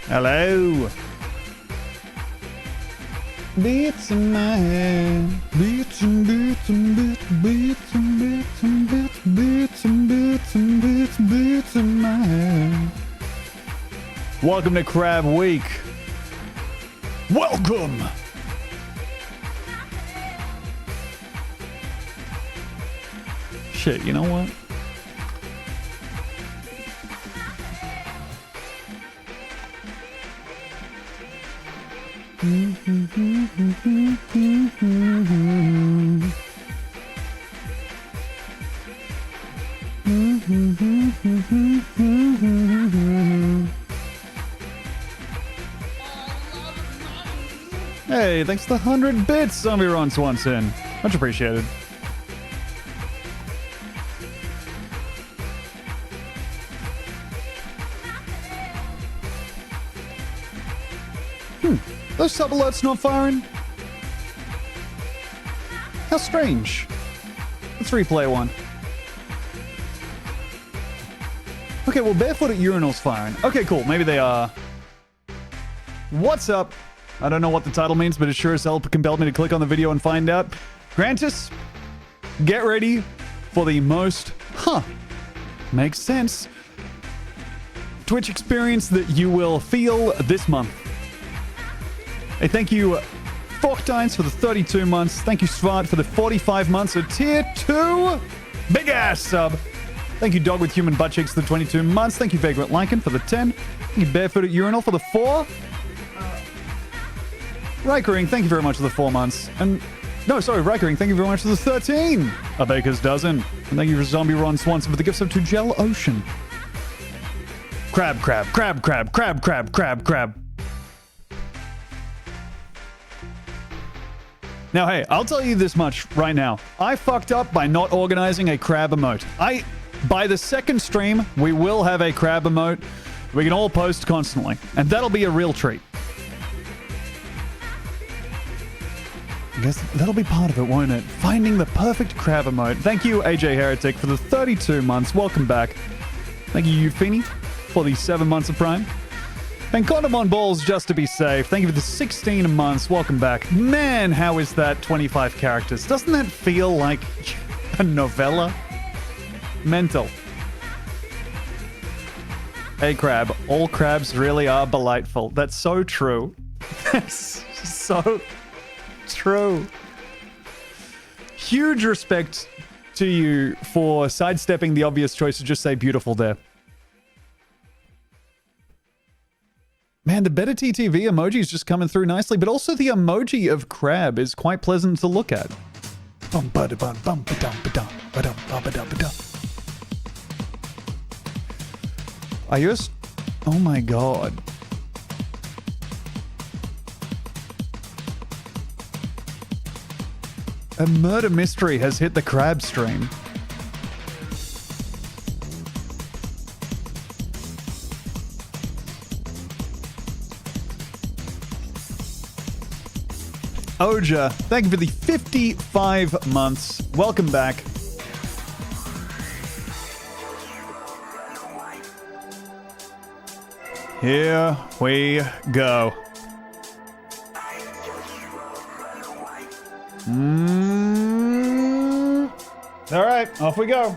Hello. Beats in my head. Beats and beats and beats, beats and beats and beats, beats and beats and beats, beats in my head. Welcome to Crab Week. Welcome. Shit, you know what? Hey, thanks for the 100 bits, Zombie Ron Swanson. Much appreciated. Those sub alerts not firing? How strange. Let's replay one. Okay, well, Barefoot at Urinal's firing. Okay, cool. Maybe they are. What's up? I don't know what the title means, but it sure as hell compelled me to click on the video and find out. Grantis, get ready for the most, makes sense, Twitch experience that you will feel this month. Hey, thank you, Forktines, for the 32 months. Thank you, Svart, for the 45 months of Tier 2. Big ass sub. Thank you, Dog with Human Butt Cheeks, for the 22 months. Thank you, Vagrant Lycan, for the 10. Thank you, Barefoot at Urinal, for the 4. Rikering, thank you very much for the 4 months. And, no, sorry, Rikering, thank you very much for the 13. A baker's dozen. And thank you for Zombie Ron Swanson for the gifts up to Gel Ocean. Crab, crab, crab, crab, crab, crab, crab, crab. Now, hey, I'll tell you this much right now. I fucked up by not organizing a crab emote. By the second stream, we will have a crab emote. We can all post constantly. And that'll be a real treat. I guess that'll be part of it, won't it? Finding the perfect crab emote. Thank you, AJ Heretic, for the 32 months. Welcome back. Thank you, Euphenie, for the 7 months of Prime. And Condom on Balls, just to be safe. Thank you for the 16 months. Welcome back. Man, how is that 25 characters? Doesn't that feel like a novella? Mental. Hey, Crab. All crabs really are delightful. That's so true. That's so true. Huge respect to you for sidestepping the obvious choice to just say beautiful there. Man, the better TTV emoji is just coming through nicely, but also the emoji of crab is quite pleasant to look at. I just... Oh my god. A murder mystery has hit the crab stream. Oja, thank you for the 55 months. Welcome back. Here we go. All right, off we go.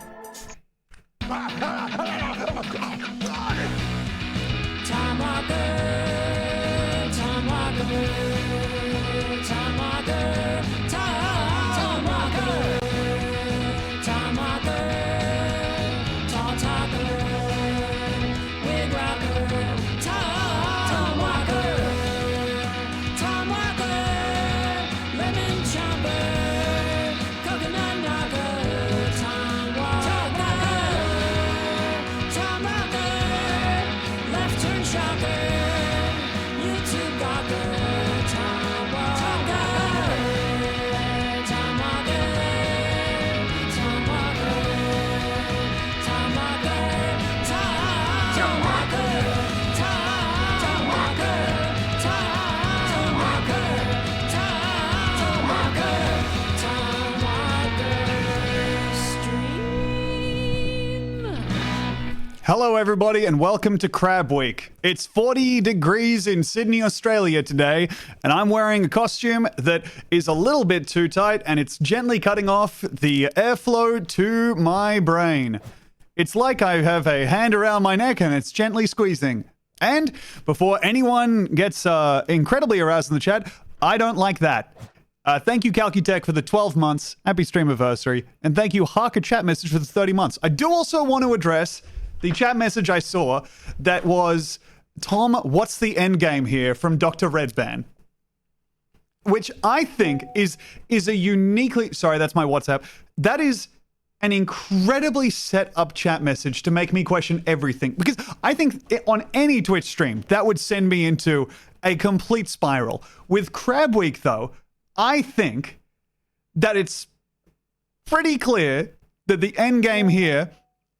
Hello, everybody, and welcome to Crab Week. It's 40 degrees in Sydney, Australia today, and I'm wearing a costume that is a little bit too tight, and it's gently cutting off the airflow to my brain. It's like I have a hand around my neck, and it's gently squeezing. And before anyone gets incredibly aroused in the chat, I don't like that. Thank you, Calcutech, for the 12 months. Happy streamiversary. And thank you, Harker Chat Message, for the 30 months. I do also want to address the chat message I saw that was, Tom, what's the end game here, from Dr. Redban? Which I think is a uniquely... Sorry, that's my WhatsApp. That is an incredibly set up chat message to make me question everything. Because I think on any Twitch stream, that would send me into a complete spiral. With Crab Week, though, I think that it's pretty clear that the end game here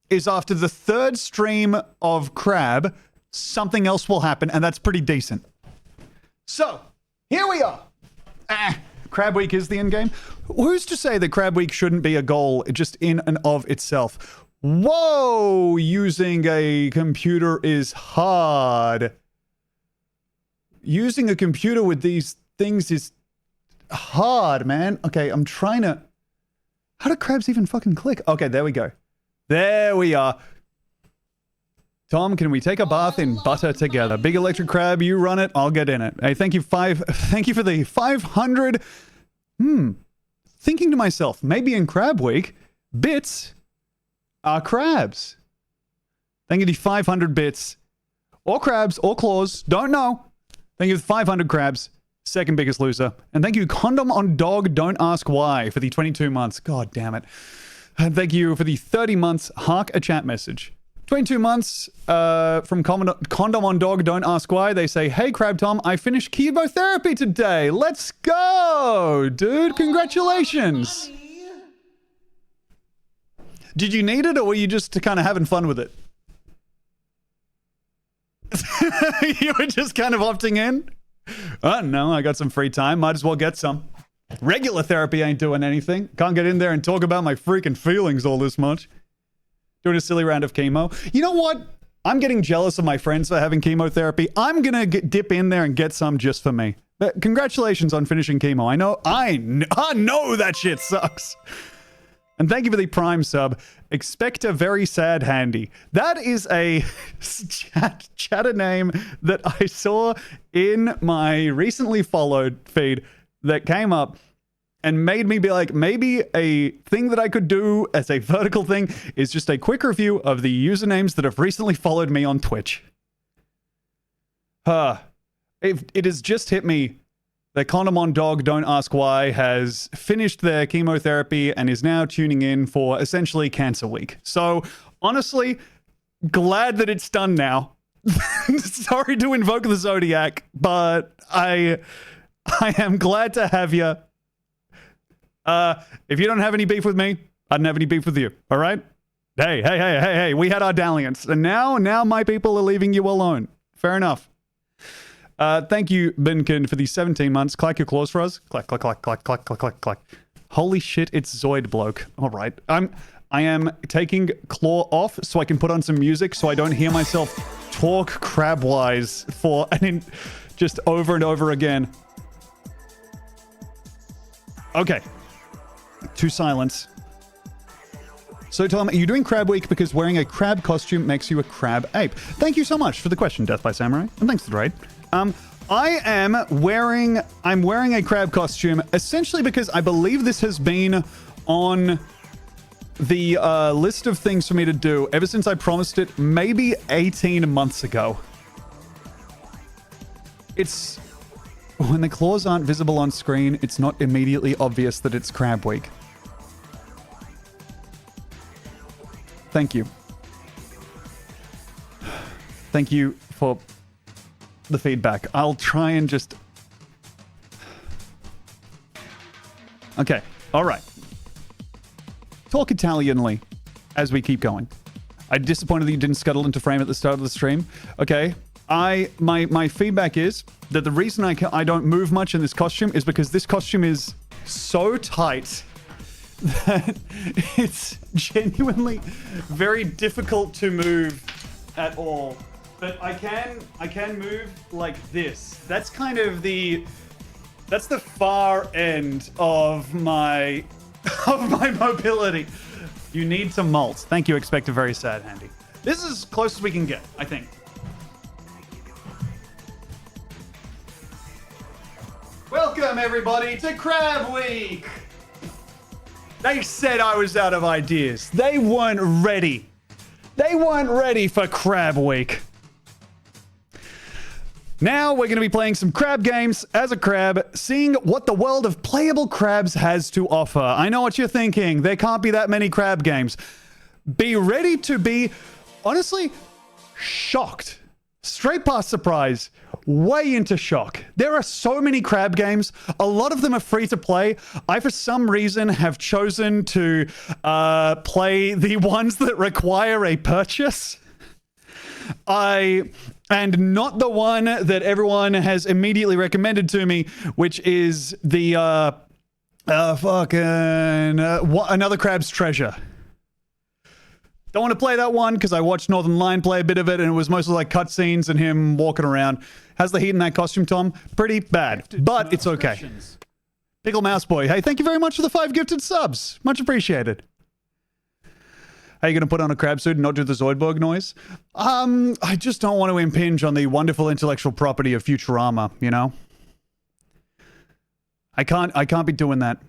is after the third stream of Crab, something else will happen, and that's pretty decent. So, here we are. Crab Week is the end game. Who's to say that Crab Week shouldn't be a goal just in and of itself? Whoa, using a computer is hard. Using a computer with these things is hard, man. Okay, I'm trying to... How do crabs even fucking click? Okay, there we go. There we are. Tom, can we take a bath in butter together? Big electric crab, you run it, I'll get in it. Hey, thank you for the 500. Thinking to myself, maybe in Crab Week, bits are crabs. Thank you to 500 bits. Or crabs, or claws, don't know. Thank you to 500 crabs. Second biggest loser. And thank you, Condom on Dog, Don't Ask Why, for the 22 months. God damn it. And thank you for the 30 months, Hark a Chat Message. 22 months from Condom on Dog, Don't Ask Why. They say, hey, Crab Tom, I finished chemotherapy today. Let's go, dude. Congratulations. Did you need it, or were you just kind of having fun with it? You were just kind of opting in? No, I got some free time. Might as well get some. Regular therapy ain't doing anything. Can't get in there and talk about my freaking feelings all this much. Doing a silly round of chemo. You know what? I'm getting jealous of my friends for having chemotherapy. I'm gonna dip in there and get some just for me. But congratulations on finishing chemo. I know that shit sucks. And thank you for the Prime sub. Expect a very sad handy. That is a chatter name that I saw in my recently followed feed that came up and made me be like, maybe a thing that I could do as a vertical thing is just a quick review of the usernames that have recently followed me on Twitch. It has just hit me that Condom on Dog, Don't Ask Why has finished their chemotherapy and is now tuning in for essentially Cancer Week. So, honestly, glad that it's done now. Sorry to invoke the Zodiac, but I am glad to have you. If you don't have any beef with me, I don't have any beef with you. All right? Hey. We had our dalliance. And now my people are leaving you alone. Fair enough. Thank you, Binkin, for the 17 months. Clack your claws for us. Clack, clack, clack, clack, clack, clack, clack, clack. Holy shit, it's Zoid bloke. All right. I am taking claw off so I can put on some music so I don't hear myself talk crab-wise for just over and over again. Okay. To silence. So, Tom, are you doing Crab Week because wearing a crab costume makes you a crab ape? Thank you so much for the question, Death by Samurai. And thanks for the raid. I'm wearing a crab costume essentially because I believe this has been on the list of things for me to do ever since I promised it maybe 18 months ago. It's... When the claws aren't visible on screen, it's not immediately obvious that it's Crab Week. Thank you. Thank you for the feedback. I'll try and just... Okay, alright. Talk Italianly as we keep going. I'm disappointed that you didn't scuttle into frame at the start of the stream. Okay, my feedback is that the reason I don't move much in this costume is because this costume is so tight that it's genuinely very difficult to move at all. But I can move like this. That's kind of that's the far end of my mobility. You need to molt. Thank you, expect a very sad handy. This is as close as we can get, I think. Welcome everybody to Crab Week! They said I was out of ideas. They weren't ready. They weren't ready for Crab Week. Now we're going to be playing some crab games as a crab, seeing what the world of playable crabs has to offer. I know what you're thinking. There can't be that many crab games. Be ready to be, honestly, shocked. Straight past surprise. Way into shock. There are so many crab games. A lot of them are free to play. I, for some reason, have chosen to play the ones that require a purchase. And not the one that everyone has immediately recommended to me, which is the Another Crab's Treasure. Don't want to play that one because I watched Northern Lion play a bit of it and it was mostly like cutscenes and him walking around. How's the heat in that costume, Tom? Pretty bad, but it's okay. Pickle Mouse Boy, hey, thank you very much for the 5 gifted subs. Much appreciated. Are you going to put on a crab suit and not do the Zoidberg noise? I just don't want to impinge on the wonderful intellectual property of Futurama, you know? I can't be doing that.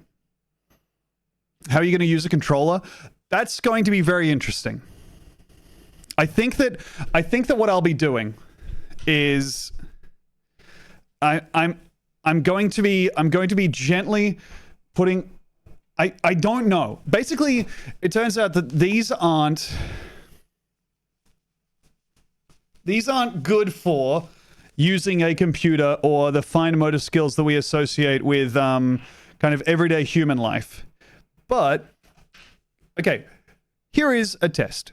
How are you going to use a controller? That's going to be very interesting. I think that what I'll be doing is I'm going to be gently putting I don't know. Basically, it turns out that these aren't good for using a computer or the fine motor skills that we associate with kind of everyday human life. But okay, here is a test.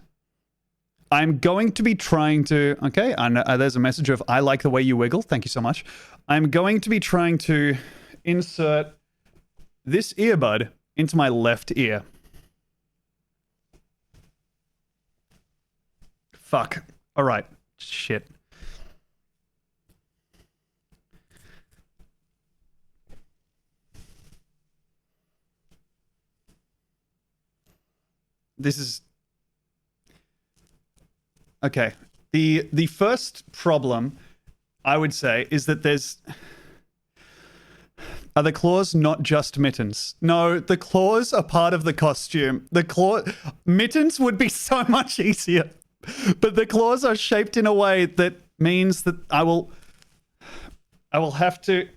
I'm going to be trying to, okay, and there's a message of, I like the way you wiggle. Thank you so much. I'm going to be trying to insert this earbud into my left ear. Fuck. All right. Shit. This is... Okay. The first problem, I would say, is that there's... Are the claws not just mittens? No, the claws are part of the costume. Mittens would be so much easier. But the claws are shaped in a way that means that I will have to...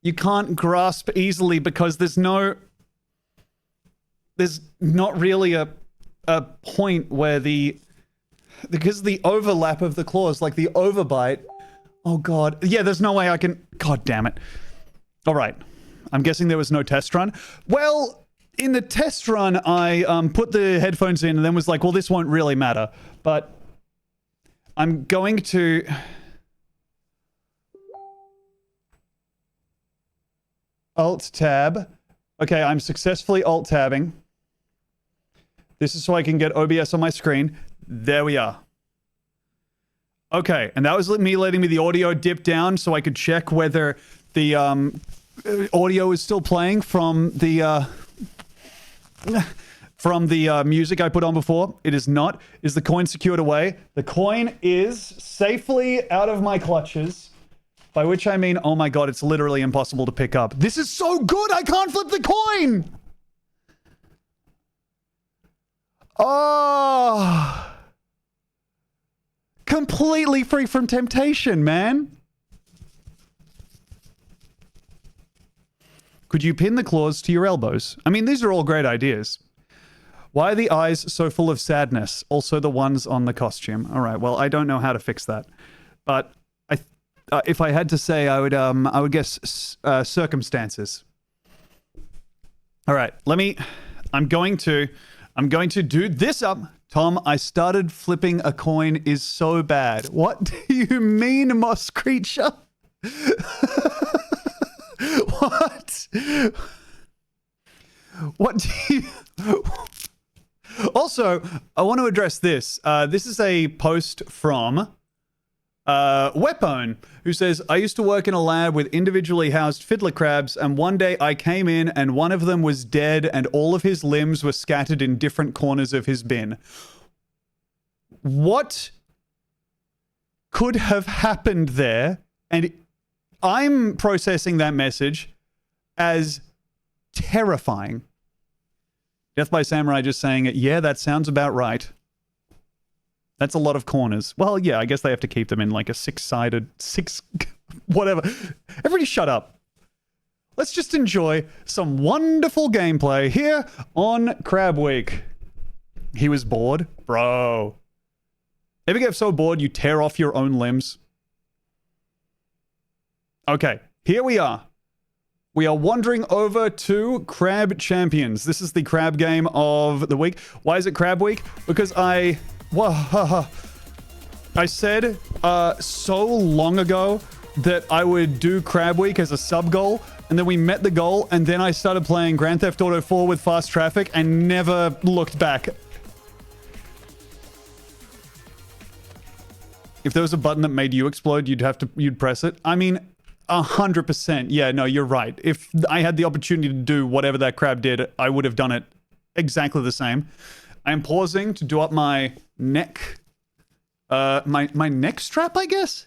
you can't grasp easily because there's not really a point where because the overlap of the claws, like the overbite. Oh god. Yeah, there's no way I can... God damn it. All right. I'm guessing there was no test run. Well, in the test run, I put the headphones in and then was like, well, this won't really matter. But I'm going to... Alt-tab. Okay, I'm successfully alt-tabbing. This is so I can get OBS on my screen. There we are. Okay, and that was me letting the audio dip down so I could check whether the audio is still playing from the music I put on before. It is not. Is the coin secured away? The coin is safely out of my clutches, by which I mean, oh my god, it's literally impossible to pick up. This is so good, I can't flip the coin! Oh... Completely free from temptation, man. Could you pin the claws to your elbows? I mean, these are all great ideas. Why are the eyes so full of sadness? Also the ones on the costume. All right, well, I don't know how to fix that. But if I had to say, I would guess circumstances. All right, I'm going to do this up. Tom, I started flipping a coin is so bad. What do you mean, moss creature? What? What do you... Also, I want to address this. This is a post from Wepone, who says, I used to work in a lab with individually housed fiddler crabs, and one day I came in and one of them was dead and all of his limbs were scattered in different corners of his bin. What could have happened there? And I'm processing that message as terrifying. Death by Samurai just saying, yeah, that sounds about right. That's a lot of corners. Well, yeah, I guess they have to keep them in like a six-sided, whatever. Everybody shut up. Let's just enjoy some wonderful gameplay here on Crab Week. He was bored? Bro. Ever get so bored you tear off your own limbs? Okay, here we are. We are wandering over to Crab Champions. This is the crab game of the week. Why is it Crab Week? Because I said so long ago that I would do Crab Week as a sub goal, and then we met the goal, and then I started playing Grand Theft Auto 4 with fast traffic and never looked back. If there was a button that made you explode, you'd press it. I mean, 100%. Yeah, no, you're right. If I had the opportunity to do whatever that crab did, I would have done it exactly the same. I'm pausing to do up my neck, my neck strap, I guess?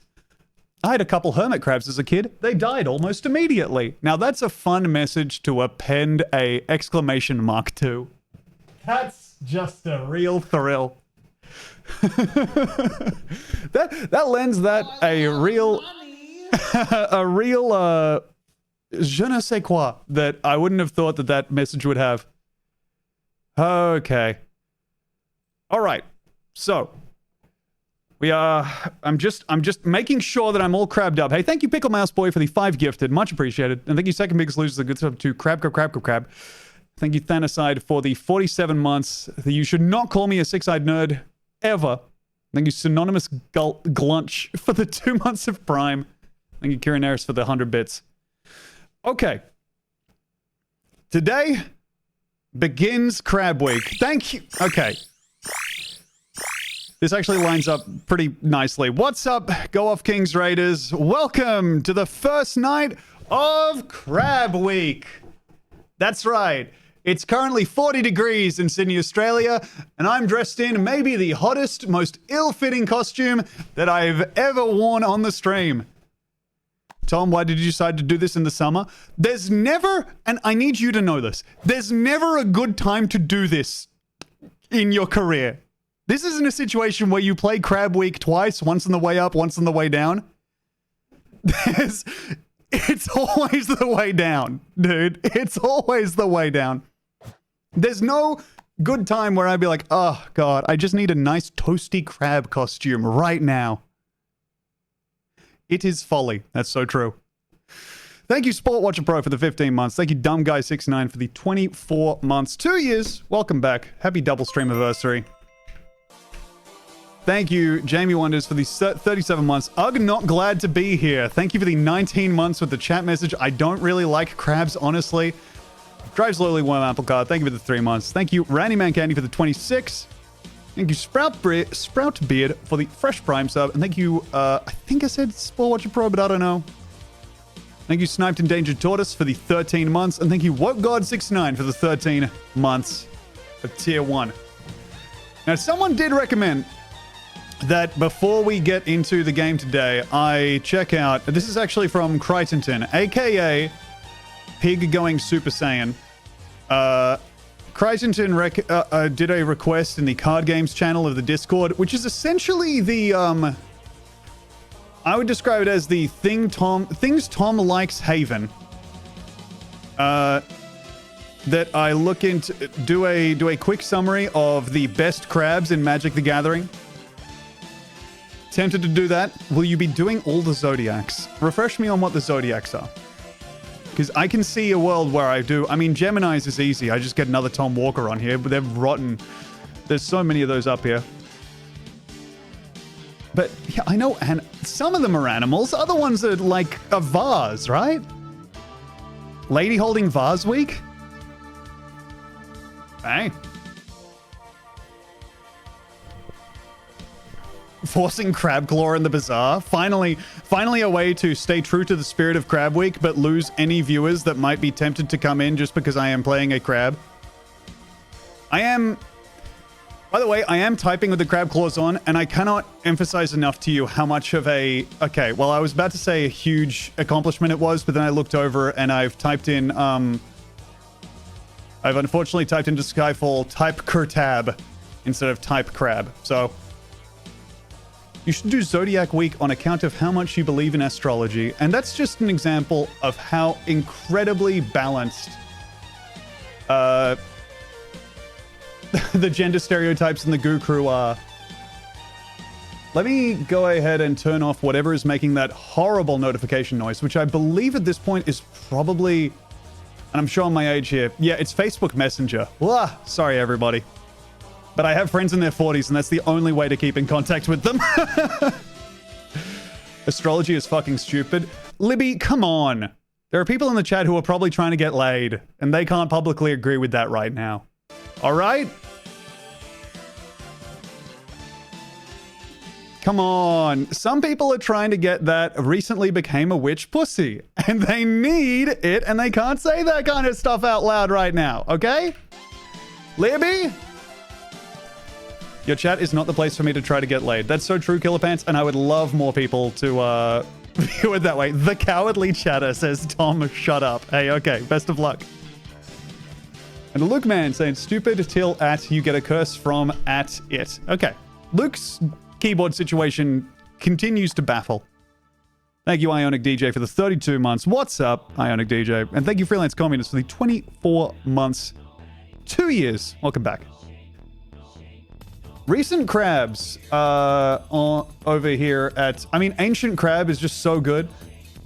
I had a couple hermit crabs as a kid. They died almost immediately. Now that's a fun message to append a exclamation mark to. That's just a real thrill. that lends that a real je ne sais quoi that I wouldn't have thought that message would have. Okay. All right. So I'm just making sure that I'm all crabbed up. Hey, thank you, Pickle Mouse Boy, for the 5 gifted. Much appreciated. And thank you, Second Biggest Loser, good stuff to Crab. Thank you, Thanaside, for the 47 months. You should not call me a six-eyed nerd ever. Thank you, Synonymous Glunch, for the 2 months of Prime. Thank you, Kieran Harris, for the 100 bits. Okay. Today begins Crab Week. Thank you. Okay. This actually lines up pretty nicely. What's up, Go Off Kings Raiders? Welcome to the first night of Crab Week. That's right. It's currently 40 degrees in Sydney, Australia, and I'm dressed in maybe the hottest, most ill-fitting costume that I've ever worn on the stream. Tom, why did you decide to do this in the summer? There's never, and I need you to know this, there's never a good time to do this in your career. This isn't a situation where you play Crab Week twice, once on the way up, once on the way down. It's always the way down, dude. It's always the way down. There's no good time where I'd be like, oh, God, I just need a nice toasty crab costume right now. It is folly. That's so true. Thank you, Sport Watcher Pro, for the 15 months. Thank you, Dumb Guy 69 for the 24 months. 2 years. Welcome back. Happy double stream anniversary. Thank you, Jamie Wonders, for the 37 months. Ugh, not glad to be here. Thank you for the 19 months with the chat message. I don't really like crabs, honestly. Drive slowly, Worm Apple Card. Thank you for the 3 months. Thank you, Randy Man Candy, for the 26. Thank you, Sprout Beard, for the fresh Prime sub. And thank you, I think I said Sport Watcher Pro, but I don't know. Thank you, Sniped Endangered Tortoise, for the 13 months. And thank you, Woke God 69 for the 13 months of Tier 1. Now, someone did recommend that before we get into the game today, I check out... This is actually from Crichton, a.k.a. Pig Going Super Saiyan. Crichton did a request in the Card Games channel of the Discord, which is essentially the... I would describe it as the Things Tom Likes Haven. That I look into... Do a quick summary of the best crabs in Magic the Gathering. Tempted to do that? Will you be doing all the Zodiacs? Refresh me on what the Zodiacs are. Because I can see a world where I do. I mean, Geminis is easy. I just get another Tom Walker on here, but they're rotten. There's so many of those up here. But yeah, I know, and some of them are animals. Other ones are like a vase, right? Lady holding vase week? Hey. Forcing Crab Claw in the bazaar. Finally a way to stay true to the spirit of Crab Week, but lose any viewers that might be tempted to come in just because I am playing a crab. By the way, I am typing with the crab claws on, and I cannot emphasize enough to you how much of a... Okay, well, I was about to say a huge accomplishment it was, but then I looked over and I've typed in, I've unfortunately typed into Skyfall type Kurtab instead of type crab. So, you should do Zodiac Week on account of how much you believe in astrology, and that's just an example of how incredibly balanced, the gender stereotypes in the Goo Crew are. Let me go ahead and turn off whatever is making that horrible notification noise, which I believe at this point is probably, and I'm showing my age here. Yeah, it's Facebook Messenger. Blah. Sorry, everybody. But I have friends in their 40s, and that's the only way to keep in contact with them. Astrology is fucking stupid. Libby, come on. There are people in the chat who are probably trying to get laid, and they can't publicly agree with that right now. All right? Come on. Some people are trying to get that recently became a witch pussy, and they need it, and they can't say that kind of stuff out loud right now, okay? Libby? Your chat is not the place for me to try to get laid. That's so true, Killer Pants, and I would love more people to view it that way. The cowardly chatter, says Tom. Shut up. Hey, okay. Best of luck. And Luke Man saying, stupid till at you get a curse from at it. Okay. Luke's keyboard situation continues to baffle. Thank you, Ionic DJ, for the 32 months. What's up, Ionic DJ? And thank you, Freelance Communist, for the 24 months. 2 years. Welcome back. Recent crabs over here at... I mean, Ancient Crab is just so good.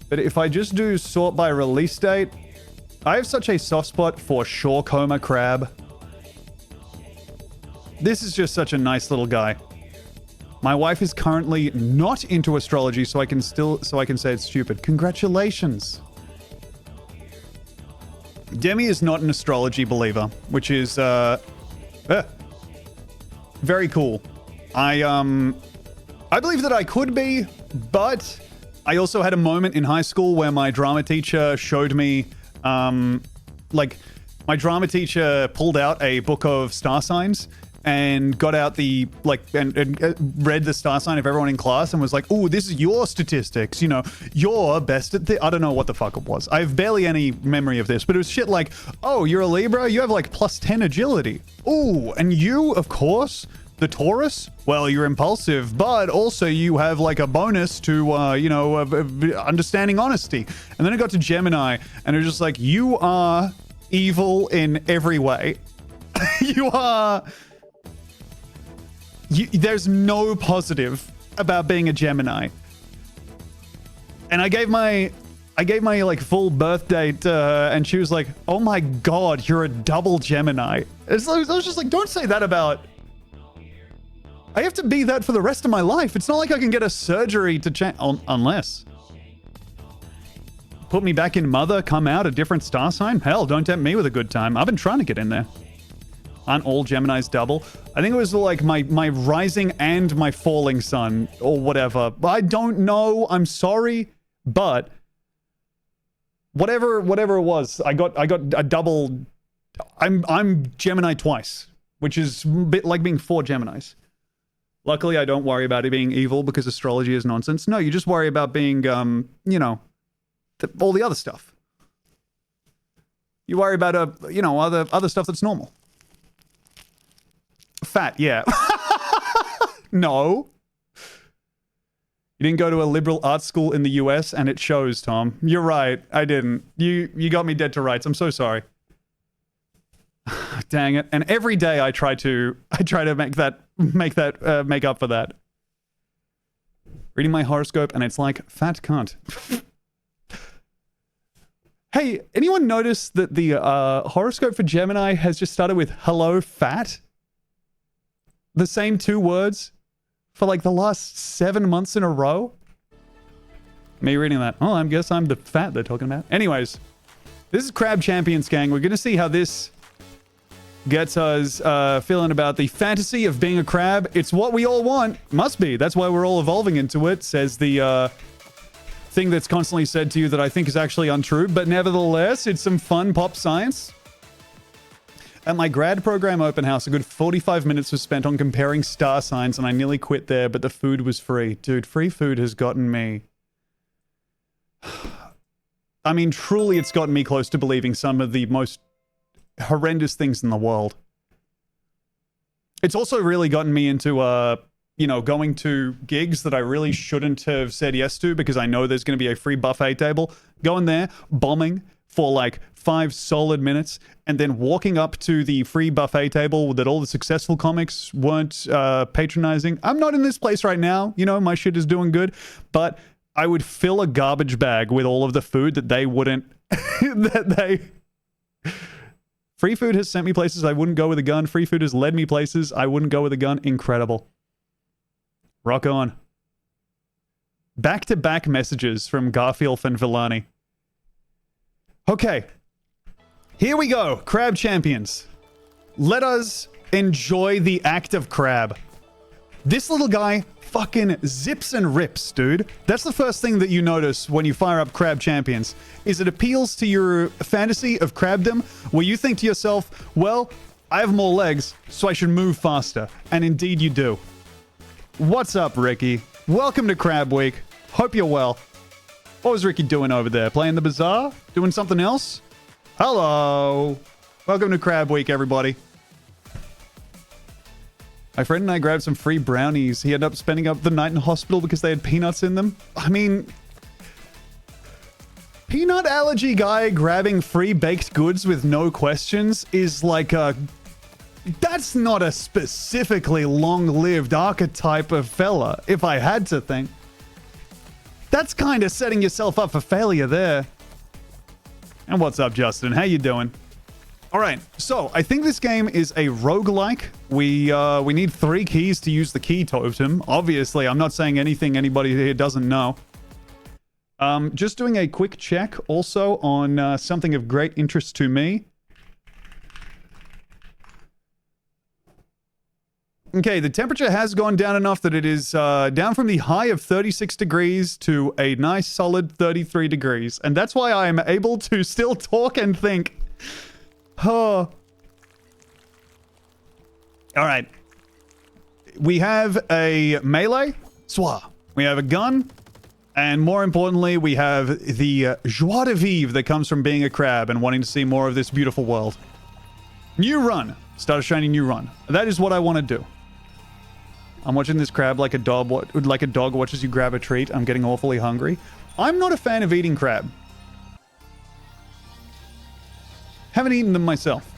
But if I just do sort by release date, I have such a soft spot for Shorecoma Crab. This is just such a nice little guy. My wife is currently not into astrology, so I can say it's stupid. Congratulations. Demi is not an astrology believer, which is very cool. I believe that I could be, but I also had a moment in high school where my drama teacher showed me, like, my drama teacher pulled out a book of star signs and got out the, like, and read the star sign of everyone in class and was like, oh, this is your statistics, you know, you're best at I don't know what the fuck it was. I have barely any memory of this, but it was shit like, oh, you're a Libra, you have like +10 agility. Ooh, and you, of course, the Taurus, well, you're impulsive, but also you have like a bonus to, you know, understanding honesty. And then it got to Gemini, and it was just like, you are evil in every way. You are... there's no positive about being a Gemini. And I gave my like full birth date, and she was like, oh my God, you're a double Gemini. I was just like, don't say that about... I have to be that for the rest of my life. It's not like I can get a surgery to change... Unless... Put me back in Mother, come out a different star sign? Hell, don't tempt me with a good time. I've been trying to get in there. Aren't all Geminis double? I think it was like my rising and my falling sun or whatever. I don't know. I'm sorry, but whatever it was, I got a double. I'm Gemini twice, which is a bit like being 4 Geminis. Luckily, I don't worry about it being evil because astrology is nonsense. No, you just worry about being, you know, all the other stuff. You worry about you know, other stuff that's normal. Fat, yeah. No. You didn't go to a liberal arts school in the US, and it shows, Tom. You're right. I didn't. You got me dead to rights. I'm so sorry. Dang it. And every day I try to make up for that. Reading my horoscope, and it's like, fat cunt. Hey, anyone notice that the horoscope for Gemini has just started with hello fat? The same 2 words for like the last 7 months in a row? Me reading that. Oh, I guess I'm the fat they're talking about. Anyways, this is Crab Champions, gang. We're going to see how this gets us feeling about the fantasy of being a crab. It's what we all want. Must be. That's why we're all evolving into it, says the thing that's constantly said to you that I think is actually untrue. But nevertheless, it's some fun pop science. At my grad program open house, a good 45 minutes was spent on comparing star signs, and I nearly quit there, but the food was free. Dude, free food has gotten me... I mean, truly, it's gotten me close to believing some of the most horrendous things in the world. It's also really gotten me into, you know, going to gigs that I really shouldn't have said yes to because I know there's going to be a free buffet table. Going there, bombing for like 5 solid minutes, and then walking up to the free buffet table that all the successful comics weren't patronizing. I'm not in this place right now. You know, my shit is doing good, but I would fill a garbage bag with all of the food that they wouldn't, Free food has sent me places I wouldn't go with a gun. Free food has led me places I wouldn't go with a gun. Incredible. Rock on. Back-to-back messages from Garfield and Villani. Okay. Here we go. Crab champions. Let us enjoy the act of crab. This little guy fucking zips and rips, dude. That's the first thing that you notice when you fire up Crab Champions, is it appeals to your fantasy of crabdom, where you think to yourself, well, I have more legs, so I should move faster. And indeed you do. What's up, Ricky? Welcome to Crab Week. Hope you're well. What was Ricky doing over there? Playing the bazaar? Doing something else? Hello. Welcome to Crab Week, everybody. My friend and I grabbed some free brownies. He ended up spending up the night in hospital because they had peanuts in them. I mean, peanut allergy guy grabbing free baked goods with no questions is like a... That's not a specifically long-lived archetype of fella, if I had to think. That's kind of setting yourself up for failure there. And what's up, Justin? How you doing? All right, so I think this game is a roguelike. We need 3 keys to use the key totem. Obviously, I'm not saying anything anybody here doesn't know. Just doing a quick check also on something of great interest to me. Okay, the temperature has gone down enough that it is down from the high of 36 degrees to a nice solid 33 degrees. And that's why I am able to still talk and think. Oh. All right. We have a melee. Swat. We have a gun. And more importantly, we have the joie de vivre that comes from being a crab and wanting to see more of this beautiful world. New run. Start a shiny new run. That is what I want to do. I'm watching this crab like a dog watches you grab a treat. I'm getting awfully hungry. I'm not a fan of eating crab. Haven't eaten them myself.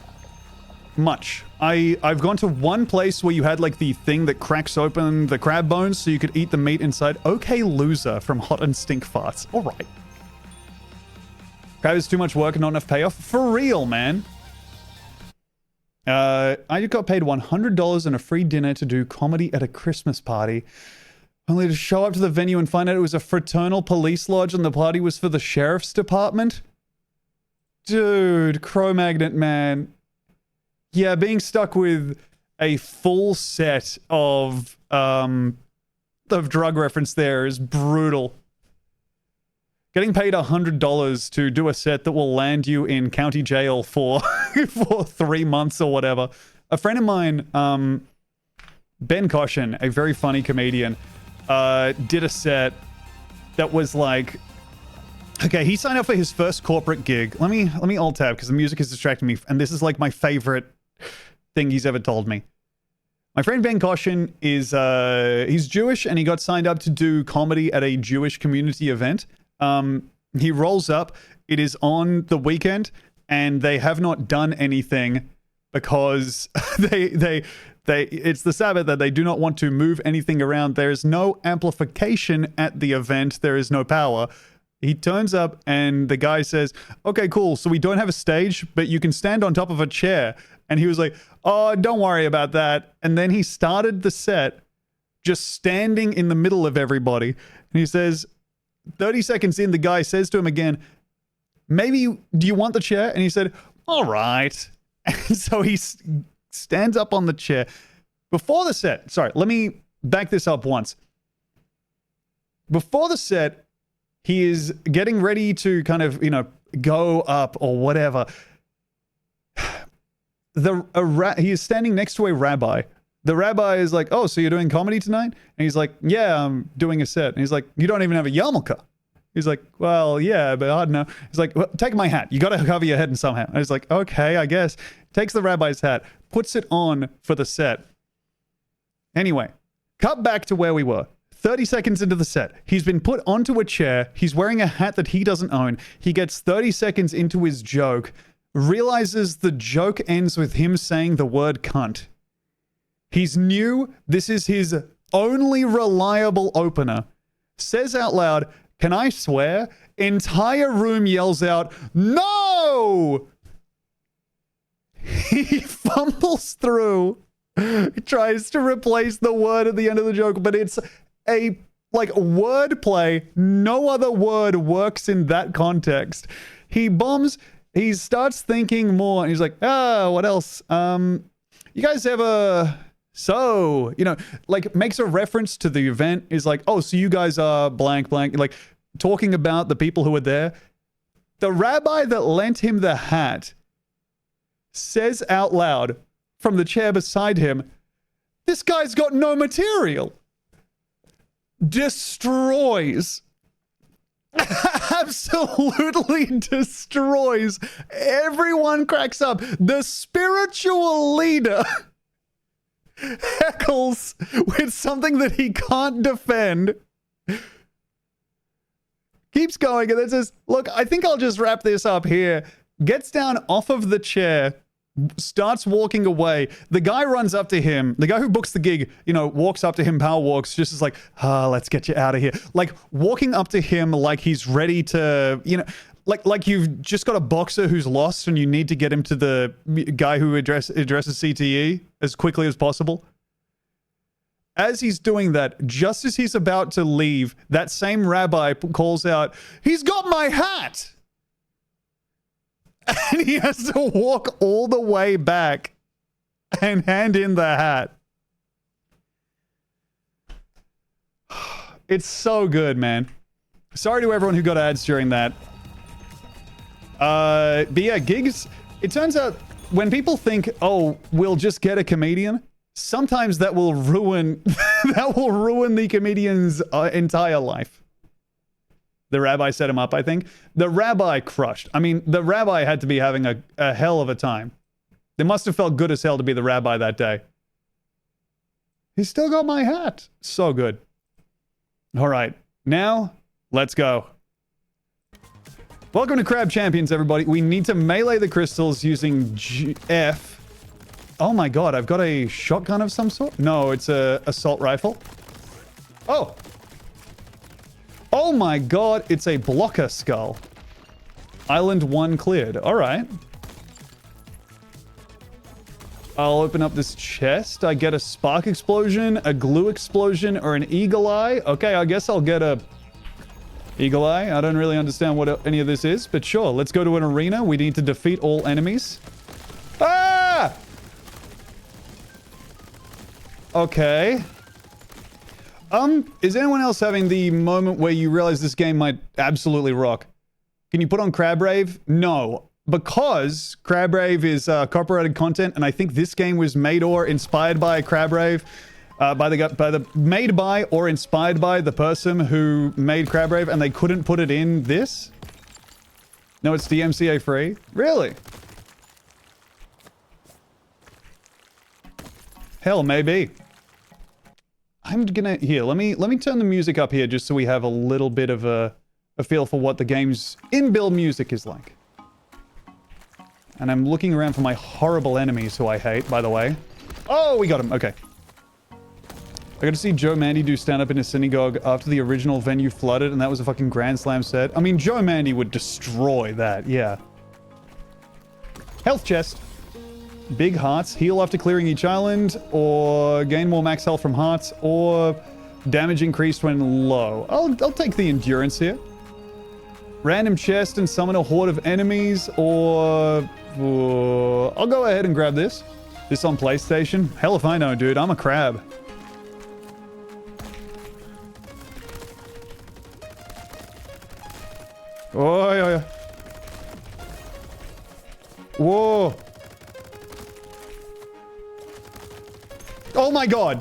Much. I've gone to one place where you had like the thing that cracks open the crab bones so you could eat the meat inside. Okay, loser from Hot and Stink Farts. All right. Crab is too much work and not enough payoff. For real, man. I just got paid $100 and a free dinner to do comedy at a Christmas party. Only to show up to the venue and find out it was a fraternal police lodge and the party was for the sheriff's department. Dude, Cro-Magnet, man. Yeah, being stuck with a full set of drug reference there is brutal. Getting paid $100 to do a set that will land you in county jail for, for 3 months or whatever. A friend of mine, Ben Caution, a very funny comedian, did a set that was like... Okay, he signed up for his first corporate gig. Let me alt tab because the music is distracting me, and this is like my favorite thing he's ever told me. My friend Ben Caution is he's Jewish, and he got signed up to do comedy at a Jewish community event. He rolls up. It is on the weekend, and they have not done anything because it's the Sabbath, that they do not want to move anything around. There is no amplification at the event. There is no power. He turns up and the guy says, okay, cool. So we don't have a stage, but you can stand on top of a chair. And he was like, oh, don't worry about that. And then he started the set just standing in the middle of everybody. And he says, 30 seconds in, the guy says to him again, maybe, do you want the chair? And he said, all right. And so he stands up on the chair. Before the set, sorry, let me back this up once. Before the set, he is getting ready to kind of, go up or whatever. He is standing next to a rabbi. The rabbi is like, oh, so you're doing comedy tonight? And he's like, yeah, I'm doing a set. And he's like, you don't even have a yarmulke. He's like, well, yeah, but I don't know. He's like, well, take my hat. You got to cover your head in somehow. And he's like, okay, I guess. Takes the rabbi's hat, puts it on for the set. Anyway, cut back to where we were. 30 seconds into the set, he's been put onto a chair. He's wearing a hat that he doesn't own. He gets 30 seconds into his joke, realizes the joke ends with him saying the word cunt. He's new. This is his only reliable opener. Says out loud, can I swear? Entire room yells out, no! He fumbles through, tries to replace the word at the end of the joke, but it's a wordplay. No other word works in that context. He bombs. He starts thinking more, and he's like, what else? You guys ever... So, makes a reference to the event, is like, oh, so you guys are blank, like talking about the people who were there. The rabbi that lent him the hat says out loud from the chair beside him, this guy's got no material. Destroys. Absolutely destroys. Everyone cracks up. The spiritual leader heckles with something that he can't defend. Keeps going and then says, look, I think I'll just wrap this up here. Gets down off of the chair, starts walking away. The guy runs up to him. The guy who books the gig, walks up to him, power walks, just is like, let's get you out of here. Like walking up to him like he's ready to, like you've just got a boxer who's lost and you need to get him to the guy who addresses CTE as quickly as possible. As he's doing that, just as he's about to leave, that same rabbi calls out, he's got my hat! And he has to walk all the way back and hand in the hat. It's so good, man. Sorry to everyone who got ads during that. But yeah, gigs, it turns out when people think, oh, we'll just get a comedian, sometimes that will ruin the comedian's entire life. The rabbi set him up, I think. The rabbi crushed. I mean, the rabbi had to be having a hell of a time. It must have felt good as hell to be the rabbi that day. He's still got my hat. So good. All right. Now, let's go. Welcome to Crab Champions, everybody. We need to melee the crystals using F. Oh my god, I've got a shotgun of some sort? No, it's a assault rifle. Oh! Oh my god, it's a blocker skull. Island 1 cleared. Alright. I'll open up this chest. I get a spark explosion, a glue explosion, or an eagle eye. Okay, I guess I'll get a eagle eye. I don't really understand what any of this is, but sure. Let's go to an arena. We need to defeat all enemies. Ah! Okay. Is anyone else having the moment where you realize this game might absolutely rock? Can you put on Crab Rave? No. Because Crab Rave is copyrighted content, and I think this game was made or inspired by Crab Rave, made by or inspired by the person who made Crab Rave, and they couldn't put it in this. No, it's DMCA free. Really? Hell, maybe. I'm gonna here. Let me turn the music up here just so we have a little bit of a feel for what the game's inbuilt music is like. And I'm looking around for my horrible enemies who I hate, by the way. Oh, we got him. Okay. I got to see Joe Mandy do stand-up in a synagogue after the original venue flooded, and that was a fucking Grand Slam set. I mean, Joe Mandy would destroy that, yeah. Health chest. Big hearts. Heal after clearing each island, or gain more max health from hearts, or damage increased when low. I'll take the endurance here. Random chest and summon a horde of enemies, or I'll go ahead and grab this. This on PlayStation? Hell if I know, dude. I'm a crab. Oh, yeah, yeah. Whoa. Oh my god.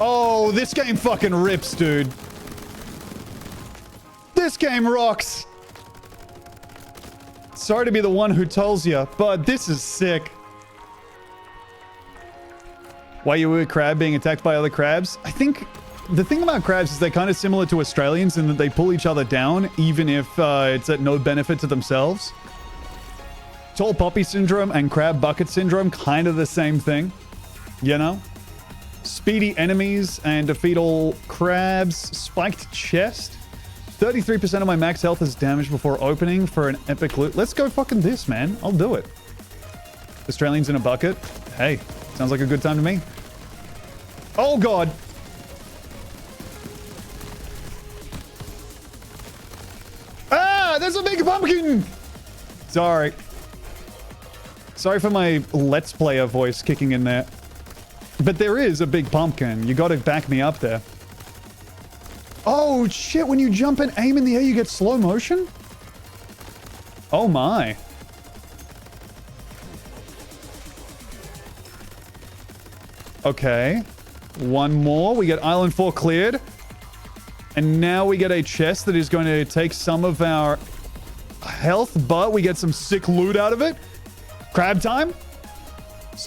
Oh, this game fucking rips, dude. This game rocks. Sorry to be the one who tells you, but this is sick. Why you were a crab being attacked by other crabs? I think the thing about crabs is they're kind of similar to Australians in that they pull each other down, even if it's at no benefit to themselves. Tall poppy syndrome and crab bucket syndrome, kind of the same thing, you know? Speedy enemies and defeat all crabs. Spiked chest. 33% of my max health is damaged before opening for an epic loot. Let's go fucking this, man. I'll do it. Australians in a bucket. Hey, sounds like a good time to me. Oh, God. Ah, there's a big pumpkin. Sorry. Sorry for my Let's Player voice kicking in there. But there is a big pumpkin. You got to back me up there. Oh, shit. When you jump and aim in the air, you get slow motion? Oh, my. Okay. One more. We get Island 4 cleared. And now we get a chest that is going to take some of our health, but we get some sick loot out of it. Crab time.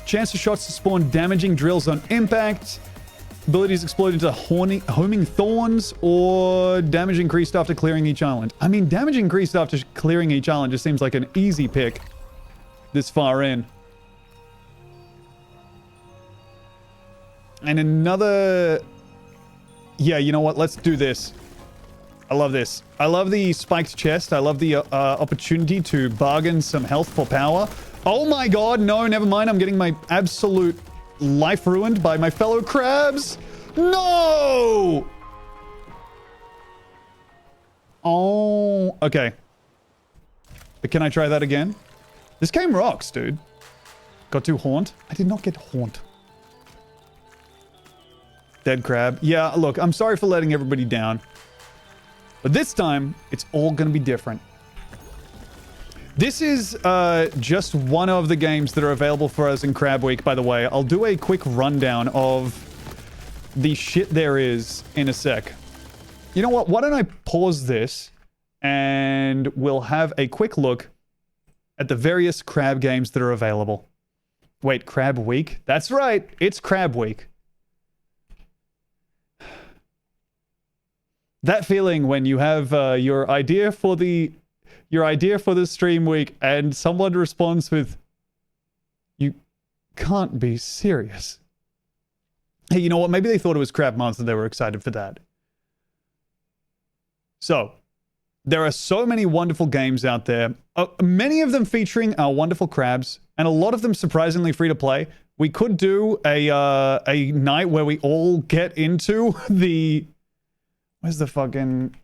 Chance of shots to spawn damaging drills on impact. Abilities explode into homing thorns, or damage increased after clearing each island. I mean, damage increased after clearing each island just seems like an easy pick this far in. And another... Yeah, you know what? Let's do this. I love this. I love the spiked chest. I love the opportunity to bargain some health for power. Oh my god, no, never mind. I'm getting my absolute life ruined by my fellow crabs. No! Oh, okay. But can I try that again? This game rocks, dude. Got to haunt? I did not get haunt. Dead crab. Yeah, look, I'm sorry for letting everybody down. But this time, it's all going to be different. This is just one of the games that are available for us in Crab Week, by the way. I'll do a quick rundown of the shit there is in a sec. You know what? Why don't I pause this and we'll have a quick look at the various crab games that are available. Wait, Crab Week? That's right. It's Crab Week. That feeling when you have your idea for the stream week and someone responds with, "You can't be serious." Hey, you know what? Maybe they thought it was Crab Month and they were excited for that. So, there are so many wonderful games out there. Many of them featuring our wonderful crabs, and a lot of them surprisingly free to play. We could do a night where we all get into the... Where's the fucking...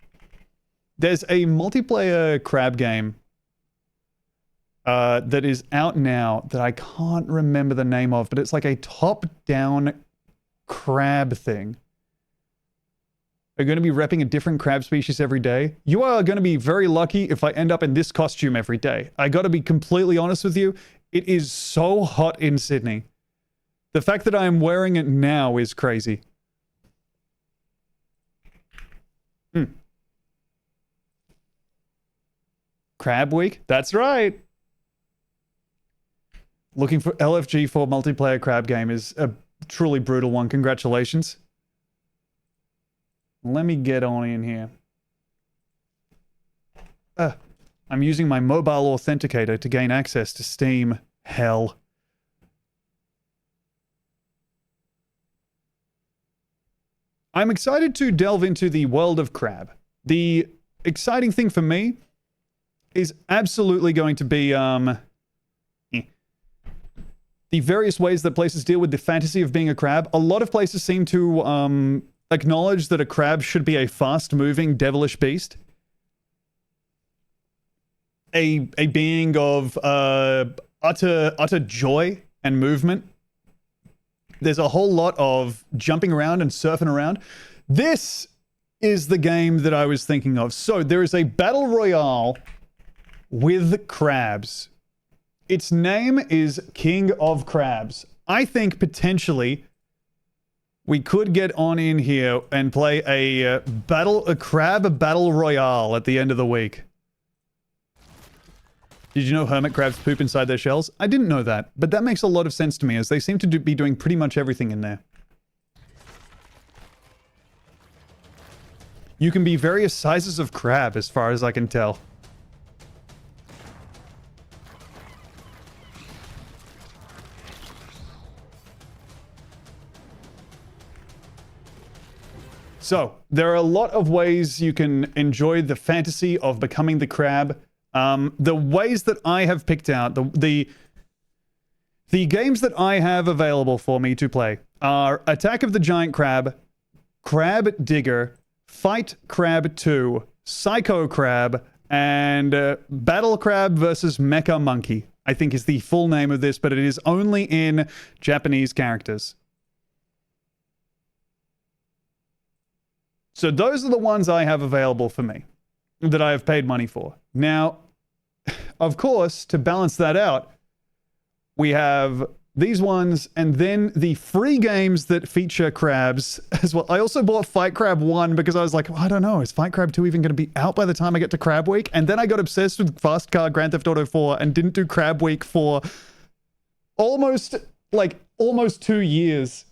There's a multiplayer crab game that is out now that I can't remember the name of, but it's like a top-down crab thing. Are going to be repping a different crab species every day? You are going to be very lucky if I end up in this costume every day. I got to be completely honest with you. It is so hot in Sydney. The fact that I am wearing it now is crazy. Crab Week? That's right. Looking for LFG for multiplayer crab game is a truly brutal one. Congratulations. Let me get on in here. I'm using my mobile authenticator to gain access to Steam. Hell. I'm excited to delve into the world of crab. The exciting thing for me is absolutely going to be the various ways that places deal with the fantasy of being a crab. A lot of places seem to acknowledge that a crab should be a fast-moving, devilish beast. A being of utter joy and movement. There's a whole lot of jumping around and surfing around. This is the game that I was thinking of. So there is a battle royale with crabs. Its name is King of Crabs. I think potentially we could get on in here and play a crab battle royale at the end of the week. Did you know hermit crabs poop inside their shells? I didn't know that, but that makes a lot of sense to me as they seem to be doing pretty much everything in there. You can be various sizes of crab as far as I can tell. So, there are a lot of ways you can enjoy the fantasy of becoming the crab. The ways that I have picked out, the games that I have available for me to play are Attack of the Giant Crab, Crab Digger, Fight Crab 2, Psycho Crab, and Battle Crab versus Mecha Monkey, I think is the full name of this, but it is only in Japanese characters. So those are the ones I have available for me, that I have paid money for. Now, of course, to balance that out, we have these ones, and then the free games that feature crabs as well. I also bought Fight Crab 1 because I was like, I don't know, is Fight Crab 2 even going to be out by the time I get to Crab Week? And then I got obsessed with Fast Car Grand Theft Auto 4 and didn't do Crab Week for almost 2 years.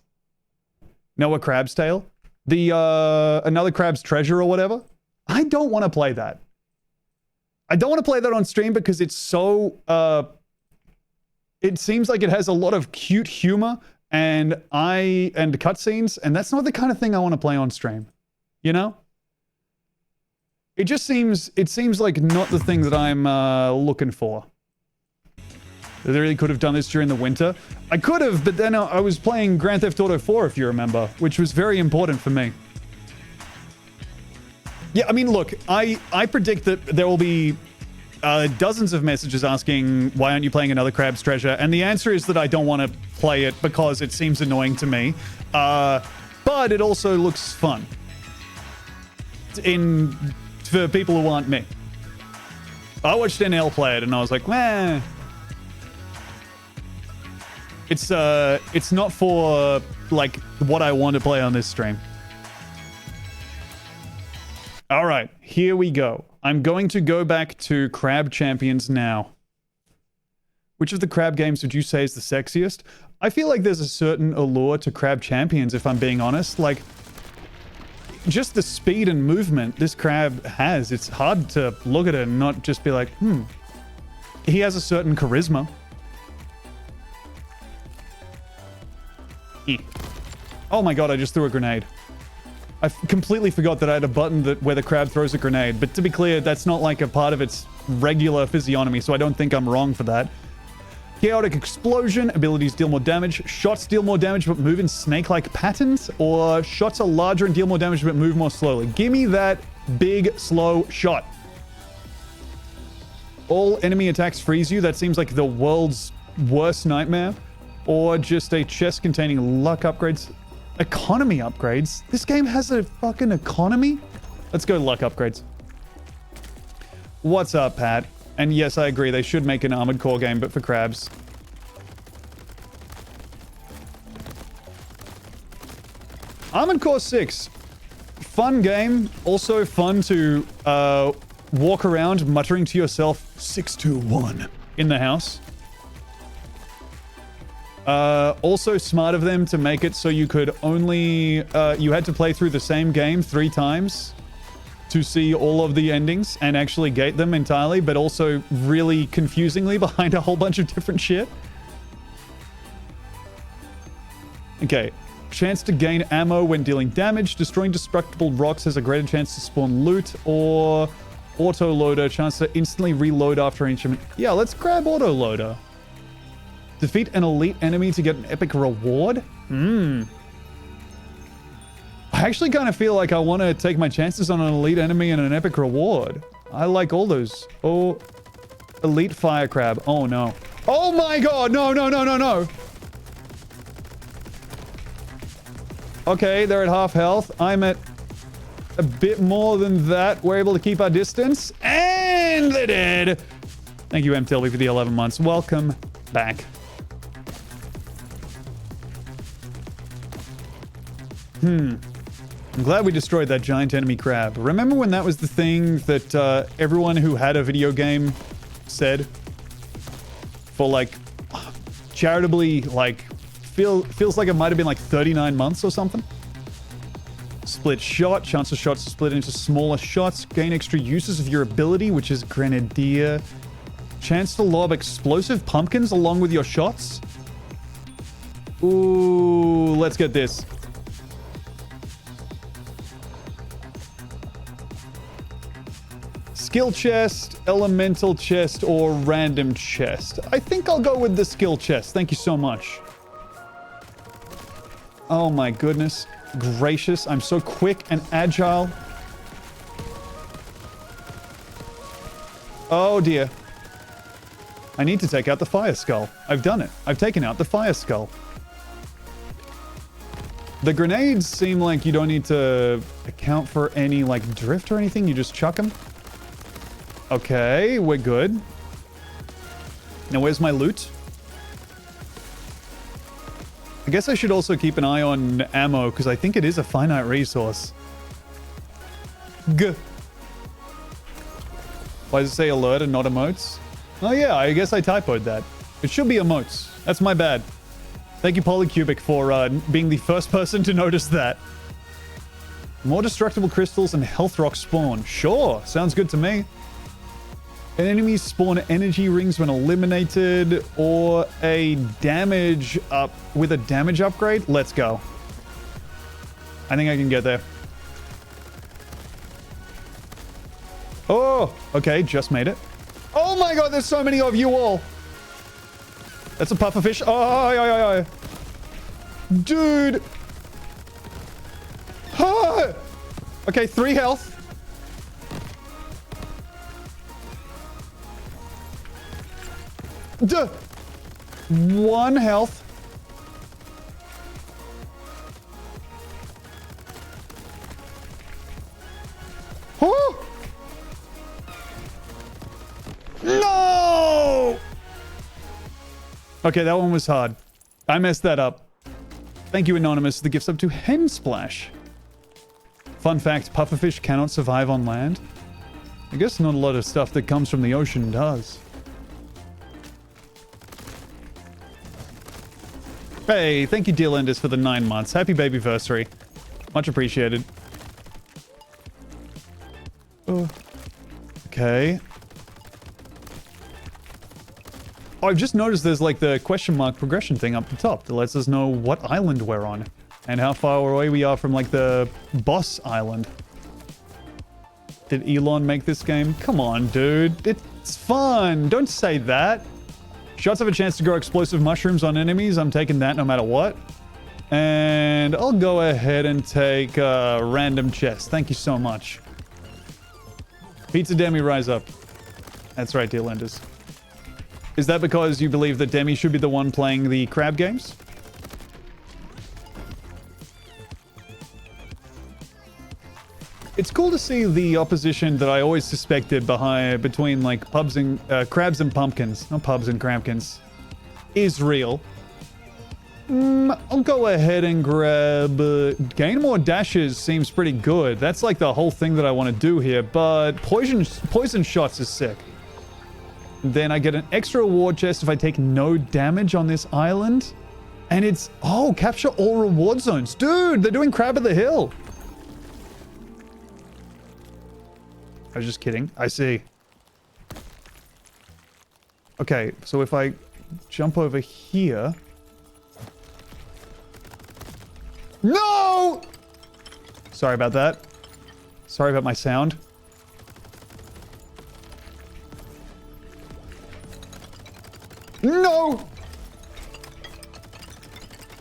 Noah Crab's Tale? The, Another Crab's Treasure or whatever? I don't want to play that. I don't want to play that on stream because it's so, it seems like it has a lot of cute humor and cutscenes, and that's not the kind of thing I want to play on stream. You know? It seems like not the thing that I'm looking for. They really could have done this during the winter. I could have, but then I was playing Grand Theft Auto 4, if you remember, which was very important for me. Yeah, I mean, look, I predict that there will be dozens of messages asking, why aren't you playing another Crab's Treasure? And the answer is that I don't want to play it because it seems annoying to me. But it also looks fun. For people who aren't me. I watched NL play it and I was like, meh. It's not for, like, what I want to play on this stream. All right, here we go. I'm going to go back to Crab Champions now. Which of the crab games would you say is the sexiest? I feel like there's a certain allure to Crab Champions, if I'm being honest. Like, just the speed and movement this crab has. It's hard to look at it and not just be like, He has a certain charisma. Oh my god, I just threw a grenade. I completely forgot that I had a button where the crab throws a grenade, but to be clear, that's not like a part of its regular physiognomy, so I don't think I'm wrong for that. Chaotic Explosion, abilities deal more damage, shots deal more damage but move in snake-like patterns, or shots are larger and deal more damage but move more slowly. Give me that big, slow shot. All enemy attacks freeze you, that seems like the world's worst nightmare. Or just a chest containing luck upgrades. Economy upgrades? This game has a fucking economy? Let's go luck upgrades. What's up, Pat? And yes, I agree, they should make an Armored Core game, but for crabs. Armored Core 6. Fun game. Also fun to walk around muttering to yourself, 621 in the house. Also smart of them to make it so you could only, you had to play through the same game 3 times to see all of the endings and actually gate them entirely, but also really confusingly behind a whole bunch of different shit. Okay. Chance to gain ammo when dealing damage. Destroying destructible rocks has a greater chance to spawn loot, or auto loader, chance to instantly reload after an instrument. Yeah, let's grab auto loader. Defeat an elite enemy to get an epic reward? I I actually kind of feel like I want to take my chances on an elite enemy and an epic reward. I like all those. Oh, elite fire crab. Oh, no. Oh, my God. No, no, no, no, no. Okay, they're at half health. I'm at a bit more than that. We're able to keep our distance. And they're dead. Thank you, MTLB, for the 11 months. Welcome back. I'm glad we destroyed that giant enemy crab. Remember when that was the thing that everyone who had a video game said? For like, charitably, like, feels like it might have been like 39 months or something? Split shot. Chance of shots to split into smaller shots. Gain extra uses of your ability, which is Grenadier. Chance to lob explosive pumpkins along with your shots. Ooh, let's get this. Skill chest, elemental chest, or random chest. I think I'll go with the skill chest. Thank you so much. Oh my goodness gracious. I'm so quick and agile. Oh dear. I need to take out the fire skull. I've done it. I've taken out the fire skull. The grenades seem like you don't need to account for any like drift or anything. You just chuck them. Okay, we're good. Now where's my loot? I guess I should also keep an eye on ammo, because I think it is a finite resource. G. Why does it say alert and not emotes? Oh yeah, I guess I typoed that. It should be emotes. That's my bad. Thank you, Polycubic, for being the first person to notice that. More destructible crystals and health rock spawn. Sure, sounds good to me. Enemies spawn energy rings when eliminated, or a damage up with a damage upgrade. Let's go. I think I can get there. Oh, okay, just made it. Oh my god, there's so many of you all. That's a pufferfish. Oh, yeah. Dude. Ah. Okay, 3 health. Duh. 1 health. Oh! No! Okay, that one was hard. I messed that up. Thank you, Anonymous. The gift's up to Hen Splash. Fun fact, pufferfish cannot survive on land. I guess not a lot of stuff that comes from the ocean does. Hey, thank you, Dear Lenders, for the 9 months. Happy babyversary. Much appreciated. Oh. Okay. Oh, I've just noticed there's like the question mark progression thing up the top that lets us know what island we're on and how far away we are from like the boss island. Did Elon make this game? Come on, dude. It's fun. Don't say that. Shots have a chance to grow explosive mushrooms on enemies. I'm taking that no matter what. And I'll go ahead and take a random chest. Thank you so much. Pizza Demi, rise up. That's right, dear lenders. Is that because you believe that Demi should be the one playing the crab games? It's cool to see the opposition that I always suspected between like pubs and crabs and pumpkins, not pubs and crampkins, is real. I'll go ahead and grab gain more dashes. Seems pretty good. That's like the whole thing that I want to do here. But poison shots is sick. Then I get an extra reward chest if I take no damage on this island, and it's capture all reward zones, dude. They're doing Crab of the Hill. I was just kidding. I see. Okay, so if I jump over here... No! Sorry about that. Sorry about my sound. No!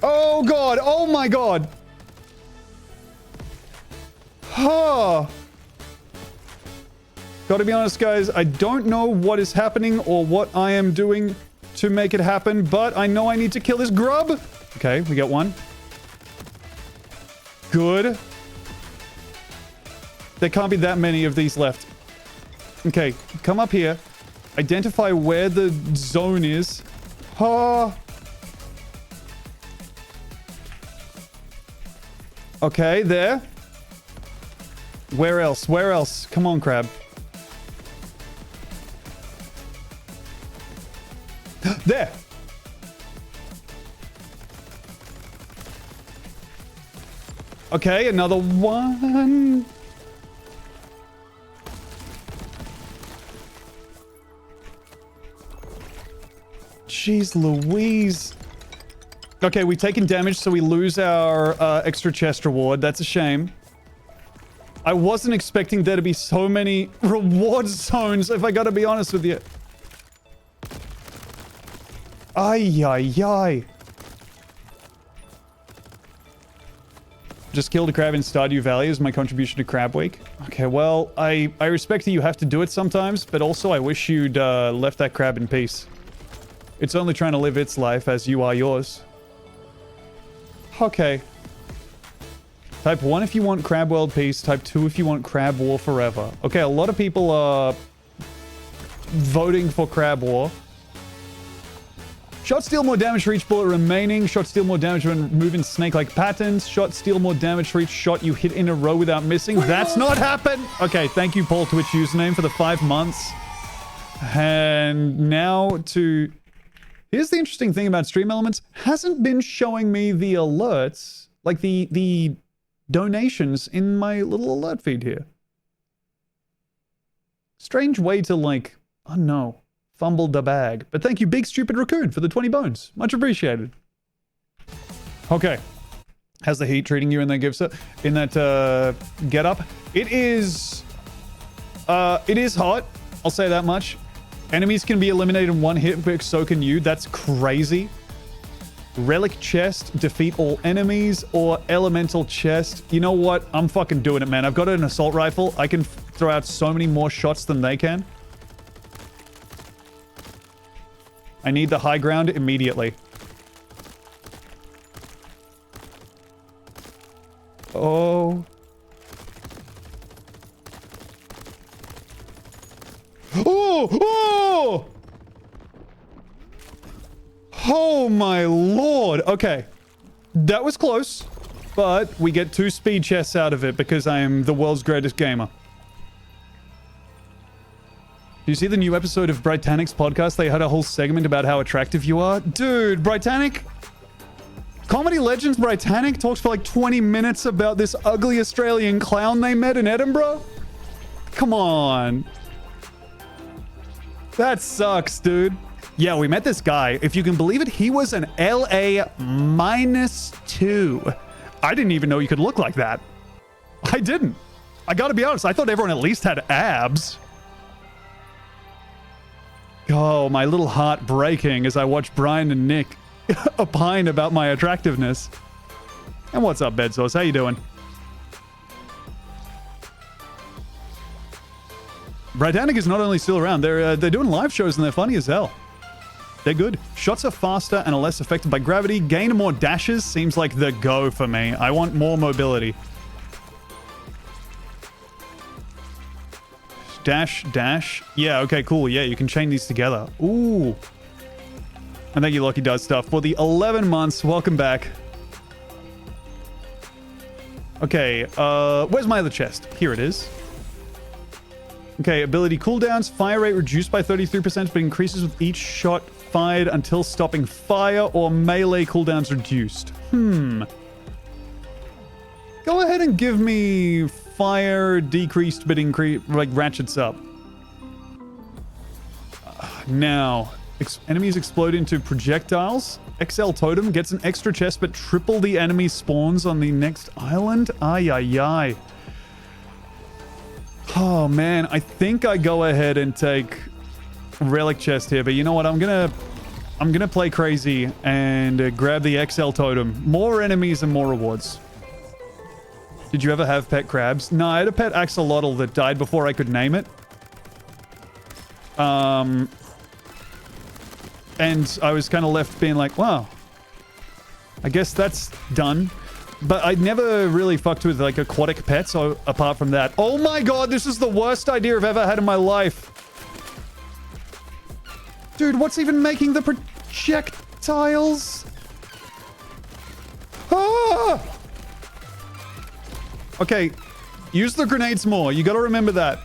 Oh god! Oh my god! Oh. Gotta be honest, guys, I don't know what is happening or what I am doing to make it happen, but I know I need to kill this grub. Okay, we got one. Good. There can't be that many of these left. Okay, come up here. Identify where the zone is. Oh. Okay, there. Where else? Where else? Come on, crab. There. Okay, another one. Jeez Louise. Okay, we've taken damage, so we lose our extra chest reward. That's a shame. I wasn't expecting there to be so many reward zones, if I gotta be honest with you. Ay, ay, ay. Just killed a crab in Stardew Valley as my contribution to Crab Week. Okay, well, I respect that you have to do it sometimes, but also I wish you'd left that crab in peace. It's only trying to live its life as you are yours. Okay. Type 1 if you want Crab World Peace. Type 2 if you want Crab War Forever. Okay, a lot of people are voting for Crab War. Shots deal more damage for each bullet remaining. Shots deal more damage when moving snake-like patterns. Shots deal more damage for each shot you hit in a row without missing. That's not happened! Okay, thank you, Paul Twitch username, for the 5 months. And now to... Here's the interesting thing about Stream Elements. Hasn't been showing me the alerts, like the donations in my little alert feed here. Strange way to, like, I don't know, fumble the bag. But thank you, Big Stupid Raccoon, for the 20 bones. Much appreciated. Okay. How's the heat treating you in that gift set? In that get up? It is hot. I'll say that much. Enemies can be eliminated in one hit, but so can you. That's crazy. Relic chest, defeat all enemies, or elemental chest. You know what? I'm fucking doing it, man. I've got an assault rifle. I can throw out so many more shots than they can. I need the high ground immediately. Oh. Oh! Oh! Oh my lord! Okay. That was close. But we get 2 speed chests out of it because I am the world's greatest gamer. Do you see the new episode of Britannic's podcast? They had a whole segment about how attractive you are. Dude, Britannic... Comedy Legends Britannic talks for like 20 minutes about this ugly Australian clown they met in Edinburgh? Come on. That sucks, dude. Yeah, we met this guy. If you can believe it, he was an LA -2. I didn't even know you could look like that. I didn't. I gotta be honest, I thought everyone at least had abs. Oh, my little heart breaking as I watch Brian and Nick opine about my attractiveness. And what's up, Bedsauce? How you doing? Britannic is not only still around, they're doing live shows and they're funny as hell. They're good. Shots are faster and are less affected by gravity. Gain more dashes seems like the go for me. I want more mobility. Dash, dash. Yeah, okay, cool. Yeah, you can chain these together. Ooh. And thank you, Lucky Does Stuff, for the 11 months. Welcome back. Okay, where's my other chest? Here it is. Okay, ability cooldowns. Fire rate reduced by 33%, but increases with each shot fired until stopping fire, or melee cooldowns reduced. Go ahead and give me fire decreased, but like ratchets up. Now, enemies explode into projectiles. XL Totem gets an extra chest, but triple the enemy spawns on the next island. Ay, ay, ay. Oh, man. I think I go ahead and take Relic Chest here, but you know what? I'm gonna play crazy and grab the XL Totem. More enemies and more rewards. Did you ever have pet crabs? No, I had a pet axolotl that died before I could name it. And I was kind of left being like, wow, I guess that's done. But I never really fucked with like aquatic pets apart from that. Oh my god, this is the worst idea I've ever had in my life. Dude, what's even making the projectiles? Ah! Okay, use the grenades more. You gotta remember that.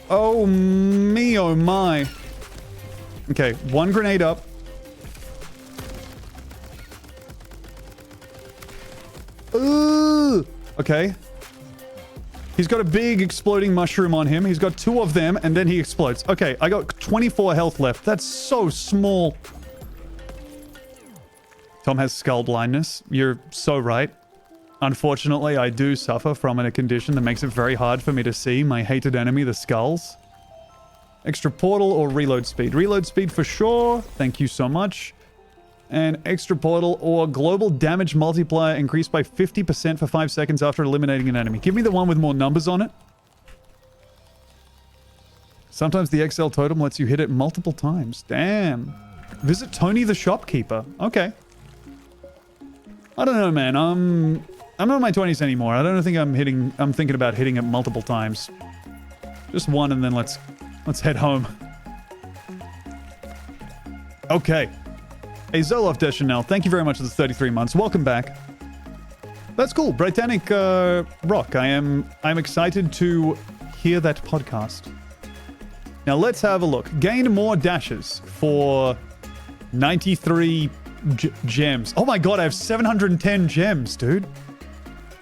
Oh me, oh my. Okay, one grenade up. Ooh! Okay. He's got a big exploding mushroom on him. He's got 2 of them, and then he explodes. Okay, I got 24 health left. That's so small. Tom has skull blindness. You're so right. Unfortunately, I do suffer from a condition that makes it very hard for me to see my hated enemy, the skulls. Extra portal or reload speed? Reload speed for sure. Thank you so much. And extra portal or global damage multiplier increased by 50% for 5 seconds after eliminating an enemy. Give me the one with more numbers on it. Sometimes the XL totem lets you hit it multiple times. Damn. Visit Tony the shopkeeper. Okay. I don't know, man. I'm not in my 20s anymore. I don't think I'm thinking about hitting it multiple times. Just one and then let's head home. Okay. Hey, Zoloft Deschanel, thank you very much for the 33 months. Welcome back. That's cool. Britannic Rock. I'm excited to hear that podcast. Now let's have a look. Gain more dashes for 93 gems. Oh my god, I have 710 gems, dude.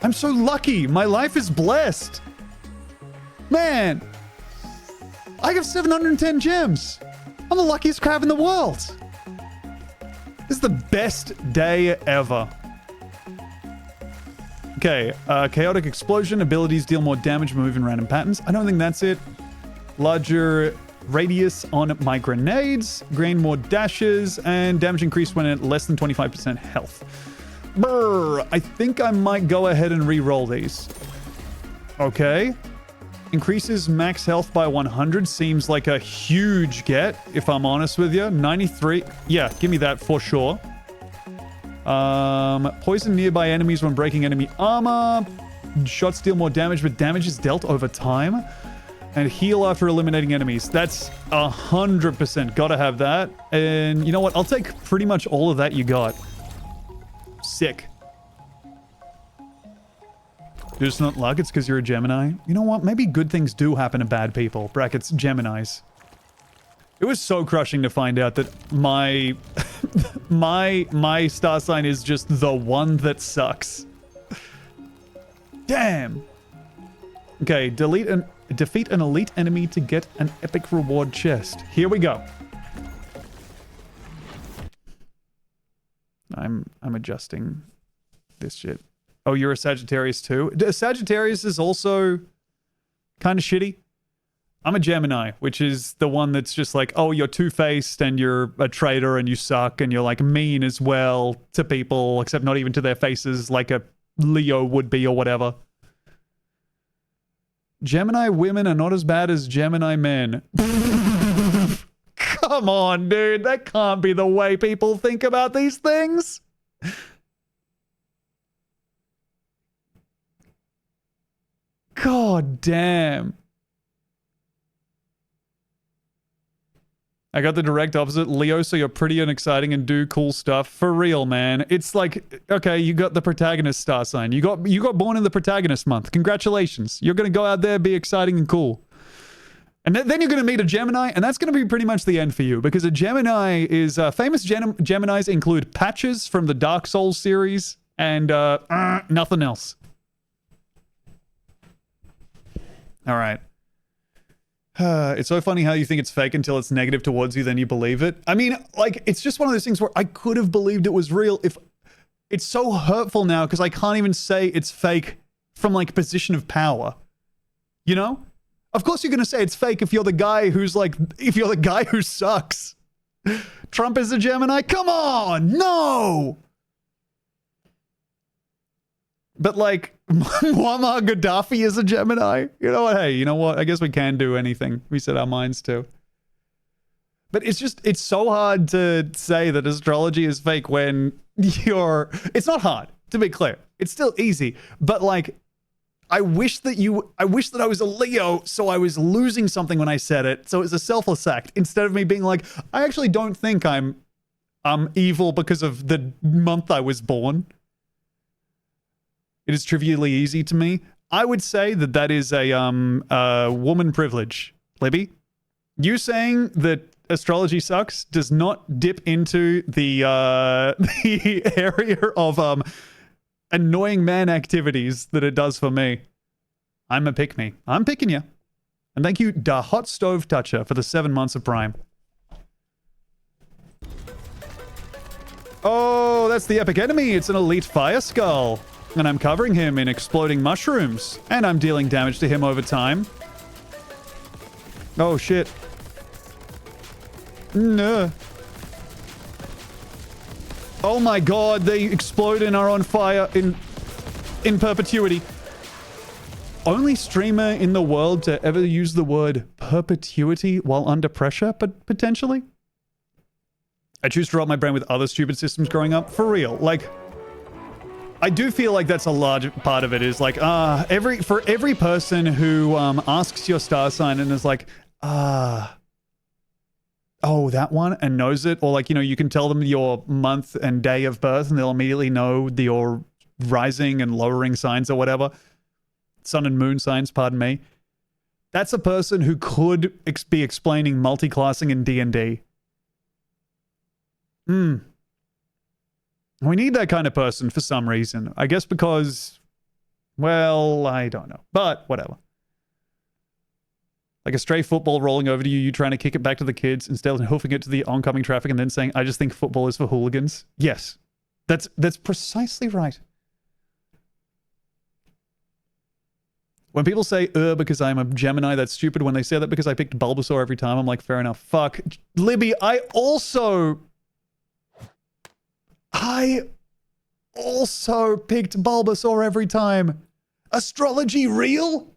I'm so lucky. My life is blessed. Man. I have 710 gems. I'm the luckiest crab in the world. This is the best day ever. Okay, chaotic explosion. Abilities deal more damage, move in random patterns. I don't think that's it. Larger radius on my grenades. Gain more dashes. And damage increased when at less than 25% health. Brr, I think I might go ahead and re-roll these. Okay. Increases max health by 100 seems like a huge get, if I'm honest with you. 93. Yeah, give me that for sure. Poison nearby enemies when breaking enemy armor. Shots deal more damage, but damage is dealt over time. And heal after eliminating enemies. That's 100%. Gotta have that. And you know what? I'll take pretty much all of that you got. Sick. You're just not luck, it's because you're a Gemini. You know what? Maybe good things do happen to bad people. Brackets, Geminis. It was so crushing to find out that my my star sign is just the one that sucks. Damn. Okay, defeat an elite enemy to get an epic reward chest. Here we go. I'm adjusting this shit. Oh, you're a Sagittarius too? Sagittarius is also kind of shitty. I'm a Gemini, which is the one that's just like, oh, you're two-faced and you're a traitor and you suck and you're like mean as well to people, except not even to their faces like a Leo would be or whatever. Gemini women are not as bad as Gemini men. Come on, dude. That can't be the way people think about these things. God damn. I got the direct opposite. Leo, so you're pretty and exciting and do cool stuff. For real, man. It's like, okay, you got the protagonist star sign. You got born in the protagonist month. Congratulations. You're going to go out there, be exciting and cool. And then you're going to meet a Gemini, and that's going to be pretty much the end for you. Because a Gemini is... famous Geminis include Patches from the Dark Souls series and nothing else. All right. It's so funny how you think it's fake until it's negative towards you, then you believe it. I mean, like, it's just one of those things where I could have believed it was real if... It's so hurtful now because I can't even say it's fake from, like, position of power. You know? Of course you're going to say it's fake if you're the guy who's, like... If you're the guy who sucks. Trump is a Gemini? Come on! No! But like, Muammar Gaddafi is a Gemini? You know what? Hey, you know what? I guess we can do anything we set our minds to. But it's so hard to say that astrology is fake when it's not hard, to be clear. It's still easy. But like, I wish that I was a Leo, so I was losing something when I said it. So it's a selfless act. Instead of me being like, I actually don't think I'm evil because of the month I was born. It is trivially easy to me. I would say that is a woman privilege. Libby, you saying that astrology sucks does not dip into the the area of annoying man activities that it does for me. I'm a pick me. I'm picking you. And thank you, Da Hot Stove Toucher, for the 7 months of Prime. Oh, that's the epic enemy. It's an elite fire skull. And I'm covering him in exploding mushrooms. And I'm dealing damage to him over time. Oh, shit. No. Oh my god, they explode and are on fire in perpetuity. Only streamer in the world to ever use the word perpetuity while under pressure, but potentially? I choose to rot my brain with other stupid systems growing up. For real. Like, I do feel like that's a large part of it is like, for every person who asks your star sign and is like, oh, that one, and knows it, or like, you know, you can tell them your month and day of birth and they'll immediately know your rising and lowering signs or whatever. Sun and moon signs, pardon me. That's a person who could be explaining multiclassing in D&D. We need that kind of person for some reason. I guess because, well, I don't know. But whatever. Like a stray football rolling over to you, you trying to kick it back to the kids instead of hoofing it to the oncoming traffic and then saying, I just think football is for hooligans. Yes. That's precisely right. When people say, because I'm a Gemini, that's stupid. When they say that because I picked Bulbasaur every time, I'm like, fair enough. Fuck. Libby, I also picked Bulbasaur every time. Astrology real?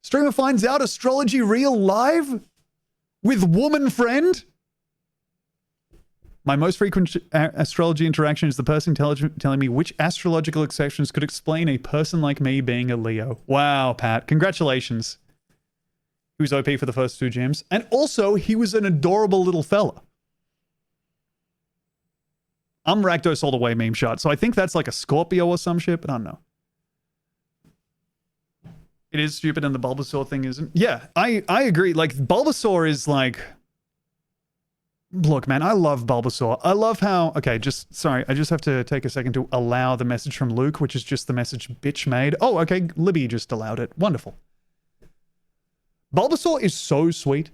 Streamer finds out astrology real live? With woman friend? My most frequent astrology interaction is the person telling me which astrological exceptions could explain a person like me being a Leo. Wow, Pat. Congratulations. He was OP for the first 2 gems. And also, he was an adorable little fella. I'm Rakdos all the way meme shot. So I think that's like a Scorpio or some shit, but I don't know. It is stupid and the Bulbasaur thing isn't. Yeah, I agree. Like, Bulbasaur is like... Look, man, I love Bulbasaur. I love how... Okay, sorry, I just have to take a second to allow the message from Luke, which is just the message bitch made. Oh, okay, Libby just allowed it. Wonderful. Bulbasaur is so sweet.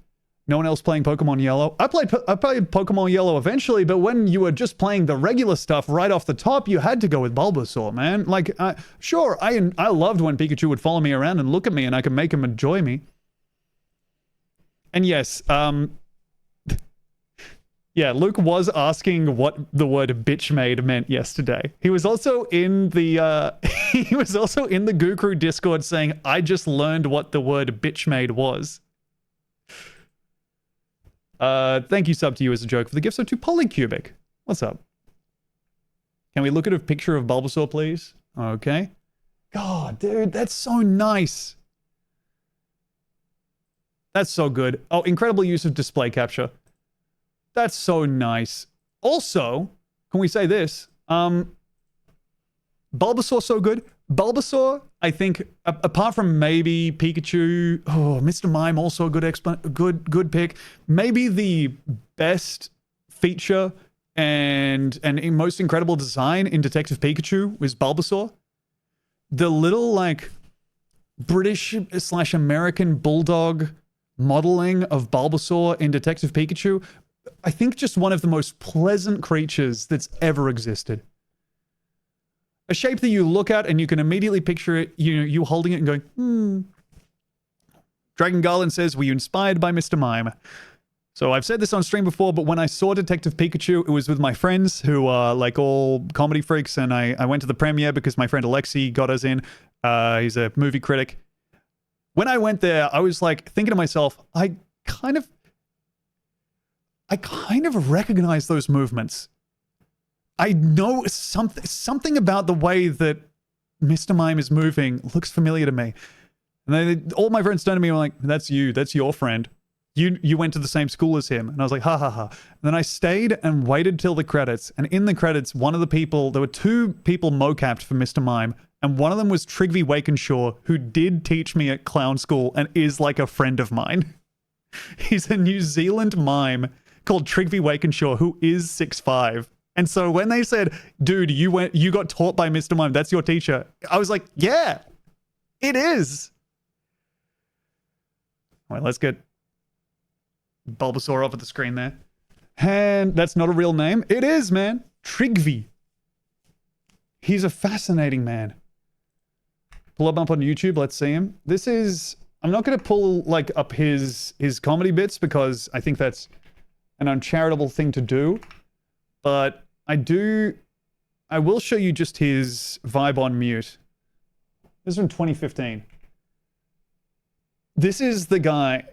No one else playing Pokemon Yellow. I played Pokemon Yellow eventually, but when you were just playing the regular stuff right off the top, you had to go with Bulbasaur, man. Like, sure, I loved when Pikachu would follow me around and look at me and I could make him enjoy me. And yes, yeah, Luke was asking what the word bitch made meant yesterday. He was also in the he was also in the Goo Crew Discord saying, I just learned what the word bitch made was. Thank you, sub to you as a joke for the gift. So to Polycubic. What's up? Can we look at a picture of Bulbasaur, please? Okay. God, dude, that's so nice. That's so good. Oh, incredible use of display capture. That's so nice. Also, can we say this? Bulbasaur so good. Bulbasaur, I think, apart from maybe Pikachu, Mr. Mime also a good pick. Maybe the best feature and most incredible design in Detective Pikachu was Bulbasaur. The little like British/American bulldog modeling of Bulbasaur in Detective Pikachu, I think just one of the most pleasant creatures that's ever existed. A shape that you look at and you can immediately picture it, you holding it and going, Dragon Garland says, were you inspired by Mr. Mime? So I've said this on stream before, but when I saw Detective Pikachu, it was with my friends who are like all comedy freaks, and I went to the premiere because my friend Alexi got us in. He's a movie critic. When I went there, I was like thinking to myself, I kind of recognize those movements. I know something about the way that Mr. Mime is moving looks familiar to me. And all my friends turned to me and were like, that's you. That's your friend. You went to the same school as him. And I was like, ha ha ha. And then I stayed and waited till the credits. And in the credits, one of the people, there were two people mocapped for Mr. Mime. And one of them was Trigby Wakenshaw, who did teach me at clown school and is like a friend of mine. He's a New Zealand mime called Trigby Wakenshaw, who is 6'5". And so when they said, dude, you got taught by Mr. Mime, that's your teacher, I was like, yeah, it is. All right, let's get Bulbasaur off at the screen there. And that's not a real name. It is, man. Trigby. He's a fascinating man. Pull him up on YouTube. Let's see him. This is... I'm not going to pull like up his comedy bits because I think that's an uncharitable thing to do. But I will show you just his vibe on mute. This is from 2015. This is the guy.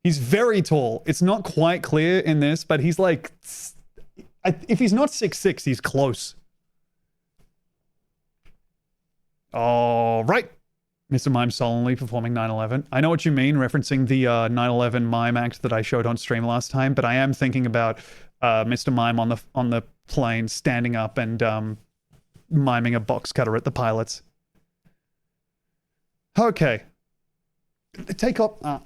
He's very tall. It's not quite clear in this, but he's like... if he's not 6'6", he's close. All right. Mr. Mime solemnly performing 9/11. I know what you mean, referencing the 9/11 mime act that I showed on stream last time, but I am thinking about Mr. Mime on the plane standing up and miming a box cutter at the pilots. Okay. Take off.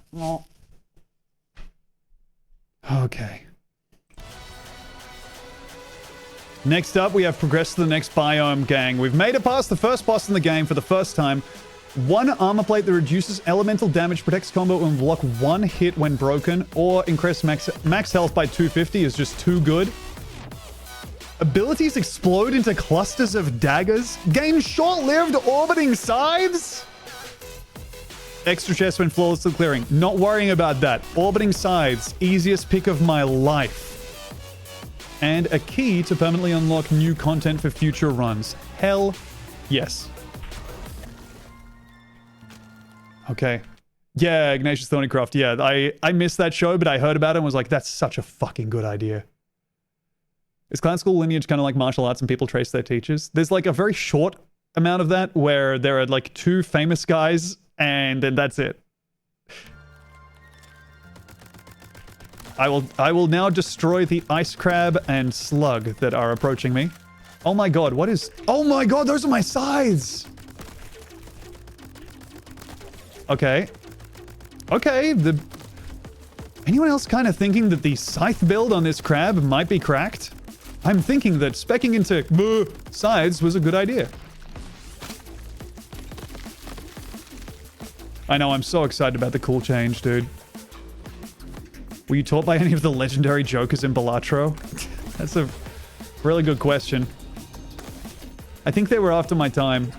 Okay. Next up, we have progressed to the next biome, gang. We've made it past the first boss in the game for the first time. One armor plate that reduces elemental damage, protects combo, and block one hit when broken, or increase max health by 250 is just too good. Abilities explode into clusters of daggers. Gain short-lived orbiting scythes. Extra chest when flawlessly clearing. Not worrying about that. Orbiting scythes, easiest pick of my life. And a key to permanently unlock new content for future runs. Hell yes. Okay. Yeah, Ignatius Thornycroft. Yeah, I missed that show, but I heard about it and was like, that's such a fucking good idea. Is clown school lineage kind of like martial arts and people trace their teachers? There's like a very short amount of that where there are like two famous guys and then that's it. I will now destroy the ice crab and slug that are approaching me. Oh my god, what is... Oh my god, those are my scythes! Okay. Okay, anyone else kind of thinking that the scythe build on this crab might be cracked? I'm thinking that speccing into scythes was a good idea. I know, I'm so excited about the cool change, dude. Were you taught by any of the legendary jokers in Balatro? That's a really good question. I think they were after my time.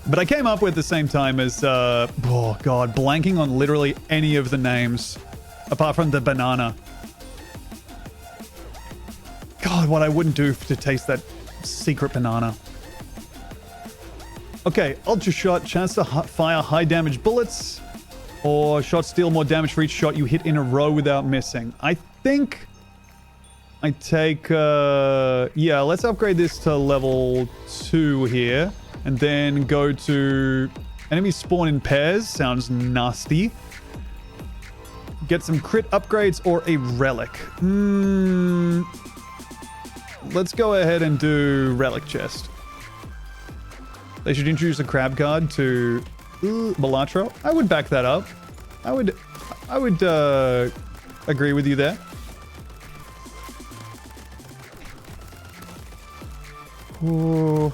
But I came up with the same time as, oh god, blanking on literally any of the names. Apart from the banana. God, what I wouldn't do to taste that secret banana. Okay, Ultra Shot, chance to fire high damage bullets. Or shots deal more damage for each shot you hit in a row without missing. I think I take, yeah, let's upgrade this to level 2 here. And then go to enemies spawn in pairs. Sounds nasty. Get some crit upgrades or a relic. Let's go ahead and do relic chest. They should introduce a crab guard to Balatro. I would back that up. I would agree with you there. Ooh.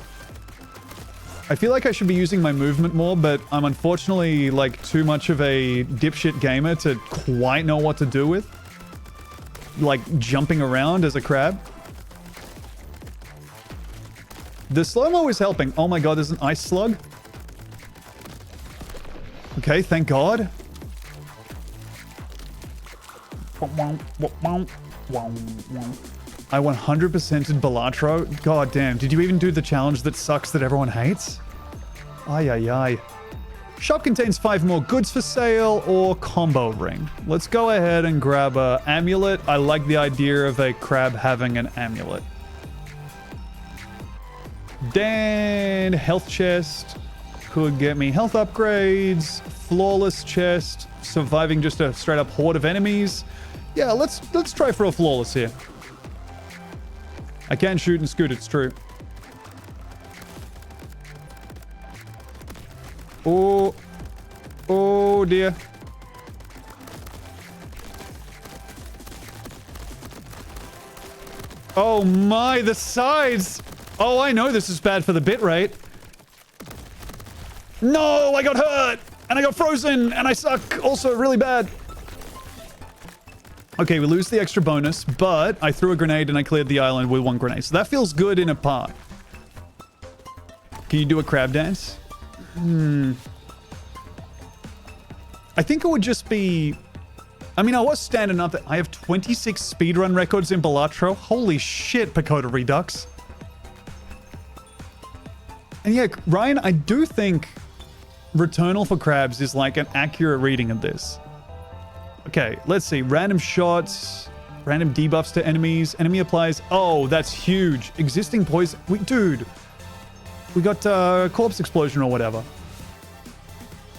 I feel like I should be using my movement more, but I'm unfortunately like too much of a dipshit gamer to quite know what to do with. Like jumping around as a crab. The slow-mo is helping. Oh my god, there's an ice slug. Okay, thank god. I 100%ed Balatro. God damn, did you even do the challenge that sucks that everyone hates? Ay, ay, ay. Shop contains 5 more goods for sale or combo ring. Let's go ahead and grab a amulet. I like the idea of a crab having an amulet. Then health chest could get me health upgrades. Flawless chest, surviving just a straight up horde of enemies. Yeah, let's try for a flawless here. I can shoot and scoot, it's true. Oh. Oh dear. Oh my, the sides. Oh, I know this is bad for the bitrate. No, I got hurt. And I got frozen. And I suck also really bad. Okay, we lose the extra bonus, but I threw a grenade and I cleared the island with 1 grenade. So that feels good in a part. Can you do a crab dance? I think it would just be... I mean, I was standing up that I have 26 speedrun records in Balatro. Holy shit, Pagoda Redux. And yeah, Ryan, I do think Returnal for crabs is like an accurate reading of this. Okay, let's see. Random shots, random debuffs to enemies. Enemy applies... Oh, that's huge. Existing poison... Dude. We got corpse explosion or whatever.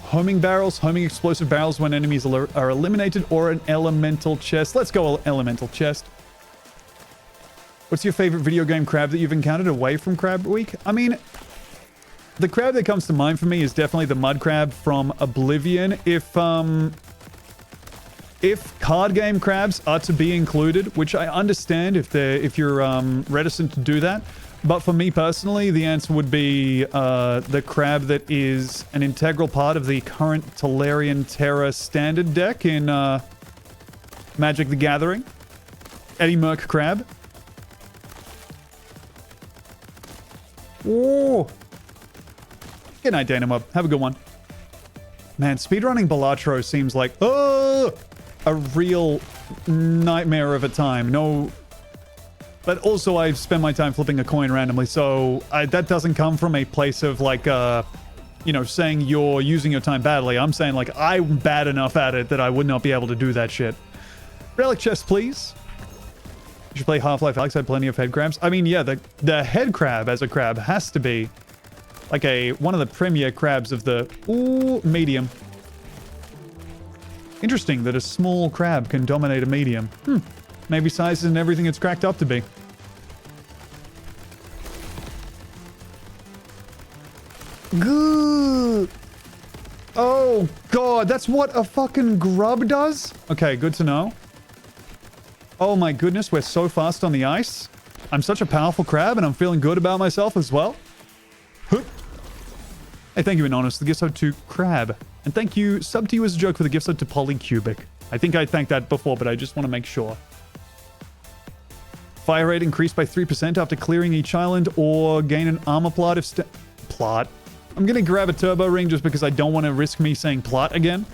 Homing barrels, homing explosive barrels when enemies are eliminated, or an elemental chest. Let's go elemental chest. What's your favorite video game crab that you've encountered away from Crab Week? I mean, the crab that comes to mind for me is definitely the mud crab from Oblivion. If card game crabs are to be included, which I understand if you're reticent to do that. But for me personally, the answer would be the crab that is an integral part of the current Tolarian Terra standard deck in Magic the Gathering. Eddie Merc crab. Oh. Good night, Danimub. Have a good one. Man, speedrunning Balatro seems like a real nightmare of a time. No... But also, I spend my time flipping a coin randomly, so that doesn't come from a place of, like, you know, saying you're using your time badly. I'm saying, like, I'm bad enough at it that I would not be able to do that shit. Relic chest, please. You should play Half-Life Alyx. Had plenty of head crabs. I mean, yeah, the head crab as a crab has to be, like, one of the premier crabs of the... Ooh, medium. Interesting that a small crab can dominate a medium. Maybe size isn't everything it's cracked up to be. Good. Oh, God. That's what a fucking grub does? Okay, good to know. Oh, my goodness. We're so fast on the ice. I'm such a powerful crab, and I'm feeling good about myself as well. Hey, thank you, Anonymous, the gift sub to Crab. And thank you, sub to you as a joke for the gift sub to Polycubic. I think I thanked that before, but I just want to make sure. Fire rate increased by 3% after clearing each island, or gain an armor plot if plot. I'm gonna grab a turbo ring just because I don't want to risk me saying plot again.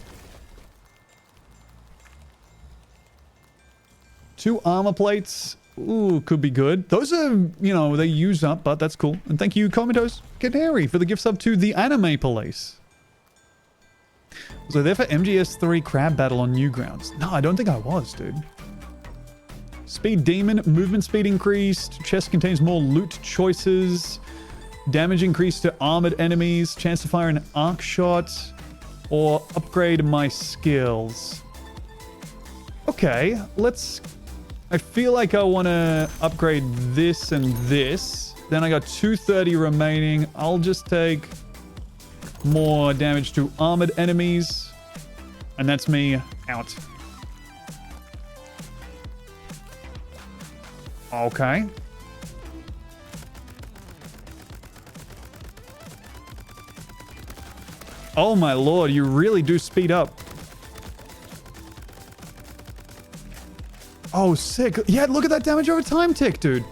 2 armor plates. Ooh, could be good. Those are, you know, they use up, but that's cool. And thank you, Comatose Canary, for the gift sub to the Anime Police. Was I there for MGS3 crab battle on Newgrounds? No, I don't think I was, dude. Speed Demon, movement speed increased, chest contains more loot choices, damage increased to armored enemies, chance to fire an arc shot, or upgrade my skills. Okay, let's... I feel like I want to upgrade this and this. Then I got 230 remaining. I'll just take more damage to armored enemies. And that's me out. Okay. Oh my lord, you really do speed up. Oh, sick. Yeah, look at that damage over time tick, dude.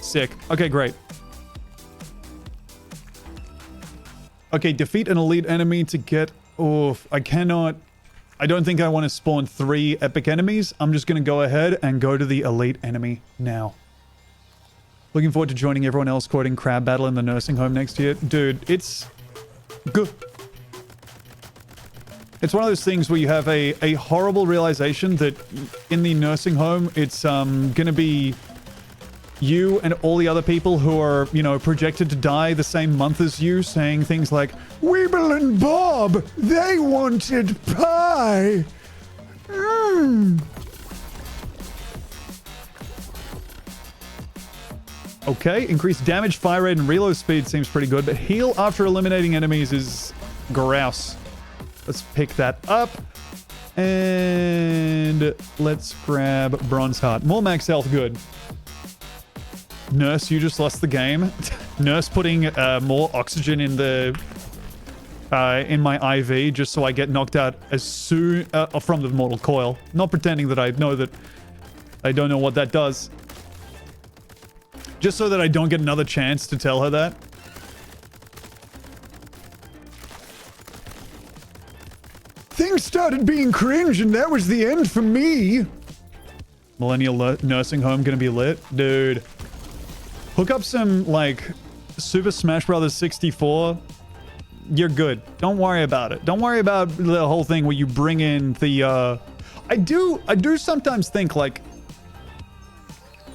Sick. Okay, great. Okay, defeat an elite enemy to get... Oof, I cannot... I don't think I want to spawn 3 epic enemies. I'm just going to go ahead and go to the elite enemy now. Looking forward to joining everyone else quoting Crab Battle in the nursing home next year. Dude, it's good. It's one of those things where you have a horrible realization that in the nursing home, it's gonna be you and all the other people who are, you know, projected to die the same month as you, saying things like, Weeble and Bob, they wanted pie. Okay, increased damage, fire rate, and reload speed seems pretty good, but heal after eliminating enemies is grouse. Let's pick that up. And let's grab Bronze Heart. More max health, good. Nurse, you just lost the game. Nurse putting more oxygen in the in my IV just so I get knocked out as soon from the mortal coil. Not pretending that I know that I don't know what that does. Just so that I don't get another chance to tell her that. Things started being cringe and that was the end for me. Millennial nursing home gonna be lit? Dude. Hook up some, like, Super Smash Bros. 64. You're good. Don't worry about it. Don't worry about the whole thing where you bring in the, I do sometimes think, like,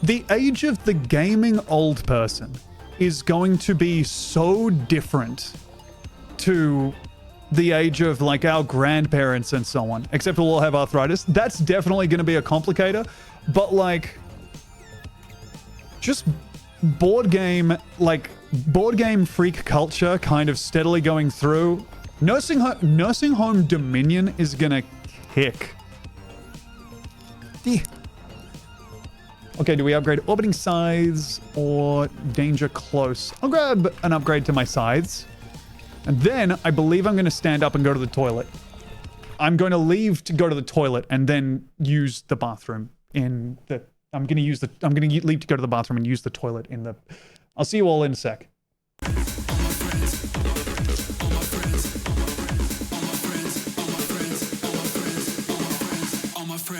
the age of the gaming old person is going to be so different to the age of, like, our grandparents and so on. Except we'll all have arthritis. That's definitely going to be a complicator. But, like, just board game freak culture kind of steadily going through. Nursing home Dominion is going to kick. Okay, do we upgrade orbiting scythes or danger close? I'll grab an upgrade to my scythes. And then I believe I'm going to stand up and go to the toilet. I'm going to leave to go to the toilet and then use the bathroom in the... I'm going to leave to go to the bathroom and use the toilet in the... I'll see you all in a sec.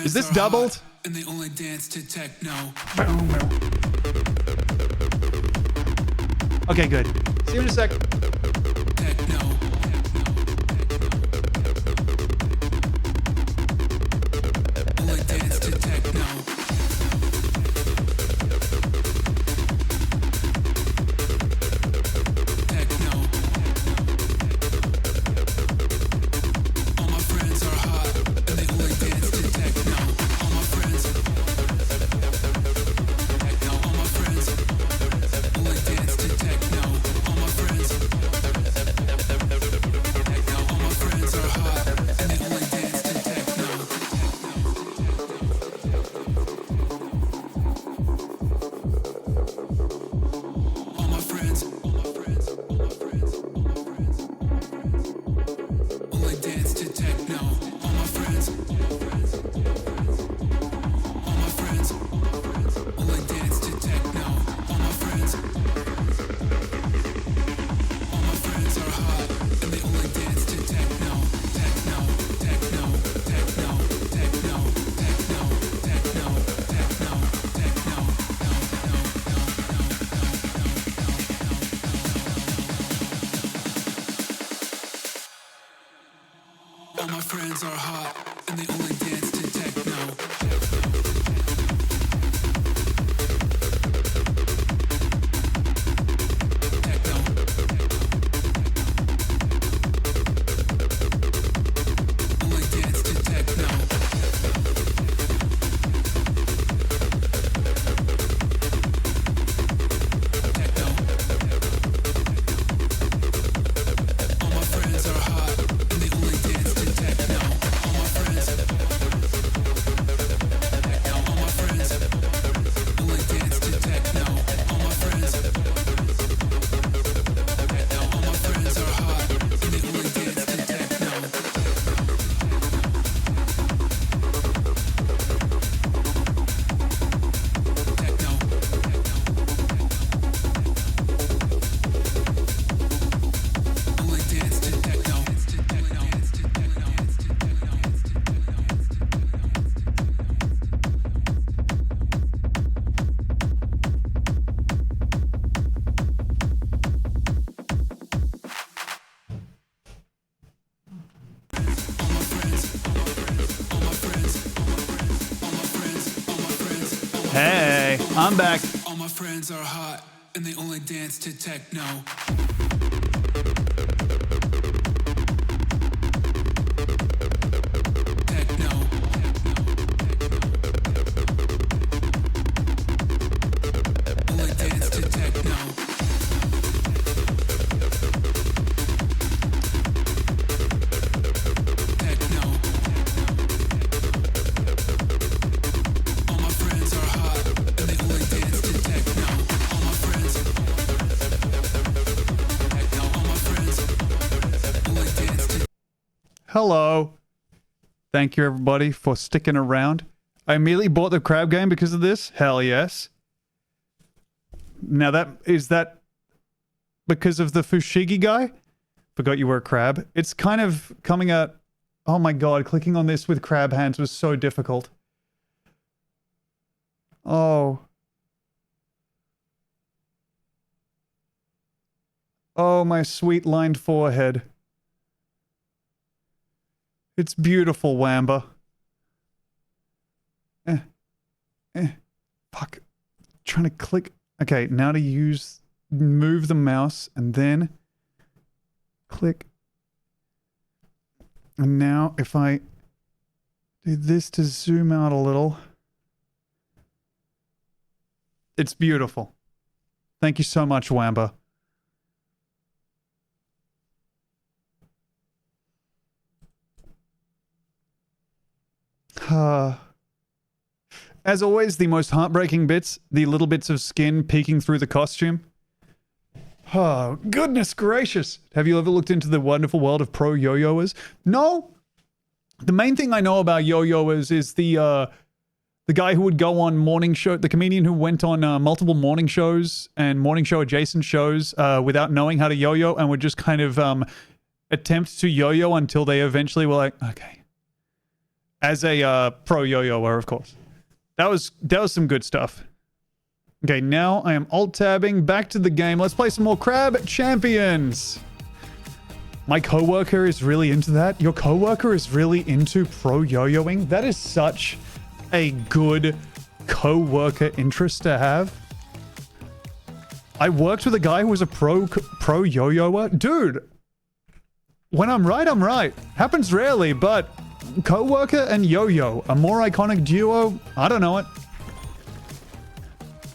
Is this doubled? And they only dance to techno. Okay, good. See you in a sec. Techno. Only dance to techno. All my friends are hot, and they only dance to techno. All my friends are hot, and they only dance to techno. All my friends Hey, I'm back. All my friends are hot and they only dance to techno. Techno. Only dance to techno. Techno. All my friends are hot and they only dance to techno. All my friends. Techno. All my friends only dance to. Hello. Thank you, everybody, for sticking around. I immediately bought the crab game because of this. Hell yes. Now is that because of the Fushigi guy? Forgot you were a crab. It's kind of coming at... Oh my god, clicking on this with crab hands was so difficult. Oh. Oh, my sweet lined forehead. It's beautiful, Wamba. Fuck. Trying to click. Okay, now to move the mouse and then click. And now if I do this to zoom out a little. It's beautiful. Thank you so much, Wamba. As always, the most heartbreaking bits, the little bits of skin peeking through the costume. Oh, goodness gracious. Have you ever looked into the wonderful world of pro yo-yoers? No. The main thing I know about yo-yoers is the guy who would go on morning show, the comedian who went on multiple morning shows and morning show adjacent shows without knowing how to yo-yo and would just kind of attempt to yo-yo until they eventually were like, okay. As a pro yo-yoer, of course. That was some good stuff. Okay, now I am alt-tabbing back to the game. Let's play some more Crab Champions. My coworker is really into that. Your coworker is really into pro yo-yoing. That is such a good coworker interest to have. I worked with a guy who was a pro yo-yoer. Dude, when I'm right, I'm right. Happens rarely, but coworker and yo-yo, a more iconic duo? I don't know it.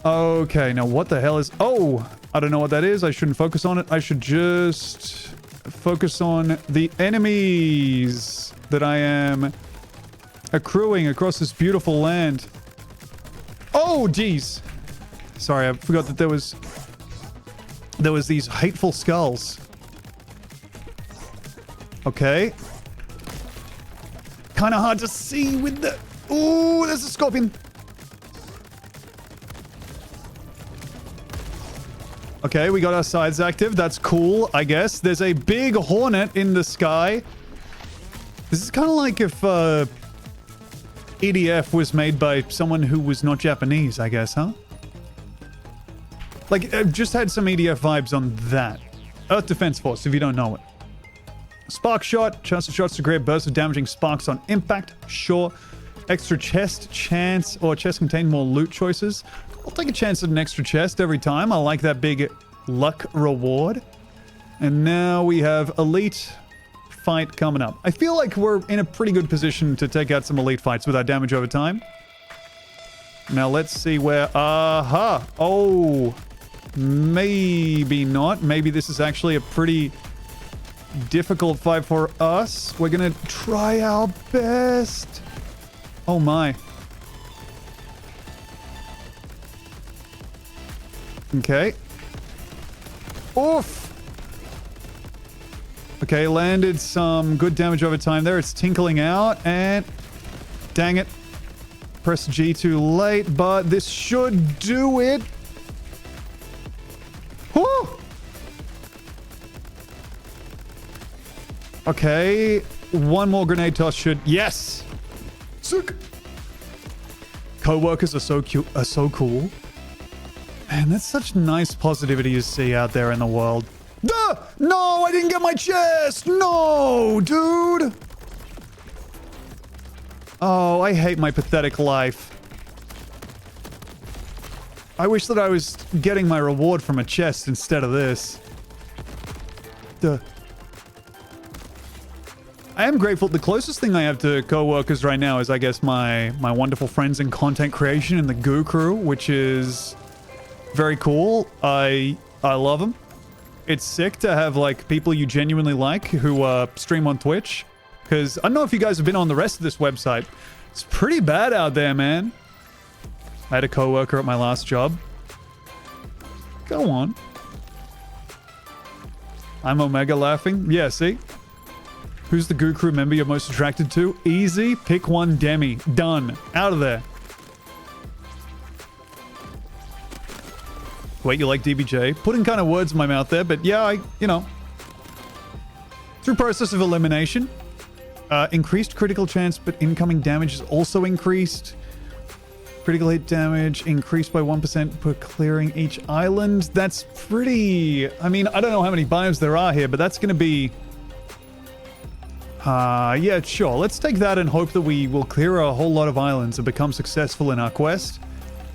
Okay, now what the hell is... Oh, I don't know what that is. I shouldn't focus on it. I should just focus on the enemies that I am accruing across this beautiful land. Oh, geez. Sorry, I forgot that there was these hateful skulls. Okay. Kind of hard to see with the... Ooh, there's a scorpion. Okay, we got our sides active. That's cool, I guess. There's a big hornet in the sky. This is kind of like if EDF was made by someone who was not Japanese, I guess, huh? Like, I've just had some EDF vibes on that. Earth Defense Force, if you don't know it. Spark shot. Chance of shots to create bursts of damaging sparks on impact. Sure. Extra chest. Chance. Or chest contain more loot choices. I'll take a chance at an extra chest every time. I like that big luck reward. And now we have elite fight coming up. I feel like we're in a pretty good position to take out some elite fights with our damage over time. Now let's see where... Aha! Oh! Maybe not. Maybe this is actually a pretty difficult fight for us. We're gonna try our best. Oh my. Okay. Oof! Okay, landed some good damage over time there. It's tinkling out, and... Dang it. Press G too late, but this should do it. Whew! Okay, one more grenade toss should... Yes! Sick! Co-workers are so cute, are so cool. Man, that's such nice positivity to see out there in the world. Duh! No, I didn't get my chest! No, dude! Oh, I hate my pathetic life. I wish that I was getting my reward from a chest instead of this. Duh. I am grateful. The closest thing I have to co-workers right now is, I guess, my wonderful friends in content creation in the Goo Crew, which is very cool. I love them. It's sick to have, like, people you genuinely like who stream on Twitch. Because I don't know if you guys have been on the rest of this website. It's pretty bad out there, man. I had a co-worker at my last job. Go on. I'm Omega laughing. Yeah, see? Who's the Goo Crew member you're most attracted to? Easy. Pick one Demi. Done. Out of there. Wait, you like DBJ? Putting kind of words in my mouth there, but yeah, you know. Through process of elimination. Increased critical chance, but incoming damage is also increased. Critical hit damage increased by 1% per clearing each island. That's pretty... I mean, I don't know how many biomes there are here, but that's going to be... yeah, sure. Let's take that and hope that we will clear a whole lot of islands and become successful in our quest.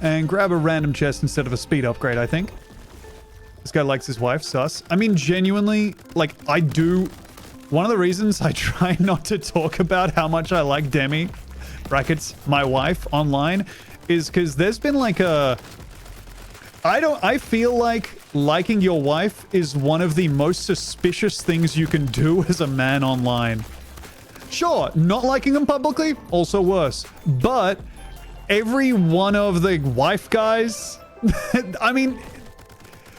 And grab a random chest instead of a speed upgrade, I think. This guy likes his wife, sus. I mean, genuinely, like, I do... One of the reasons I try not to talk about how much I like Demi, brackets, my wife, online, is because there's been like a... I feel like liking your wife is one of the most suspicious things you can do as a man online. Sure, not liking them publicly, also worse. But every one of the wife guys, I mean,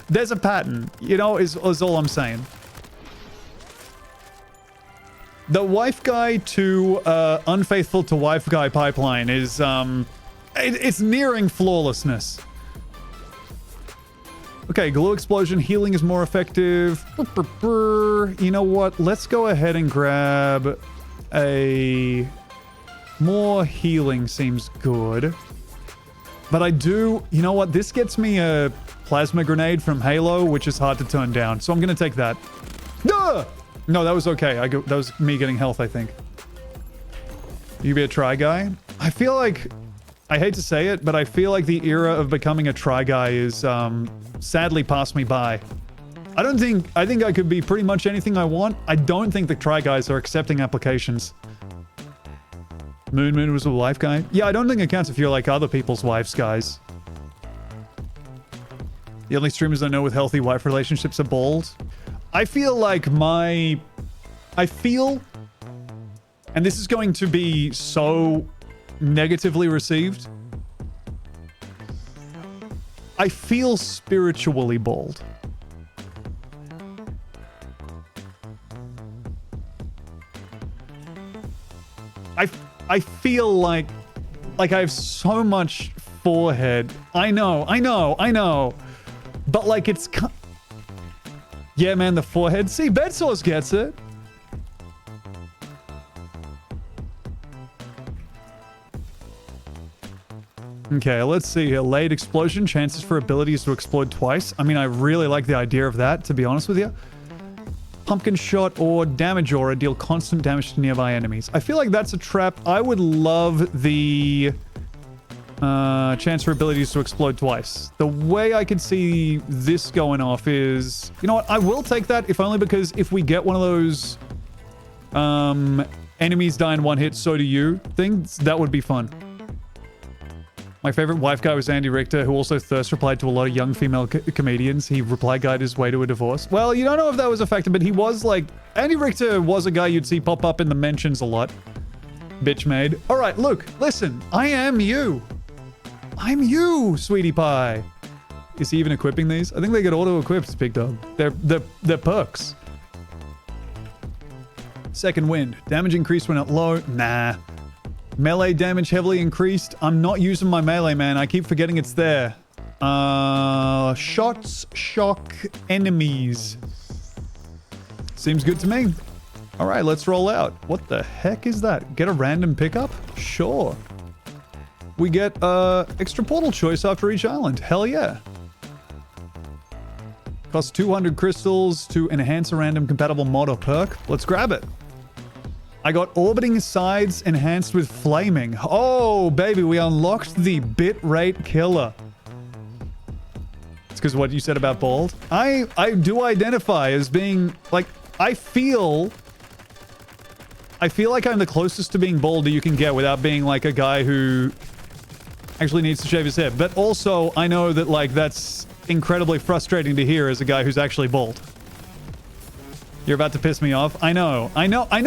there's a pattern, you know, is all I'm saying. The wife guy to unfaithful to wife guy pipeline is, it's nearing flawlessness. Okay, glue explosion, healing is more effective. You know what? Let's go ahead and grab a... More healing seems good. But I do... You know what? This gets me a plasma grenade from Halo, which is hard to turn down. So I'm going to take that. Duh! No, that was okay. That was me getting health, I think. You be a try guy? I feel like... I hate to say it, but I feel like the era of becoming a try guy is sadly passed me by. I think I could be pretty much anything I want. I don't think the try guys are accepting applications. Moon was a wife guy? Yeah, I don't think it counts if you're like other people's wives, guys. The only streamers I know with healthy wife relationships are bald. I feel like and this is going to be so negatively received. I feel spiritually bald. I feel like I have so much forehead. I know. But like it's... Yeah, man, the forehead. See, Bedsource gets it. Okay, let's see here. Late explosion. Chances for abilities to explode twice. I mean, I really like the idea of that, to be honest with you. Pumpkin shot or damage aura. Deal constant damage to nearby enemies. I feel like that's a trap. I would love the chance for abilities to explode twice. The way I could see this going off is... You know what? I will take that, if only because if we get one of those enemies die in one hit, so do you things, that would be fun. My favorite wife guy was Andy Richter, who also thirst replied to a lot of young female comedians. He reply guide his way to a divorce. Well, you don't know if that was a factor, but he was like... Andy Richter was a guy you'd see pop up in the mentions a lot. Bitch made. All right, Luke, listen. I am you. I'm you, sweetie pie. Is he even equipping these? I think they get auto-equipped, Big Dog. They're perks. Second wind. Damage increased when at low. Nah. Melee damage heavily increased. I'm not using my melee, man. I keep forgetting it's there. Shots shock enemies. Seems good to me. All right, let's roll out. What the heck is that? Get a random pickup? Sure. We get extra portal choice after each island. Hell yeah. Costs 200 crystals to enhance a random compatible mod or perk. Let's grab it. I got orbiting sides enhanced with flaming. Oh, baby, we unlocked the bit rate killer. because what you said about bald. I do identify as being, like, I feel like I'm the closest to being bald that you can get without being, like, a guy who actually needs to shave his head. But also, I know that, like, that's incredibly frustrating to hear as a guy who's actually bald. You're about to piss me off. I know.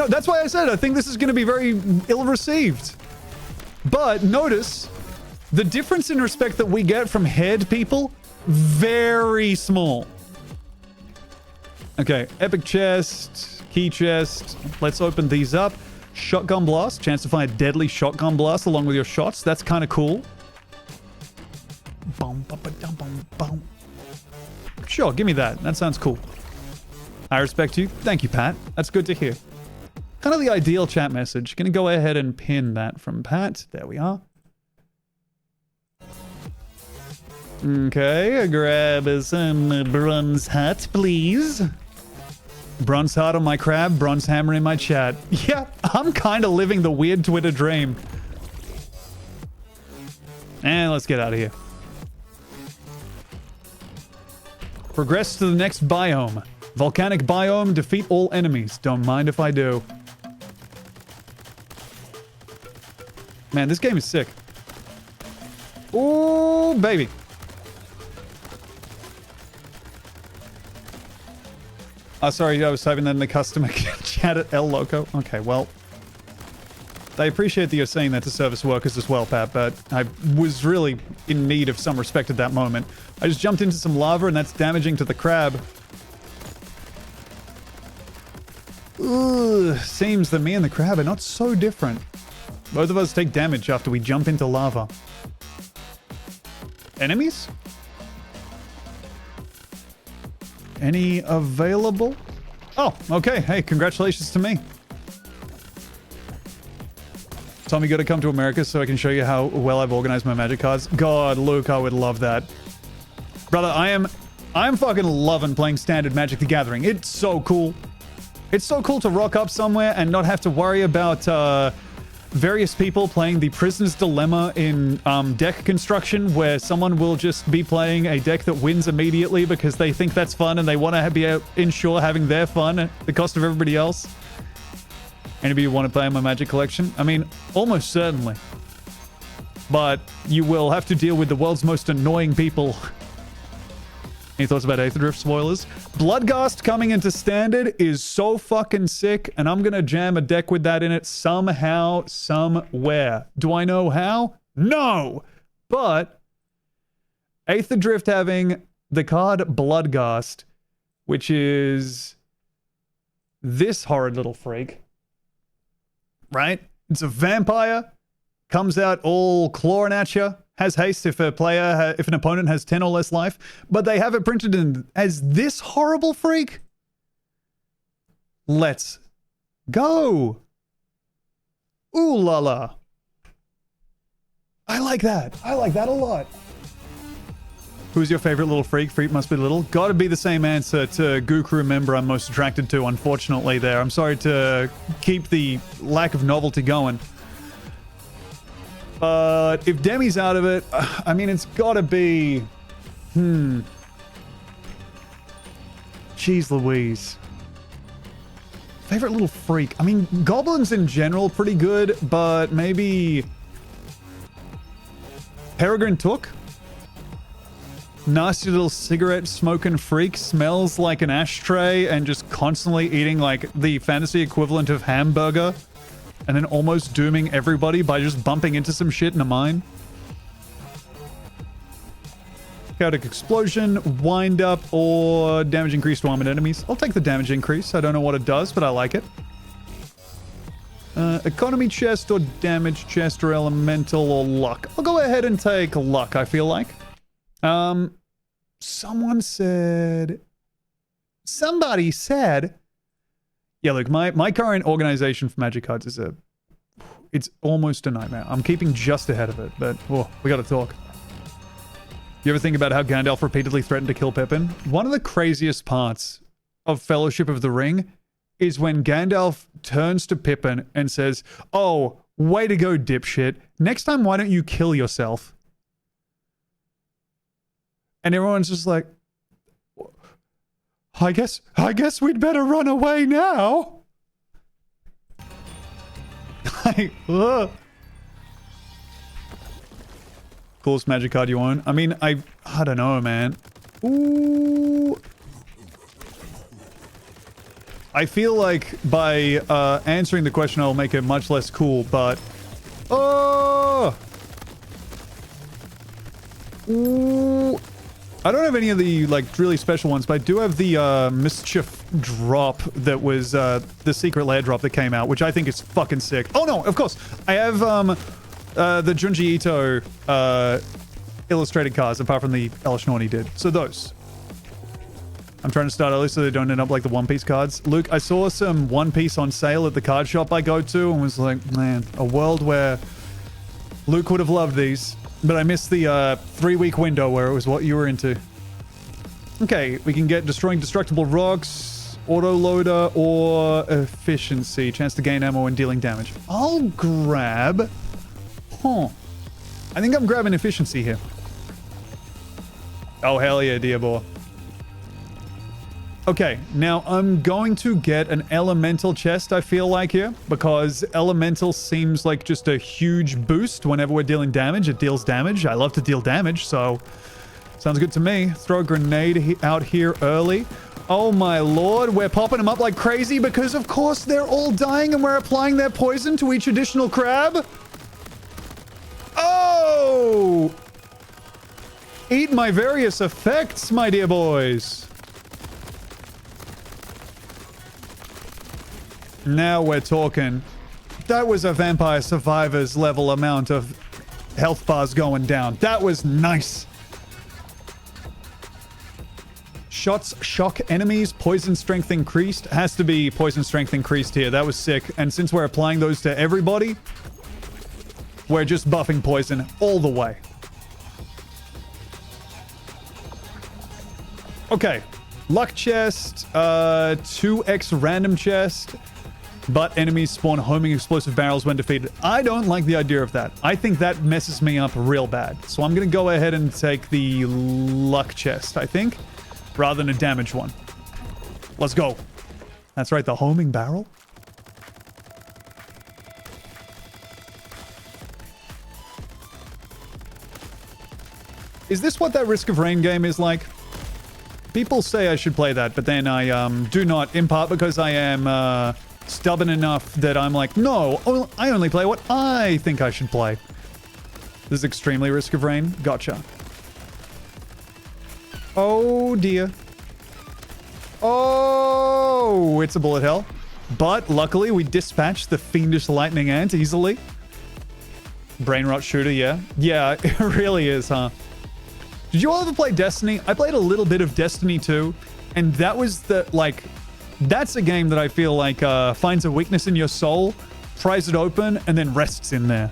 That's why I said I think this is going to be very ill-received. But notice the difference in respect that we get from head people, very small. Okay, epic chest, key chest. Let's open these up. Shotgun blast. Chance to find a deadly shotgun blast along with your shots. That's kind of cool. Boom, boom, boom, boom, boom. Sure, give me that. That sounds cool. I respect you. Thank you, Pat. That's good to hear. Kind of the ideal chat message. Gonna go ahead and pin that from Pat. There we are. Okay, grab some bronze hat, please. Bronze heart on my crab, bronze hammer in my chat. Yeah, I'm kind of living the weird Twitter dream. And let's get out of here. Progress to the next biome. Volcanic biome, defeat all enemies. Don't mind if I do. Man, this game is sick. Ooh, baby. Oh, sorry, I was typing that in the customer chat at El Loco. Okay, well. They appreciate that you're saying that to service workers as well, Pat, but I was really in need of some respect at that moment. I just jumped into some lava and that's damaging to the crab. Ugh, seems that me and the crab are not so different. Both of us take damage after we jump into lava. Enemies? Any available? Oh, okay. Hey, congratulations to me. Tommy, you gotta come to America so I can show you how well I've organized my magic cards. God, Luke, I would love that. Brother, I'm fucking loving playing standard Magic the Gathering. It's so cool. It's so cool to rock up somewhere and not have to worry about various people playing the Prisoner's Dilemma in deck construction, where someone will just be playing a deck that wins immediately because they think that's fun and they want to ensure having their fun at the cost of everybody else. Anybody want to play in my Magic collection? I mean, almost certainly. But you will have to deal with the world's most annoying people. Any thoughts about Aether Drift spoilers? Bloodghast coming into Standard is so fucking sick, and I'm gonna jam a deck with that in it somehow, somewhere. Do I know how? No! But Aether Drift having the card Bloodghast, which is this horrid little freak, right? It's a vampire, comes out all clawing at you. Has haste if if an opponent has 10 or less life, but they have it printed in as this horrible freak. Let's go. Ooh la la. I like that. I like that a lot. Who's your favorite little freak? Freak must be little. Gotta be the same answer to Goo Crew member I'm most attracted to, unfortunately there. I'm sorry to keep the lack of novelty going. But if Demi's out of it, I mean, it's gotta be... Jeez Louise. Favorite little freak. I mean, goblins in general, pretty good, but maybe... Peregrine Took? Nasty little cigarette smoking freak, smells like an ashtray and just constantly eating like the fantasy equivalent of hamburger. And then almost dooming everybody by just bumping into some shit in a mine. Chaotic Explosion, Wind Up, or Damage Increase to armored enemies. I'll take the damage increase. I don't know what it does, but I like it. Economy Chest or Damage Chest or Elemental or Luck. I'll go ahead and take Luck, I feel like. Somebody said... Yeah, look, my current organization for Magic cards is it's almost a nightmare. I'm keeping just ahead of it, but we gotta talk. You ever think about how Gandalf repeatedly threatened to kill Pippin? One of the craziest parts of Fellowship of the Ring is when Gandalf turns to Pippin and says, "Oh, way to go, dipshit. Next time, why don't you kill yourself?" And everyone's just like, I guess we'd better run away now. Like, ugh. Coolest magic card you own? I mean, I don't know, man. Ooh. I feel like by answering the question, I'll make it much less cool, but... Oh! Ooh. I don't have any of the, like, really special ones, but I do have the Mischief drop that was the secret lair drop that came out, which I think is fucking sick. Oh, no, of course. I have the Junji Ito illustrated cards, apart from the El Schnorny did. So those. I'm trying to start early so they don't end up like the One Piece cards. Luke, I saw some One Piece on sale at the card shop I go to and was like, man, a world where Luke would have loved these. But I missed the 3-week window where it was what you were into. Okay, we can get Destroying Destructible Rocks, Auto Loader, or Efficiency. Chance to gain ammo and dealing damage. I'll grab... Huh. I think I'm grabbing Efficiency here. Oh, hell yeah, Diabor. Okay, now I'm going to get an Elemental chest, I feel like, here. Because Elemental seems like just a huge boost whenever we're dealing damage. It deals damage. I love to deal damage, so... Sounds good to me. Throw a grenade out here early. Oh my lord, we're popping them up like crazy because, of course, they're all dying and we're applying their poison to each additional crab. Oh! Eat my various effects, my dear boys. Now we're talking. That was a Vampire Survivors level amount of health bars going down. That was nice. Shots shock enemies. Poison strength increased. Has to be poison strength increased here. That was sick. And since we're applying those to everybody, we're just buffing poison all the way. Okay. Luck chest. 2x random chest. But enemies spawn homing explosive barrels when defeated. I don't like the idea of that. I think that messes me up real bad. So I'm going to go ahead and take the luck chest, I think, rather than a damage one. Let's go. That's right, the homing barrel. Is this what that Risk of Rain game is like? People say I should play that, but then I do not, in part because I am... stubborn enough that I'm like, no, I only play what I think I should play. This is extremely Risk of Rain. Gotcha. Oh, dear. Oh, it's a bullet hell. But luckily, we dispatched the Fiendish Lightning Ant easily. Brain rot shooter, yeah. Yeah, it really is, huh? Did you all ever play Destiny? I played a little bit of Destiny 2, and that was the, like... That's a game that I feel like finds a weakness in your soul, pries it open, and then rests in there.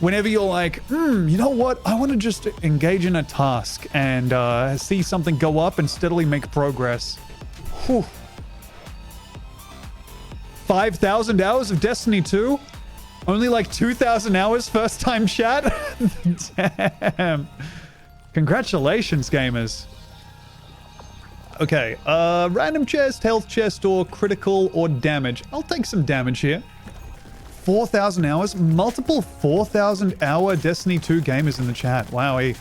Whenever you're like, you know what? I want to just engage in a task and see something go up and steadily make progress. Whew. 5,000 hours of Destiny 2? Only like 2,000 hours first time chat? Damn. Congratulations, gamers. Okay, random chest, health chest, or critical or damage. I'll take some damage here. 4,000 hours? Multiple 4,000 hour Destiny 2 gamers in the chat. Wowee.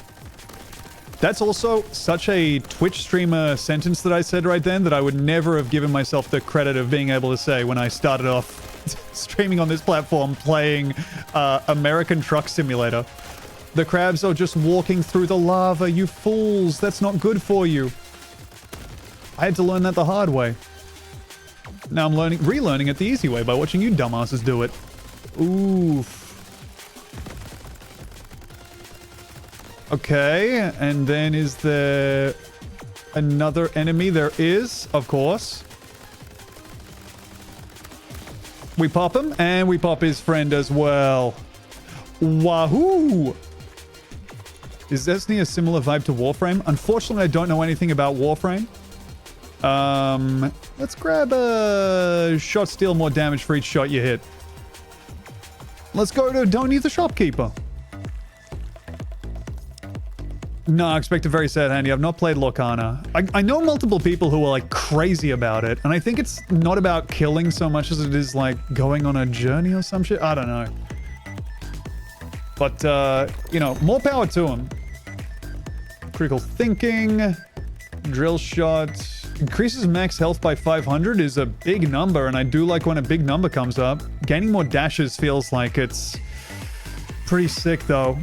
That's also such a Twitch streamer sentence that I said right then that I would never have given myself the credit of being able to say when I started off streaming on this platform playing American Truck Simulator. The crabs are just walking through the lava, you fools. That's not good for you. I had to learn that the hard way. Now I'm relearning it the easy way by watching you dumbasses do it. Oof. Okay, and then is there another enemy? There is, of course. We pop him, and we pop his friend as well. Wahoo! Is Destiny a similar vibe to Warframe? Unfortunately, I don't know anything about Warframe. Let's grab a shot, steal more damage for each shot you hit. Let's go to Don't Need the Shopkeeper. No, I expect a very sad handy. I've not played Lorcana. I know multiple people who are like crazy about it, and I think it's not about killing so much as it is like going on a journey or some shit. I don't know. But, you know, more power to him. Critical thinking, drill shot, increases max health by 500 is a big number, and I do like when a big number comes up. Gaining more dashes feels like it's pretty sick though.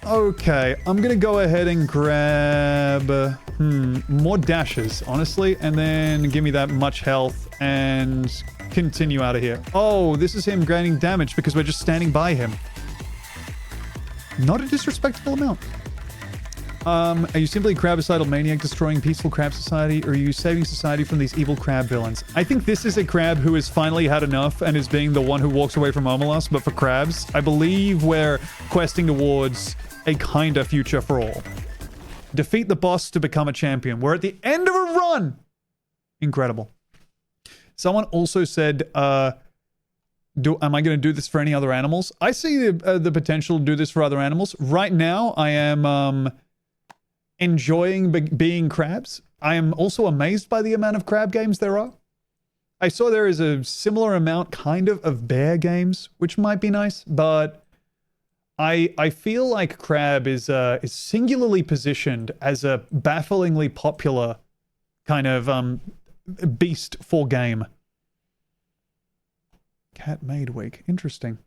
Okay, I'm gonna go ahead and grab more dashes, honestly, and then give me that much health and continue out of here. Oh, this is him gaining damage because we're just standing by him. Not a disrespectful amount. Are you simply a crabicidal maniac destroying peaceful crab society, or are you saving society from these evil crab villains? I think this is a crab who has finally had enough and is being the one who walks away from Omelas, but for crabs, I believe we're questing towards a kinder future for all. Defeat the boss to become a champion. We're at the end of a run! Incredible. Someone also said, am I going to do this for any other animals? I see the potential to do this for other animals. Right now, I am enjoying being crabs. I am also amazed by the amount of crab games there are. I saw there is a similar amount kind of bear games, which might be nice, but I feel like crab is singularly positioned as a bafflingly popular kind of beast for game. Cat Maid Week. Interesting.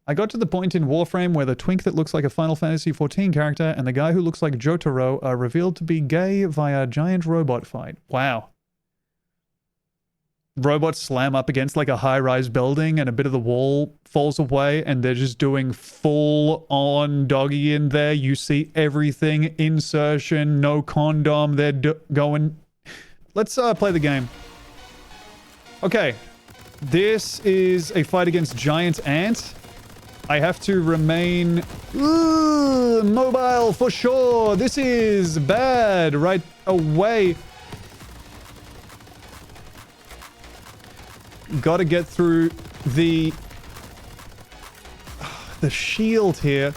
I got to the point in Warframe where the twink that looks like a Final Fantasy XIV character and the guy who looks like Jotaro are revealed to be gay via a giant robot fight. Wow. Robots slam up against like a high-rise building and a bit of the wall falls away and they're just doing full-on doggy in there. You see everything. Insertion, no condom. They're going... Let's play the game. Okay. This is a fight against giant ants. I have to remain mobile for sure. This is bad. Right away. Got to get through the shield here.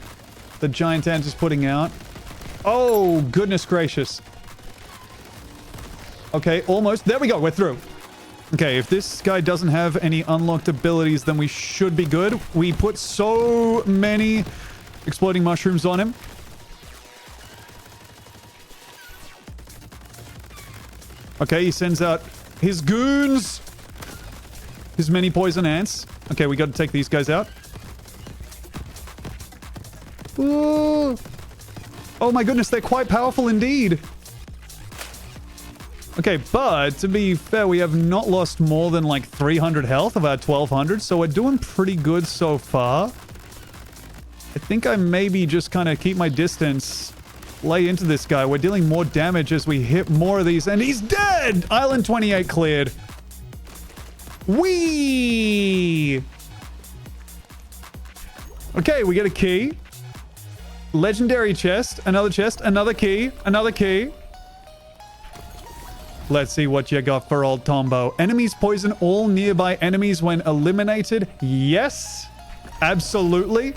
The giant ant is putting out. Oh, goodness gracious. Okay, almost. There we go. We're through. Okay, if this guy doesn't have any unlocked abilities, then we should be good. We put so many exploding mushrooms on him. Okay, he sends out his goons. His many poison ants. Okay, we got to take these guys out. Ooh. Oh my goodness, they're quite powerful indeed. Okay, but to be fair, we have not lost more than like 300 health of our 1200, so we're doing pretty good so far. I think I maybe just kind of keep my distance, lay into this guy. We're dealing more damage as we hit more of these, and he's dead! Island 28 cleared. Whee! Okay, we get a key. Legendary chest, another key, another key. Let's see what you got for old Tombo. Enemies poison all nearby enemies when eliminated. Yes, absolutely.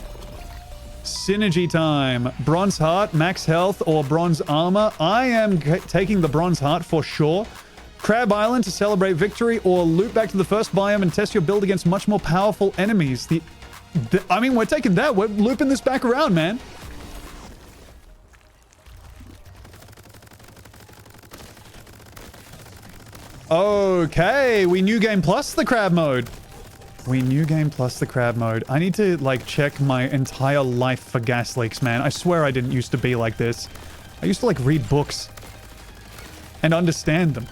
Synergy time. Bronze heart, max health, or bronze armor. I am taking the bronze heart for sure. Crab Island to celebrate victory, or loop back to the first biome and test your build against much more powerful enemies. I mean, we're taking that. We're looping this back around, man. Okay, we new game plus the crab mode. We new game plus the crab mode. I need to, like, check my entire life for gas leaks, man. I swear I didn't used to be like this. I used to, like, read books and understand them.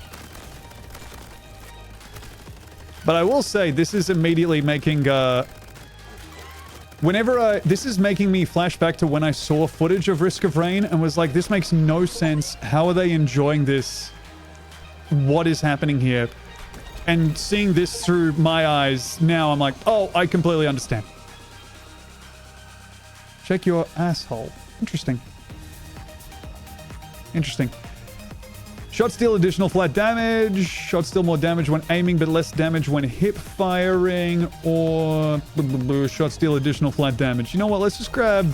But I will say, this is immediately making, this is making me flash back to when I saw footage of Risk of Rain and was like, this makes no sense. How are they enjoying this? What is happening here? And seeing this through my eyes, now I'm like, oh, I completely understand. Check your asshole. Interesting. Interesting. Shots deal additional flat damage. Shots deal more damage when aiming, but less damage when hip firing. Or shots deal additional flat damage. You know what? Let's just grab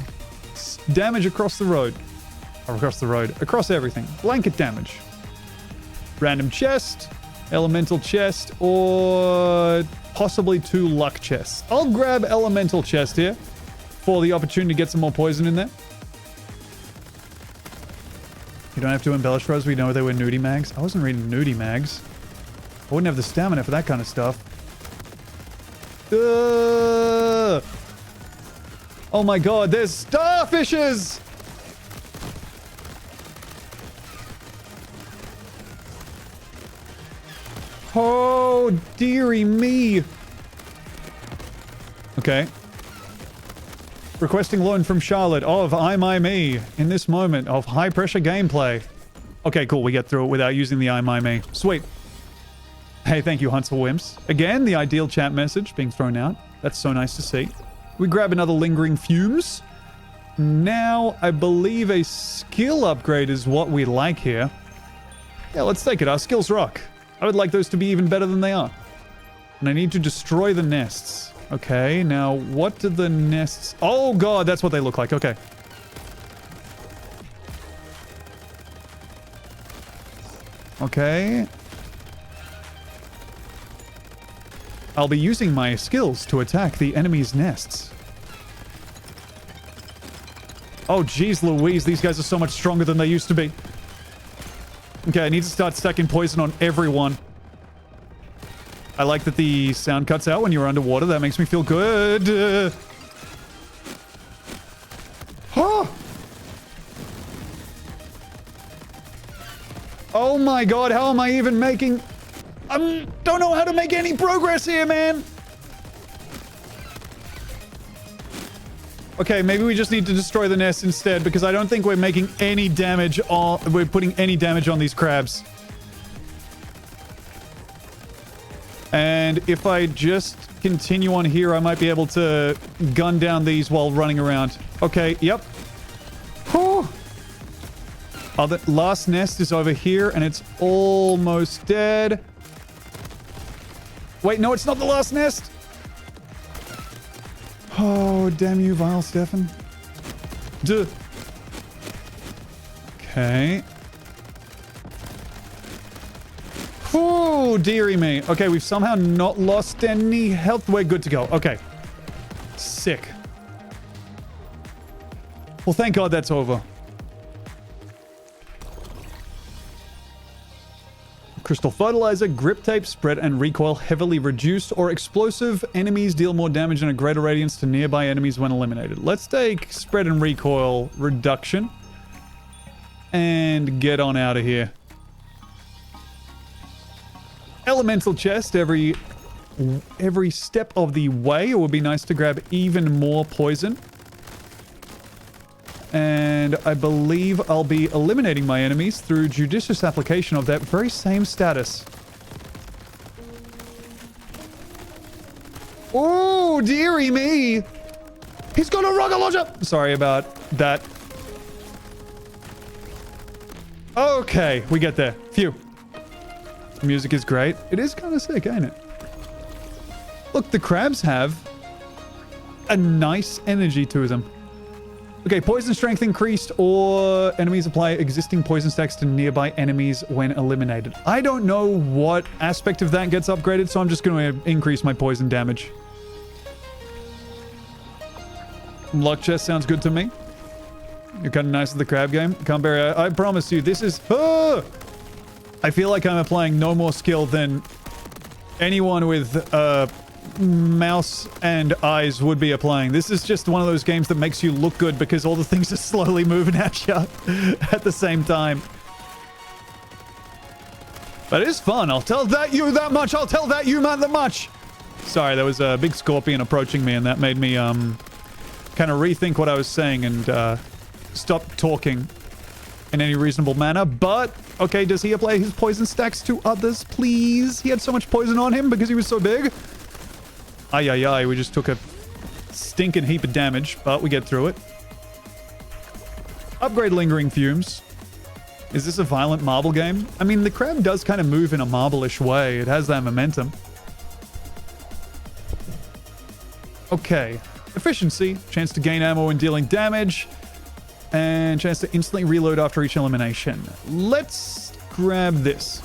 damage across the road. Or across the road. Across everything. Blanket damage. Random chest. Elemental chest. Or possibly 2 luck chests. I'll grab elemental chest here for the opportunity to get some more poison in there. You don't have to embellish Rose. We know they were nudie mags. I wasn't reading nudie mags. I wouldn't have the stamina for that kind of stuff. Oh my god, there's starfishes! Oh, dearie me. Okay. Requesting loan from Charlotte of I My Me in this moment of high pressure gameplay. Okay, cool. We get through it without using the I My Me. Sweet. Hey, thank you, Hunts for Wimps. Again, the ideal chat message being thrown out. That's so nice to see. We grab another Lingering Fumes. Now, I believe a skill upgrade is what we like here. Yeah, let's take it. Our skills rock. I would like those to be even better than they are. And I need to destroy the nests. Okay, now what do the nests... Oh god, that's what they look like. Okay. Okay. I'll be using my skills to attack the enemy's nests. Oh jeez Louise, these guys are so much stronger than they used to be. Okay, I need to start stacking poison on everyone. I like that the sound cuts out when you're underwater. That makes me feel good. Oh my god, how am I even making... I don't know how to make any progress here, man. Okay, maybe we just need to destroy the nest instead because I don't think we're making any damage on... We're putting any damage on these crabs. And if I just continue on here, I might be able to gun down these while running around. Okay, yep. Whew. Oh, the last nest is over here, and it's almost dead. Wait, no, it's not the last nest. Oh, damn you, Vile Stefan. Duh. Okay. Oh, dearie me. Okay, we've somehow not lost any health. We're good to go. Okay. Sick. Well, thank God that's over. Crystal Fertilizer, Grip Tape, Spread and Recoil heavily reduced or explosive. Enemies deal more damage and a greater radiance to nearby enemies when eliminated. Let's take Spread and Recoil reduction. And get on out of here. Elemental chest every step of the way. It would be nice to grab even more poison. And I believe I'll be eliminating my enemies through judicious application of that very same status. Oh, dearie me. He's got a rocket launcher. Sorry about that. Okay, we get there. Phew. The music is great. It is kind of sick, ain't it? Look, the crabs have a nice energy to them. Okay, poison strength increased or enemies apply existing poison stacks to nearby enemies when eliminated. I don't know what aspect of that gets upgraded, so I'm just going to increase my poison damage. Luck chest sounds good to me. You're kind of nice at the crab game. Canberra, I promise you, this is... I feel like I'm applying no more skill than anyone with mouse and eyes would be applying. This is just one of those games that makes you look good because all the things are slowly moving at you at the same time. But it is fun. I'll tell that you that much. I'll tell that you man that much. Sorry, there was a big scorpion approaching me and that made me kind of rethink what I was saying and stop talking in any reasonable manner. But okay, does he apply his poison stacks to others, please? He had so much poison on him because he was so big. Ay, ay, ay. We just took a stinking heap of damage, but we get through it. Upgrade Lingering Fumes. Is this a violent marble game? I mean, the crab does kind of move in a marble-ish way. It has that momentum. Okay. Efficiency. Chance to gain ammo when dealing damage. And chance to instantly reload after each elimination. Let's grab this.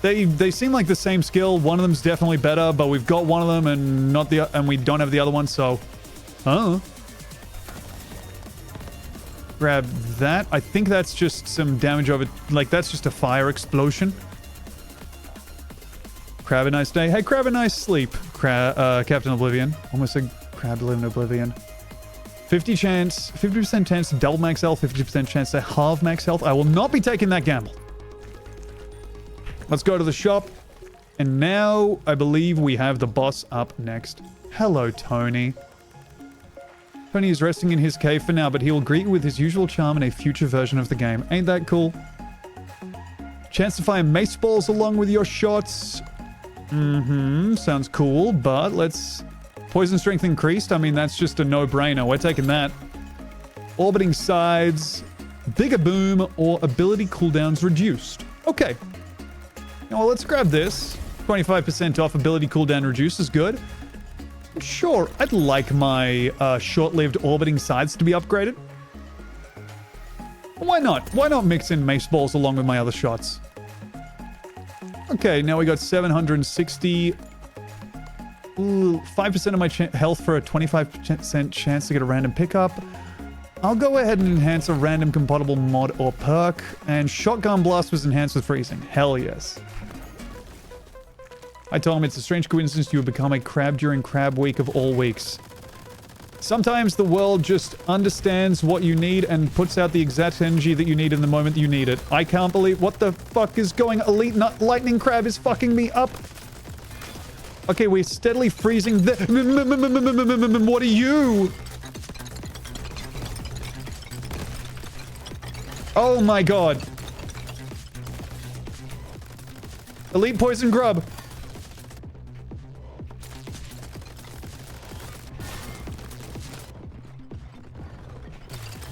They seem like the same skill. One of them's definitely better, but we've got one of them and we don't have the other one, so... Grab that. I think that's just some damage over... Like, that's just a fire explosion. Crab a nice day. Hey, crab a nice sleep. Captain Oblivion. Almost said crab live in Oblivion. 50% chance to double max health, 50% chance to halve max health. I will not be taking that gamble. Let's go to the shop. And now, I believe we have the boss up next. Hello, Tony. Tony is resting in his cave for now, but he will greet you with his usual charm in a future version of the game. Ain't that cool? Chance to fire mace balls along with your shots. Sounds cool, but let's... Poison strength increased? I mean, that's just a no-brainer. We're taking that. Orbiting sides, bigger boom, or ability cooldowns reduced. Okay. Well, let's grab this. 25% off ability cooldown reduced is good. Sure, I'd like my short-lived orbiting sides to be upgraded. Why not? Why not mix in mace balls along with my other shots? Okay, now we got 760... Ooh, 5% of my health for a 25% chance to get a random pickup. I'll go ahead and enhance a random compatible mod or perk. And Shotgun Blast was enhanced with freezing. Hell yes. I told him it's a strange coincidence you would become a crab during Crab Week of all weeks. Sometimes the world just understands what you need and puts out the exact energy that you need in the moment you need it. I can't believe... What the fuck is going... Elite Lightning Crab is fucking me up. Okay, we're steadily freezing the... What are you? Oh my god. Elite Poison Grub.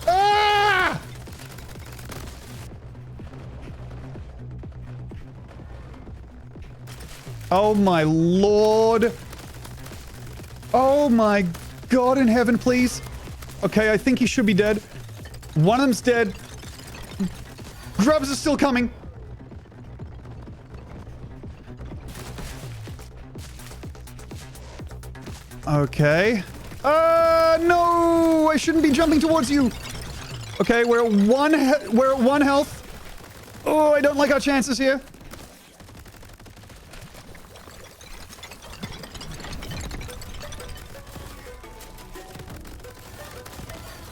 Ah! Oh my lord. Oh my god in heaven, please. Okay, I think he should be dead. One of them's dead. Grubs are still coming. Okay. No! I shouldn't be jumping towards you. Okay, we're at one health. Oh, I don't like our chances here.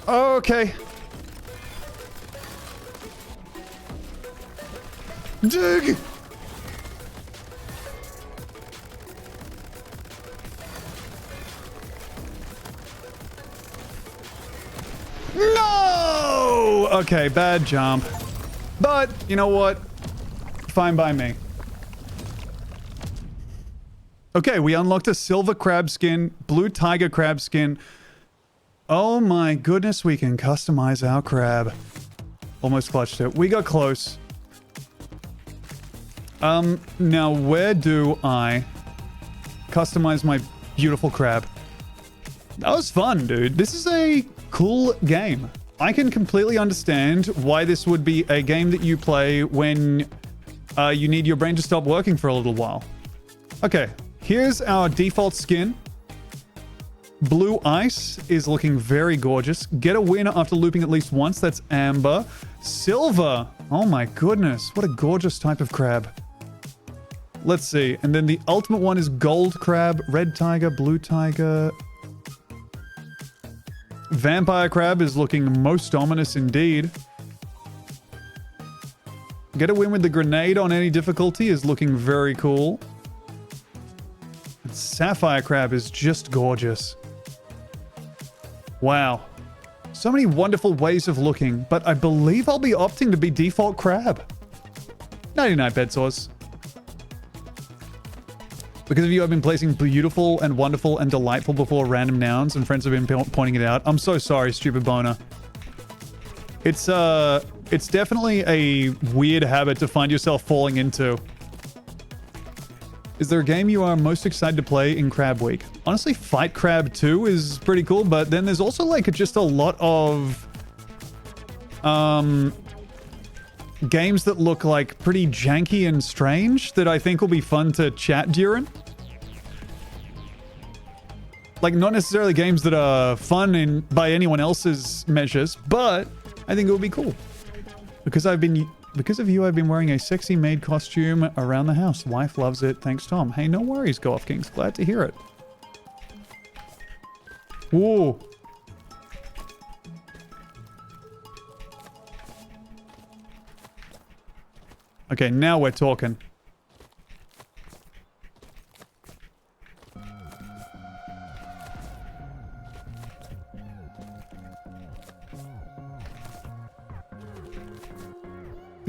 Okay. Dig! No! Okay, bad jump. But, you know what? Fine by me. Okay, we unlocked a silver crab skin, blue tiger crab skin. Oh my goodness, we can customize our crab. Almost clutched it. We got close. Now where do I customize my beautiful crab? That was fun, dude. This is a cool game. I can completely understand why this would be a game that you play when you need your brain to stop working for a little while. Okay, here's our default skin. Blue Ice is looking very gorgeous. Get a win after looping at least once. That's Amber. Silver. Oh my goodness. What a gorgeous type of crab. Let's see. And then the ultimate one is Gold Crab, Red Tiger, Blue Tiger. Vampire Crab is looking most ominous indeed. Get a win with the grenade on any difficulty is looking very cool. And Sapphire Crab is just gorgeous. Wow. So many wonderful ways of looking, but I believe I'll be opting to be default crab. 99 bed sores. Because of you, I've been placing beautiful and wonderful and delightful before random nouns, and friends have been pointing it out. I'm so sorry, stupid boner. It's It's definitely a weird habit to find yourself falling into. Is there a game you are most excited to play in Crab Week? Honestly, Fight Crab 2 is pretty cool, but then there's also like just a lot of games that look like pretty janky and strange that I think will be fun to chat during. Like, not necessarily games that are fun by anyone else's measures, but I think it would be cool. Because of you, I've been wearing a sexy maid costume around the house. Wife loves it. Thanks, Tom. Hey, no worries, Golf Kings. Glad to hear it. Whoa. Okay, now we're talking.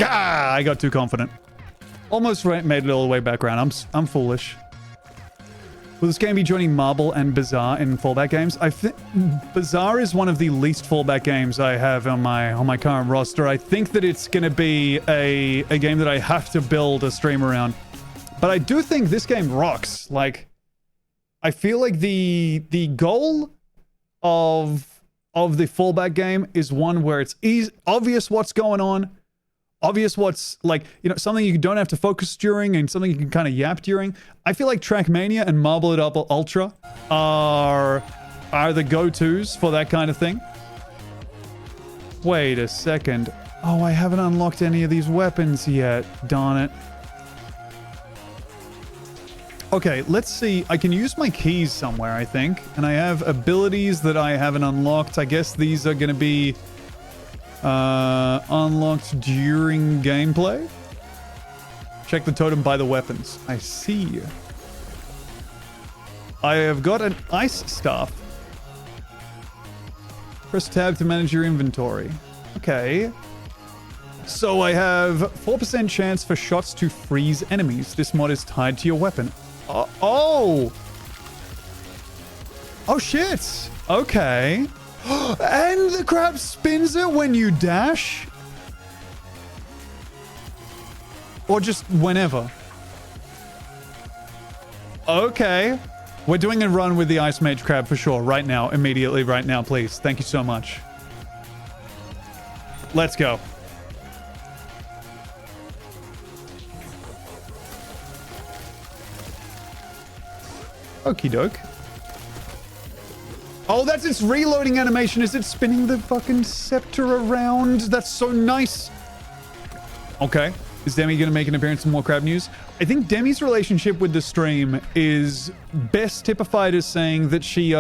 Ah, I got too confident. Almost made it all the way back around. I'm foolish. Will this game be joining Marble and Bazaar in fallback games? I think Bazaar is one of the least fallback games I have on my current roster. I think that it's going to be a game that I have to build a stream around. But I do think this game rocks. Like, I feel like the goal of the fallback game is one where it's obvious what's going on. Obvious what's, like, you know, something you don't have to focus during and something you can kind of yap during. I feel like Trackmania and Marble It Up Ultra are the go-tos for that kind of thing. Wait a second. Oh, I haven't unlocked any of these weapons yet. Darn it. Okay, let's see. I can use my keys somewhere, I think. And I have abilities that I haven't unlocked. I guess these are going to be unlocked during gameplay. Check the totem by the weapons. I see. I have got an ice staff. Press tab to manage your inventory. Okay. So I have 4% chance for shots to freeze enemies. This mod is tied to your weapon. Oh! Oh shit! Okay. And the crab spins it when you dash? Or just whenever? Okay. We're doing a run with the Ice Mage Crab for sure. Right now. Immediately right now, please. Thank you so much. Let's go. Okie doke. Oh, that's its reloading animation. Is it spinning the fucking scepter around? That's so nice. Okay. Is Demi going to make an appearance in more crab news? I think Demi's relationship with the stream is best typified as saying that she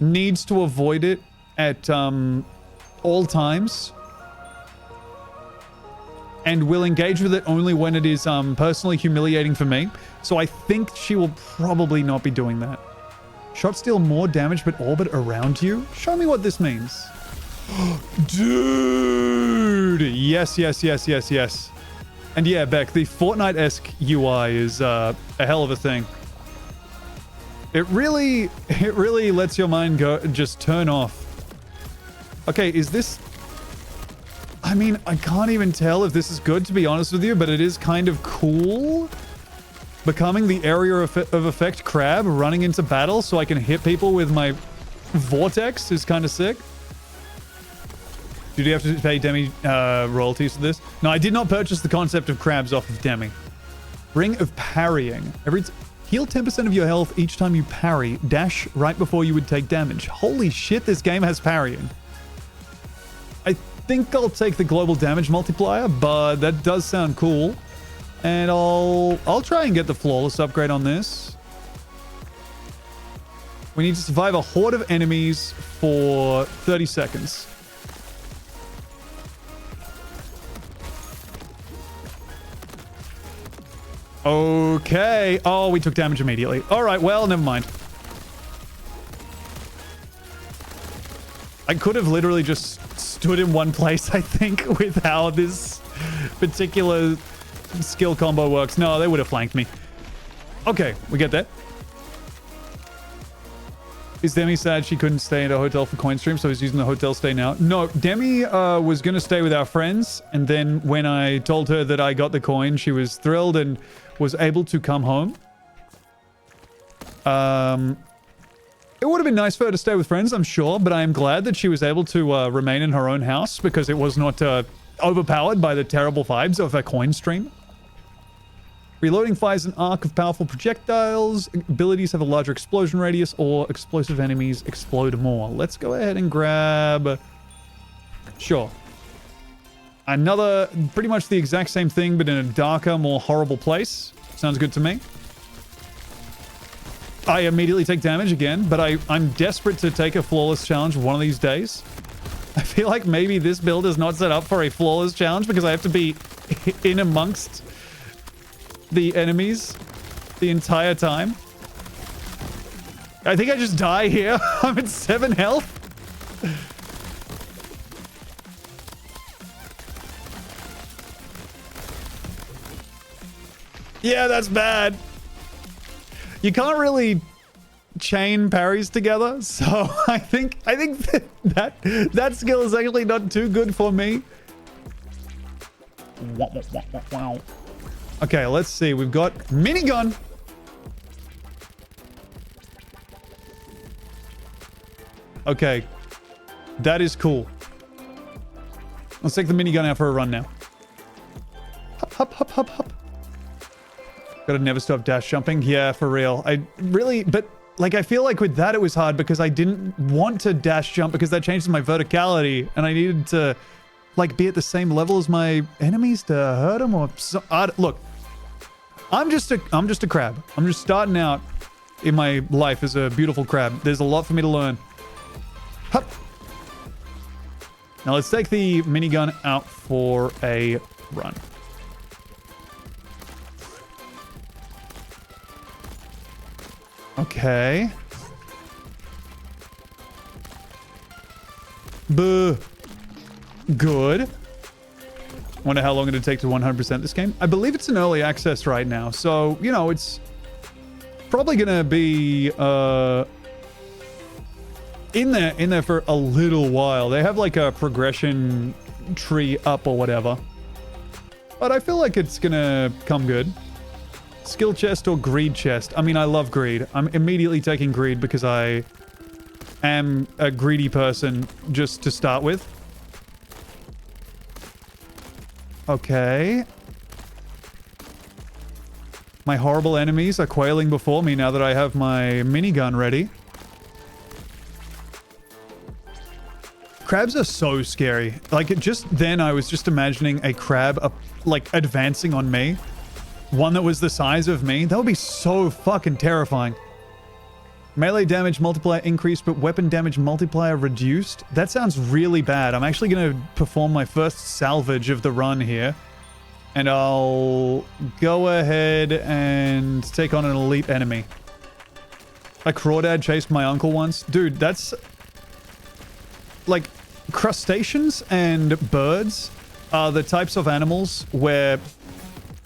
needs to avoid it at all times. And will engage with it only when it is personally humiliating for me. So I think she will probably not be doing that. Shots deal more damage but orbit around you? Show me what this means. Dude! Yes, yes, yes, yes, yes. And yeah, Beck, the Fortnite-esque UI is a hell of a thing. It really lets your mind go, just turn off. Okay, is this... I mean, I can't even tell if this is good, to be honest with you, but it is kind of cool. Becoming the area of effect crab, running into battle so I can hit people with my vortex is kind of sick. Did you have to pay Demi royalties for this? No, I did not purchase the concept of crabs off of Demi. Ring of Parrying. Heal 10% of your health each time you parry. Dash right before you would take damage. Holy shit, this game has parrying. I think I'll take the global damage multiplier, but that does sound cool. And I'll try and get the flawless upgrade on this. We need to survive a horde of enemies for 30 seconds. Okay. Oh, we took damage immediately. All right, well, never mind. I could have literally just stood in one place, I think, with how this particular skill combo works. No, they would have flanked me. Okay, we get that. Is Demi sad she couldn't stay at a hotel for coin stream, so he's using the hotel stay now? No, Demi was going to stay with our friends, and then when I told her that I got the coin, she was thrilled and was able to come home. It would have been nice for her to stay with friends, I'm sure, but I am glad that she was able to remain in her own house because it was not overpowered by the terrible vibes of a coin stream. Reloading fires an arc of powerful projectiles. Abilities have a larger explosion radius, or explosive enemies explode more. Let's go ahead and grab... Sure. Another, pretty much the exact same thing, but in a darker, more horrible place. Sounds good to me. I immediately take damage again, but I'm desperate to take a flawless challenge one of these days. I feel like maybe this build is not set up for a flawless challenge because I have to be in amongst the enemies the entire time. I think I just die here. I'm at 7 health. Yeah, that's bad. You can't really chain parries together, so I think that skill is actually not too good for me. Wow. Okay, let's see. We've got minigun. Okay. That is cool. Let's take the minigun out for a run now. Hop, hop, hop, hop, hop. Gotta never stop dash jumping. Yeah, for real. I really... But, like, I feel like with that it was hard because I didn't want to dash jump because that changes my verticality. And I needed to, like, be at the same level as my enemies to hurt them or... Look. I'm just a crab. I'm just starting out in my life as a beautiful crab. There's a lot for me to learn. Hup. Now let's take the minigun out for a run. Okay. Buh. Good. Wonder how long it'd take to 100% this game. I believe it's in early access right now, so, you know, it's probably gonna be in there for a little while. They have like a progression tree up or whatever. But I feel like it's gonna come good. Skill chest or greed chest? I mean, I love greed. I'm immediately taking greed because I am a greedy person just to start with. Okay. My horrible enemies are quailing before me now that I have my minigun ready. Crabs are so scary. Like, just then I was just imagining a crab, like, advancing on me. One that was the size of me. That would be so fucking terrifying. Melee damage multiplier increased, but weapon damage multiplier reduced? That sounds really bad. I'm actually going to perform my first salvage of the run here. And I'll go ahead and take on an elite enemy. A crawdad chased my uncle once. Dude, that's... Like, crustaceans and birds are the types of animals where...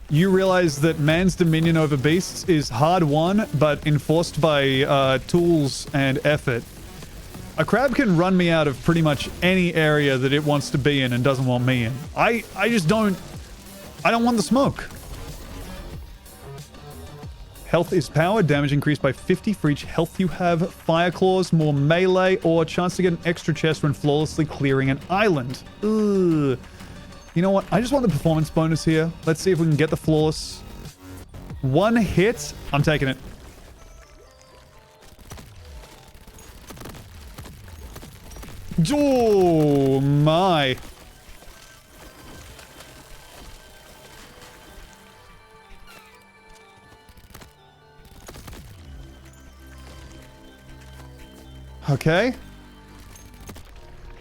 you realize that man's dominion over beasts is hard won, but enforced by tools and effort. A crab can run me out of pretty much any area that it wants to be in and doesn't want me in. I just don't... I don't want the smoke. Health is power. Damage increased by 50 for each health you have. Fire claws, more melee, or chance to get an extra chest when flawlessly clearing an island. Ugh. You know what? I just want the performance bonus here. Let's see if we can get the flawless. One hit. I'm taking it. Oh, my. Okay.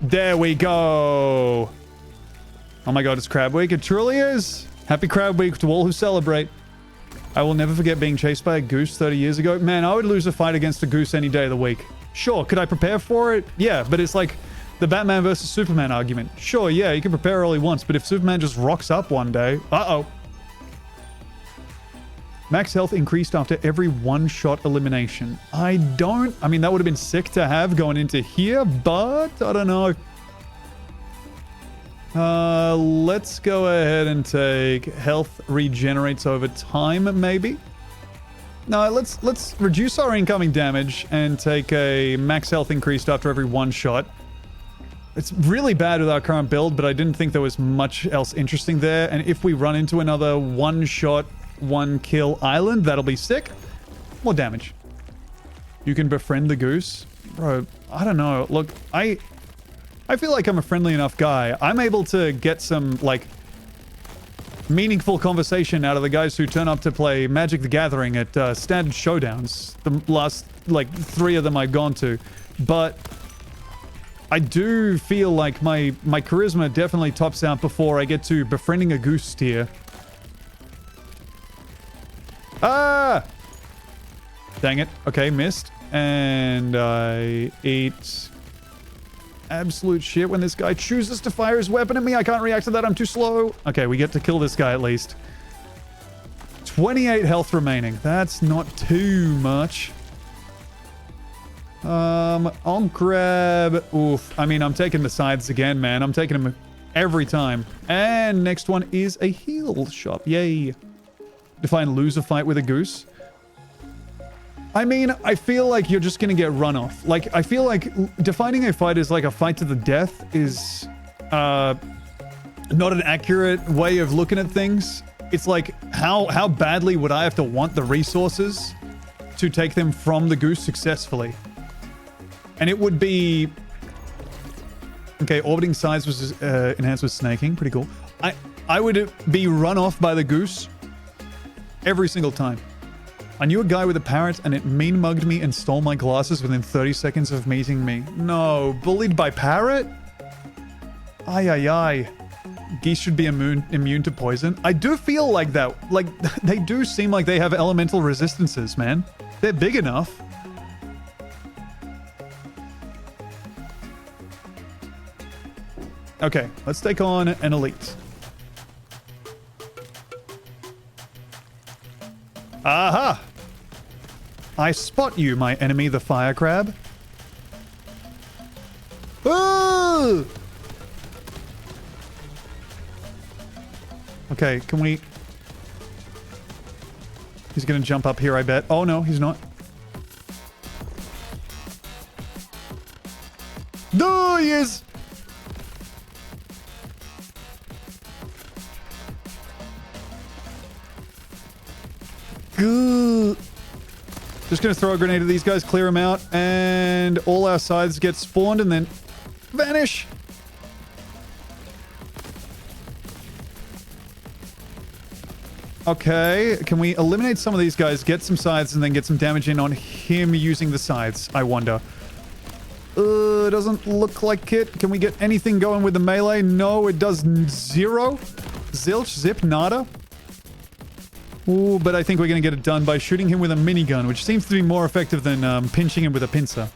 There we go. Oh my god, it's Crab Week. It truly is. Happy Crab Week to all who celebrate. I will never forget being chased by a goose 30 years ago. Man, I would lose a fight against a goose any day of the week. Sure, could I prepare for it? Yeah, but it's like the Batman versus Superman argument. Sure, yeah, you can prepare all he wants, but if Superman just rocks up one day... Uh-oh. Max health increased after every one-shot elimination. I mean, that would have been sick to have going into here, but I don't know. Let's go ahead and take health regenerates over time, maybe. No, let's reduce our incoming damage and take a max health increased after every one shot. It's really bad with our current build, but I didn't think there was much else interesting there. And if we run into another one-shot, one-kill island, that'll be sick. More damage. You can befriend the goose. Bro, I don't know. Look, I feel like I'm a friendly enough guy. I'm able to get some, like, meaningful conversation out of the guys who turn up to play Magic the Gathering at standard showdowns. The last, like, 3 of them I've gone to. But I do feel like my charisma definitely tops out before I get to befriending a goose steer. Ah! Dang it. Okay, missed. And I eat absolute shit when this guy chooses to fire his weapon at me. I can't react to that. I'm too slow. Okay, we get to kill this guy at least. 28 health remaining. That's not too much. I'll grab... Oof. I mean, I'm taking the sides again, man. I'm taking them every time. And next one is a heal shop. Yay. Define lose a fight with a goose. I mean, I feel like you're just gonna get run off. Like, I feel like defining a fight as like a fight to the death is not an accurate way of looking at things. It's like, how badly would I have to want the resources to take them from the goose successfully? And it would be... Okay, orbiting size was enhanced with snaking. Pretty cool. I would be run off by the goose every single time. I knew a guy with a parrot and it mean mugged me and stole my glasses within 30 seconds of meeting me. No, bullied by parrot? Ay, ay, ay. Geese should be immune to poison. I do feel like that. Like, they do seem like they have elemental resistances, man. They're big enough. Okay, let's take on an elite. Aha! I spot you, my enemy, the fire crab. Ooh! Okay, can we... He's gonna jump up here, I bet. Oh, no, he's not. No, he is! Good. Just gonna throw a grenade at these guys, clear them out, and all our scythes get spawned and then vanish. Okay, can we eliminate some of these guys, get some scythes, and then get some damage in on him using the scythes, I wonder. Doesn't look like it. Can we get anything going with the melee? No, it does 0. Zilch, zip, nada. Ooh, but I think we're going to get it done by shooting him with a minigun, which seems to be more effective than pinching him with a pincer.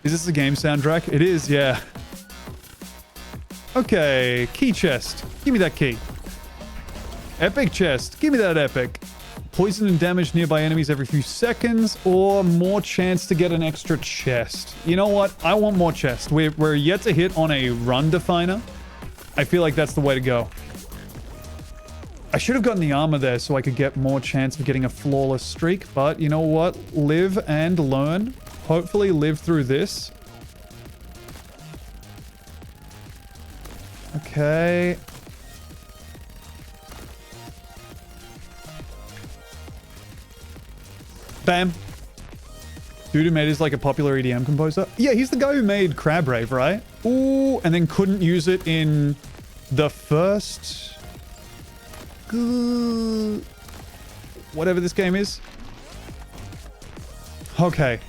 Is this a game soundtrack? It is, yeah. Okay, key chest. Give me that key. Epic chest. Give me that epic. Poison and damage nearby enemies every few seconds, or more chance to get an extra chest. You know what? I want more chest. We're yet to hit on a run definer. I feel like that's the way to go. I should have gotten the armor there so I could get more chance of getting a flawless streak, but you know what? Live and learn. Hopefully live through this. Okay. Bam. Dude who made is like a popular EDM composer. Yeah, he's the guy who made Crab Rave, right? Ooh, and then couldn't use it in the first... whatever this game is. Okay.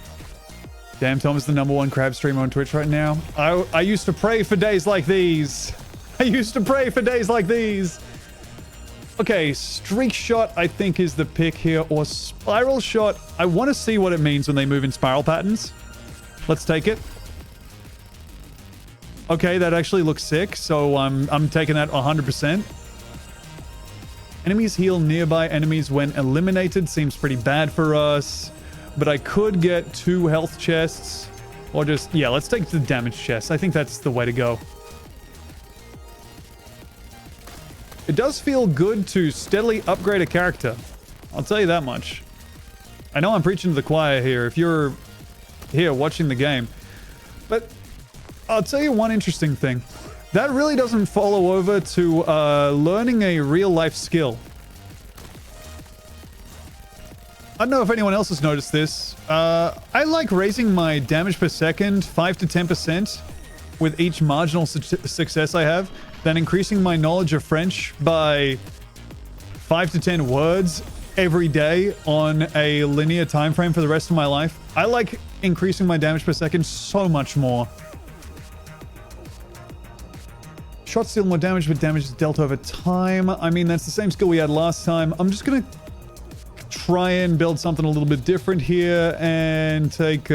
Damn, Tom is the #1 crab streamer on Twitch right now. I used to pray for days like these. I used to pray for days like these. Okay, streak shot I think is the pick here, or spiral shot. I want to see what it means when they move in spiral patterns. Let's take it. Okay, that actually looks sick, so I'm taking that 100%. Enemies heal nearby enemies when eliminated. Seems pretty bad for us. But I could get 2 health chests. Or just, yeah, let's take the damage chest. I think that's the way to go. It does feel good to steadily upgrade a character. I'll tell you that much. I know I'm preaching to the choir here if you're here watching the game. But I'll tell you one interesting thing. That really doesn't follow over to learning a real-life skill. I don't know if anyone else has noticed this. I like raising my damage per second 5 to 10% with each marginal success I have, then increasing my knowledge of French by 5 to 10 words every day on a linear time frame for the rest of my life. I like increasing my damage per second so much more. Shots deal more damage, but damage is dealt over time. I mean, that's the same skill we had last time. I'm just gonna try and build something a little bit different here and take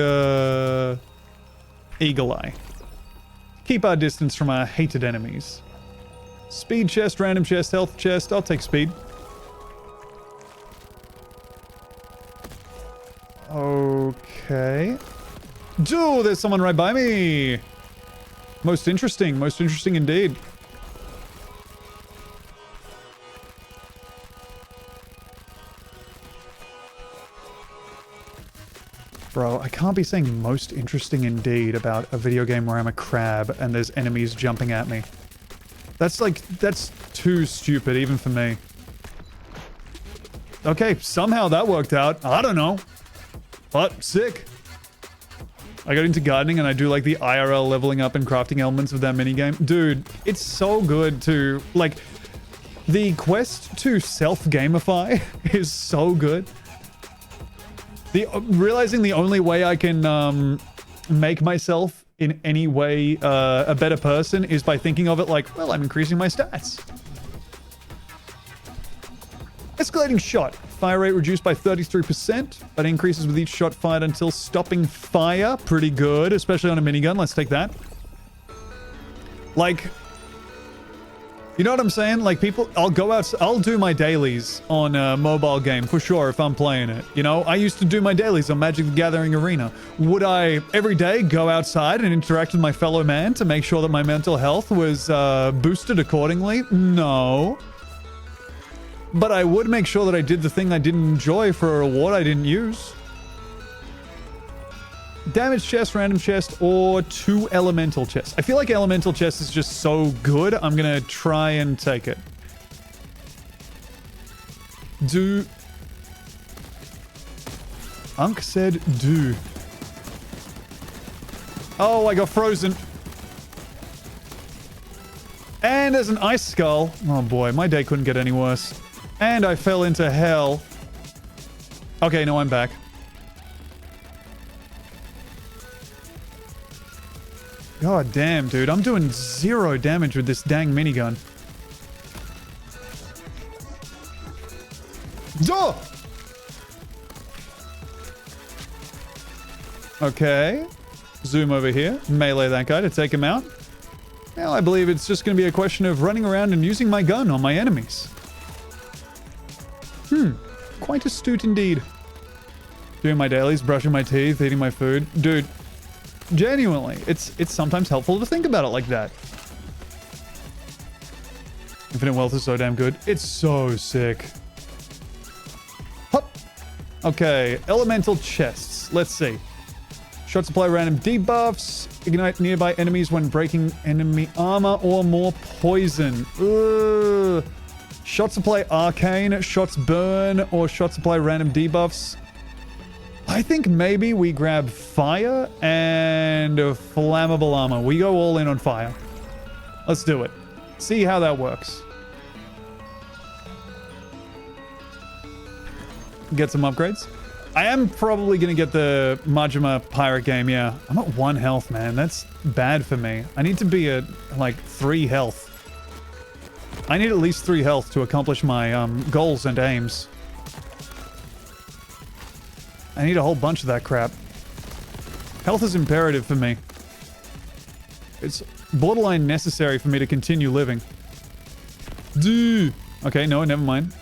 Eagle Eye. Keep our distance from our hated enemies. Speed chest, random chest, health chest. I'll take speed. Okay. Dude, there's someone right by me. Most interesting indeed. Bro, I can't be saying most interesting indeed about a video game where I'm a crab and there's enemies jumping at me. That's too stupid even for me. Okay, somehow that worked out. I don't know. But sick. I got into gardening and I do like the IRL leveling up and crafting elements of that minigame. Dude, it's so good to, like, the quest to self-gamify is so good. Realizing the only way I can make myself in any way a better person is by thinking of it like, well, I'm increasing my stats. Escalating shot. Fire rate reduced by 33%, but increases with each shot fired until stopping fire. Pretty good, especially on a minigun. Let's take that. Like, you know what I'm saying? Like, people, I'll go out, I'll do my dailies on a mobile game for sure if I'm playing it. You know, I used to do my dailies on Magic the Gathering Arena. Would I every day go outside and interact with my fellow man to make sure that my mental health was boosted accordingly? No. But I would make sure that I did the thing I didn't enjoy for a reward I didn't use. Damage chest, random chest, or 2 elemental chests. I feel like elemental chest is just so good, I'm gonna try and take it. Do. Unk said do. Oh, I got frozen. And there's an ice skull. Oh boy, my day couldn't get any worse. And I fell into hell. Okay, no, I'm back. God damn, dude. I'm doing 0 damage with this dang minigun. Duh! Okay. Zoom over here. Melee that guy to take him out. Now I believe it's just going to be a question of running around and using my gun on my enemies. Quite astute indeed. Doing my dailies, brushing my teeth, eating my food. Dude, genuinely, it's sometimes helpful to think about it like that. Infinite wealth is so damn good. It's so sick. Hop. Okay, elemental chests. Let's see. Shots apply random debuffs. Ignite nearby enemies when breaking enemy armor or more poison. Ugh. Shots apply arcane, shots burn, or shots apply random debuffs. I think maybe we grab fire and flammable armor. We go all in on fire. Let's do it. See how that works. Get some upgrades. I am probably going to get the Majima pirate game, yeah. I'm at 1 health, man. That's bad for me. I need to be at, like, 3 health. I need at least 3 health to accomplish my goals and aims. I need a whole bunch of that crap. Health is imperative for me. It's borderline necessary for me to continue living. Dude. Okay, no, never mind.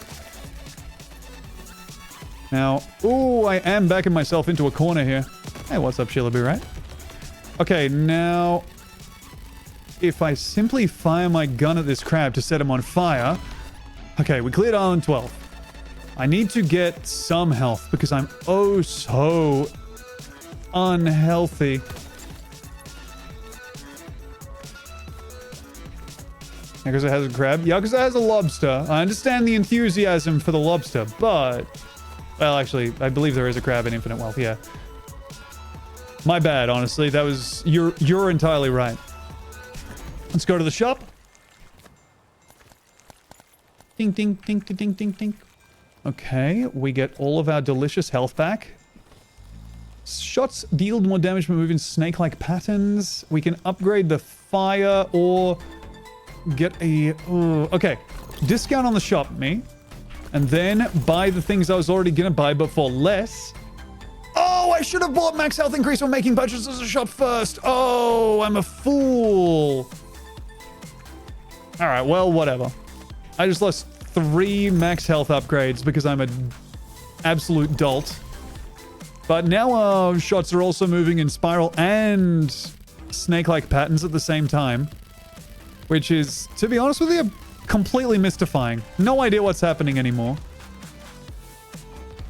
Now, ooh, I am backing myself into a corner here. Hey, what's up, Sheila B, right? Okay, now, if I simply fire my gun at this crab to set him on fire... Okay, we cleared Island 12. I need to get some health because I'm oh so unhealthy. Yakuza has a crab. Yakuza has a lobster. I understand the enthusiasm for the lobster, but... Well, actually, I believe there is a crab in Infinite Wealth, yeah. My bad, honestly. That was... You're entirely right. Let's go to the shop. Ding, ding, ding, ding, ding, ding, ding. Okay, we get all of our delicious health back. Shots deal more damage but move in snake-like patterns. We can upgrade the fire or get a... okay, discount on the shop, me. And then buy the things I was already going to buy, but for less. Oh, I should have bought max health increase when making purchases as a shop first. Oh, I'm a fool. All right, well, whatever. I just lost 3 max health upgrades because I'm an absolute dolt. But now shots are also moving in spiral and snake-like patterns at the same time. Which is, to be honest with you, completely mystifying. No idea what's happening anymore.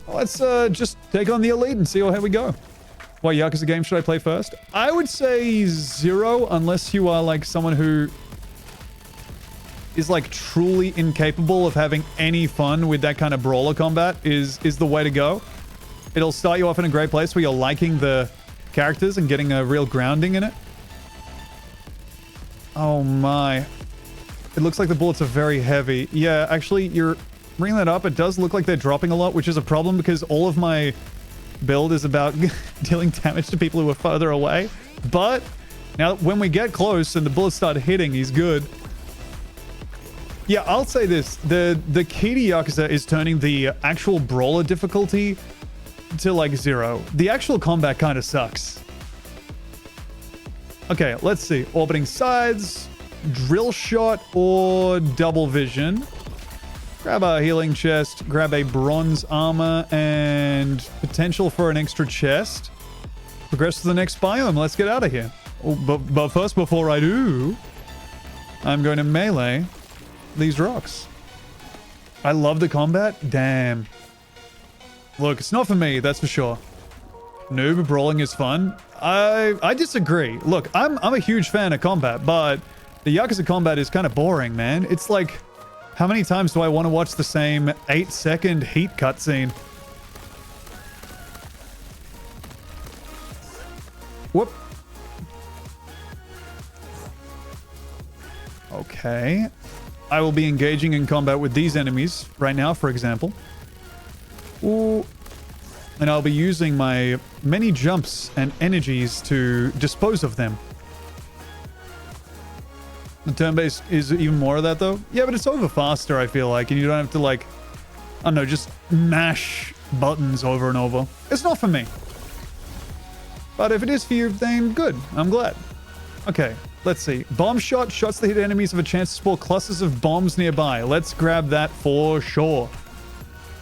Let's just take on the elite and see how we go. What Yakuza game should I play first? I would say 0, unless you are like someone who is like truly incapable of having any fun with that kind of brawler combat is the way to go. It'll start you off in a great place where you're liking the characters and getting a real grounding in it. Oh my. It looks like the bullets are very heavy. Yeah, actually, you're bringing that up. It does look like they're dropping a lot, which is a problem because all of my build is about dealing damage to people who are further away. But now when we get close and the bullets start hitting, he's good. Yeah, I'll say this. The key to Yakuza is turning the actual brawler difficulty to like 0. The actual combat kind of sucks. Okay, let's see. Orbiting sides, drill shot, or double vision. Grab a healing chest, grab a bronze armor, and potential for an extra chest. Progress to the next biome. Let's get out of here. Oh, but first, before I do, I'm going to melee these rocks. I love the combat. Damn. Look, it's not for me, that's for sure. Noob brawling is fun. I disagree. Look, I'm a huge fan of combat, but the Yakuza combat is kind of boring, man. It's like, how many times do I want to watch the same 8-second heat cutscene? Whoop. Okay. I will be engaging in combat with these enemies right now, for example. Ooh. And I'll be using my many jumps and energies to dispose of them. The turn-based is even more of that, though. Yeah, but it's over faster, I feel like, and you don't have to, like, I don't know, just mash buttons over and over. It's not for me. But if it is for you, then good. I'm glad. Okay, let's see. Bomb shot. Shots that hit enemies have a chance to spawn clusters of bombs nearby. Let's grab that for sure.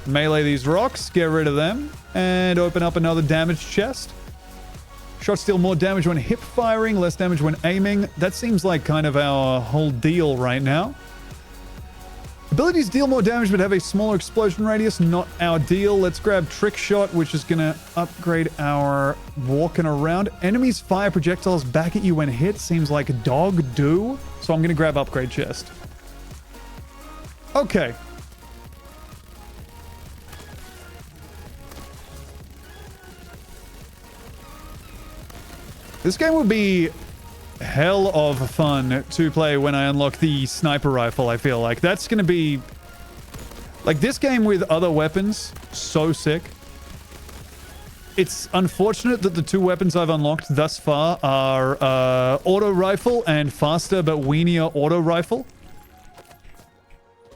Melee these rocks, get rid of them, and open up another damaged chest. Shots deal more damage when hip firing, less damage when aiming. That seems like kind of our whole deal right now. Abilities deal more damage but have a smaller explosion radius, not our deal. Let's grab Trick Shot, which is going to upgrade our walking around. Enemies fire projectiles back at you when hit. Seems like a dog do. So I'm going to grab Upgrade Chest. Okay. This game will be hell of fun to play when I unlock the sniper rifle, I feel like. That's going to be... Like, this game with other weapons, so sick. It's unfortunate that the 2 weapons I've unlocked thus far are auto rifle and faster but weenier auto rifle.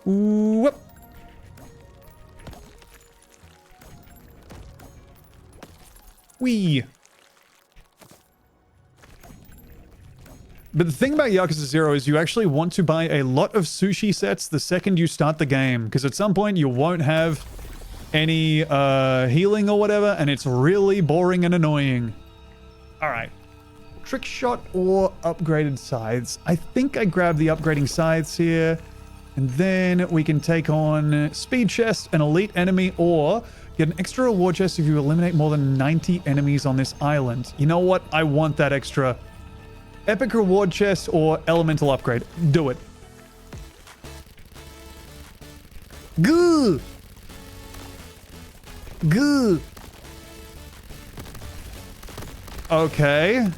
Whoop. Wee. But the thing about Yakuza 0 is you actually want to buy a lot of sushi sets the second you start the game. Because at some point you won't have any healing or whatever. And it's really boring and annoying. Alright. Trick shot or upgraded scythes. I think I grabbed the upgrading scythes here. And then we can take on speed chest, an elite enemy, or get an extra reward chest if you eliminate more than 90 enemies on this island. You know what? I want that extra. Epic reward chest or elemental upgrade. Do it. Goo! Goo! Okay.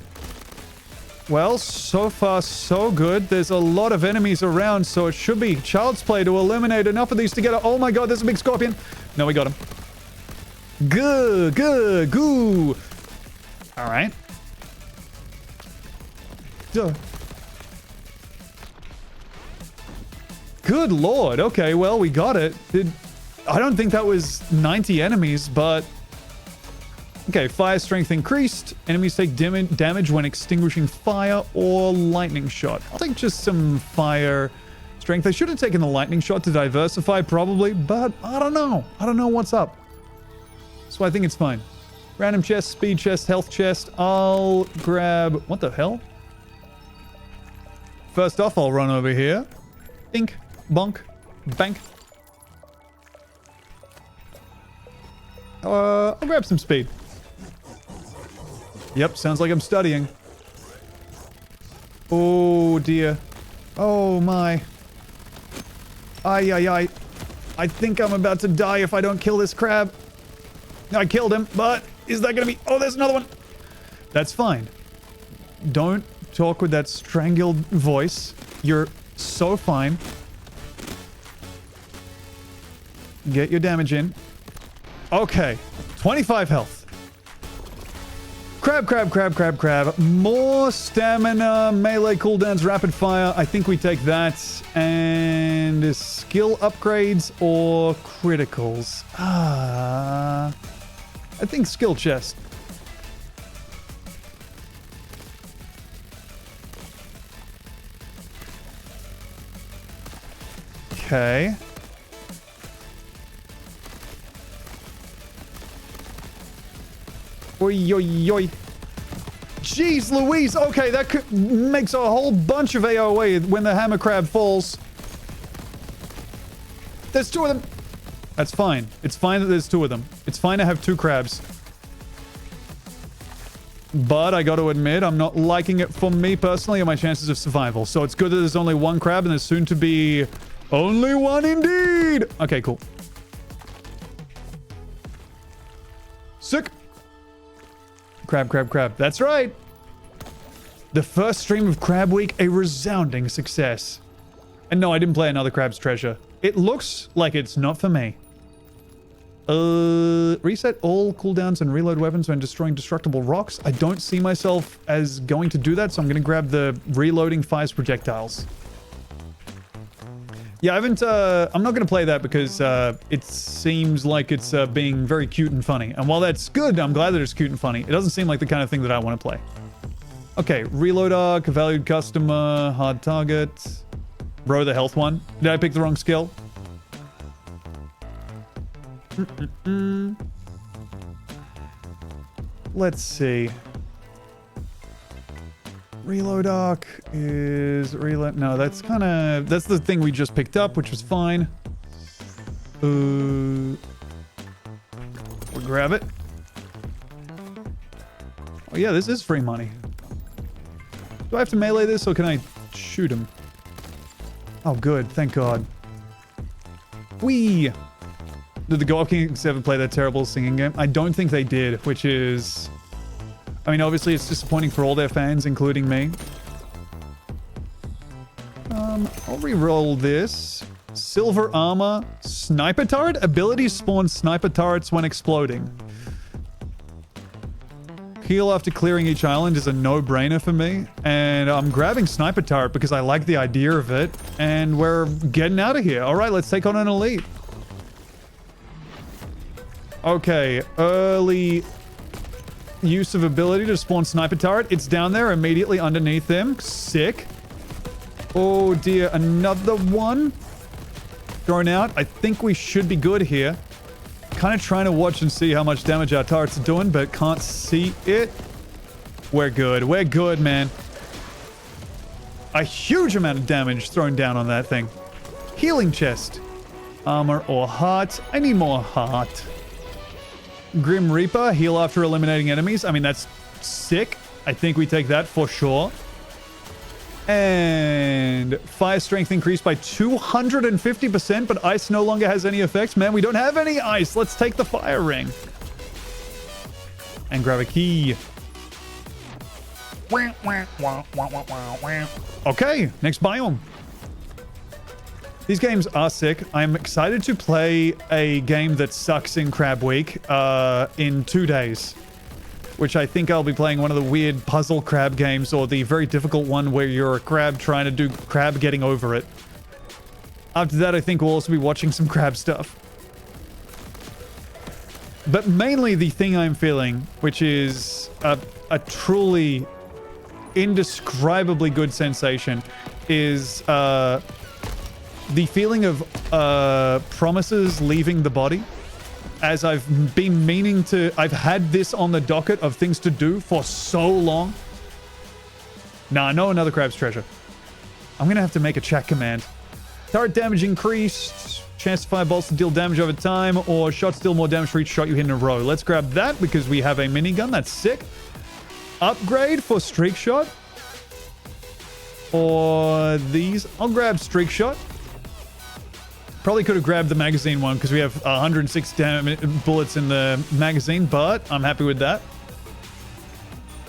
Well, so far so good. There's a lot of enemies around, so it should be child's play to eliminate enough of these together. Oh my god, there's a big scorpion. No, we got him. Good, good, goo. All right. Duh. Good lord. Okay, well, we got it. I don't think that was 90 enemies, but... Okay, fire strength increased. Enemies take damage when extinguishing fire or lightning shot. I'll take just some fire strength. I should have taken the lightning shot to diversify, probably, but I don't know. I don't know what's up. So I think it's fine. Random chest, speed chest, health chest. I'll grab... What the hell? First off, I'll run over here. Bink, bonk, bank. I'll grab some speed. Yep, sounds like I'm studying. Oh, dear. Oh, my. Ay, ay, ay. I think I'm about to die if I don't kill this crab. I killed him, but is that going to be... Oh, there's another one. That's fine. Don't talk with that strangled voice. You're so fine. Get your damage in. Okay. 25 health. Crab, crab, crab, crab, crab. More stamina, melee cooldowns, rapid fire. I think we take that. And skill upgrades or criticals. I think skill chest. Okay. Oi, oi, oi. Jeez Louise. Okay, that makes a whole bunch of AOE when the hammer crab falls. There's two of them. That's fine. It's fine that there's two of them. It's fine to have two crabs. But I got to admit, I'm not liking it for me personally and my chances of survival. So it's good that there's only one crab and there's soon to be only one indeed. Okay, cool. Sick. Crab, crab, crab. That's right. The first stream of Crab Week, a resounding success. And no, I didn't play another Crab's Treasure. It looks like it's not for me. Reset all cooldowns and reload weapons when destroying destructible rocks. I don't see myself as going to do that, so I'm going to grab the reloading fires projectiles. Yeah, I'm not going to play that because it seems like it's being very cute and funny. And while that's good, I'm glad that it's cute and funny. It doesn't seem like the kind of thing that I want to play. Okay, reload arc, valued customer, hard target. Bro, the health one. Did I pick the wrong skill? Let's see. Reload arc is reload. No, that's the thing we just picked up, which was fine. We'll grab it. Oh yeah, this is free money. Do I have to melee this or can I shoot him? Oh good, thank God. Whee! Did the Golf Kings ever play that terrible singing game? I don't think they did, which is... I mean, obviously it's disappointing for all their fans, including me. I'll re-roll this. Silver armor. Sniper turret? Abilities spawn sniper turrets when exploding. Heal after clearing each island is a no-brainer for me. And I'm grabbing sniper turret because I like the idea of it. And we're getting out of here. All right, let's take on an elite. Okay, early use of ability to spawn sniper turret. It's down there immediately underneath them. Sick. Oh dear, another one thrown out. I think we should be good here. Kind of trying to watch and see how much damage our turrets are doing, but can't see it. We're good. We're good, man. A huge amount of damage thrown down on that thing. Healing chest. Armor or heart. I need more heart. Grim Reaper. Heal after eliminating enemies. I mean, that's sick. I think we take that for sure. And fire strength increased by 250%, but ice no longer has any effects. Man, we don't have any ice. Let's take the fire ring. And grab a key. Okay, next biome. These games are sick. I'm excited to play a game that sucks in Crab Week in 2 days. Which I think I'll be playing one of the weird puzzle crab games, or the very difficult one where you're a crab trying to do crab getting over it. After that, I think we'll also be watching some crab stuff. But mainly the thing I'm feeling, which is a truly indescribably good sensation, is the feeling of promises leaving the body. As I've been meaning to... I've had this on the docket of things to do for so long. Nah, no, another crab's treasure. I'm gonna have to make a chat command. Turret damage increased. Chance to fire bolts to deal damage over time. Or shots deal more damage for each shot you hit in a row. Let's grab that because we have a minigun. That's sick. Upgrade for streak shot. Or these. I'll grab streak shot. Probably could have grabbed the magazine one because we have 106 bullets in the magazine, but I'm happy with that.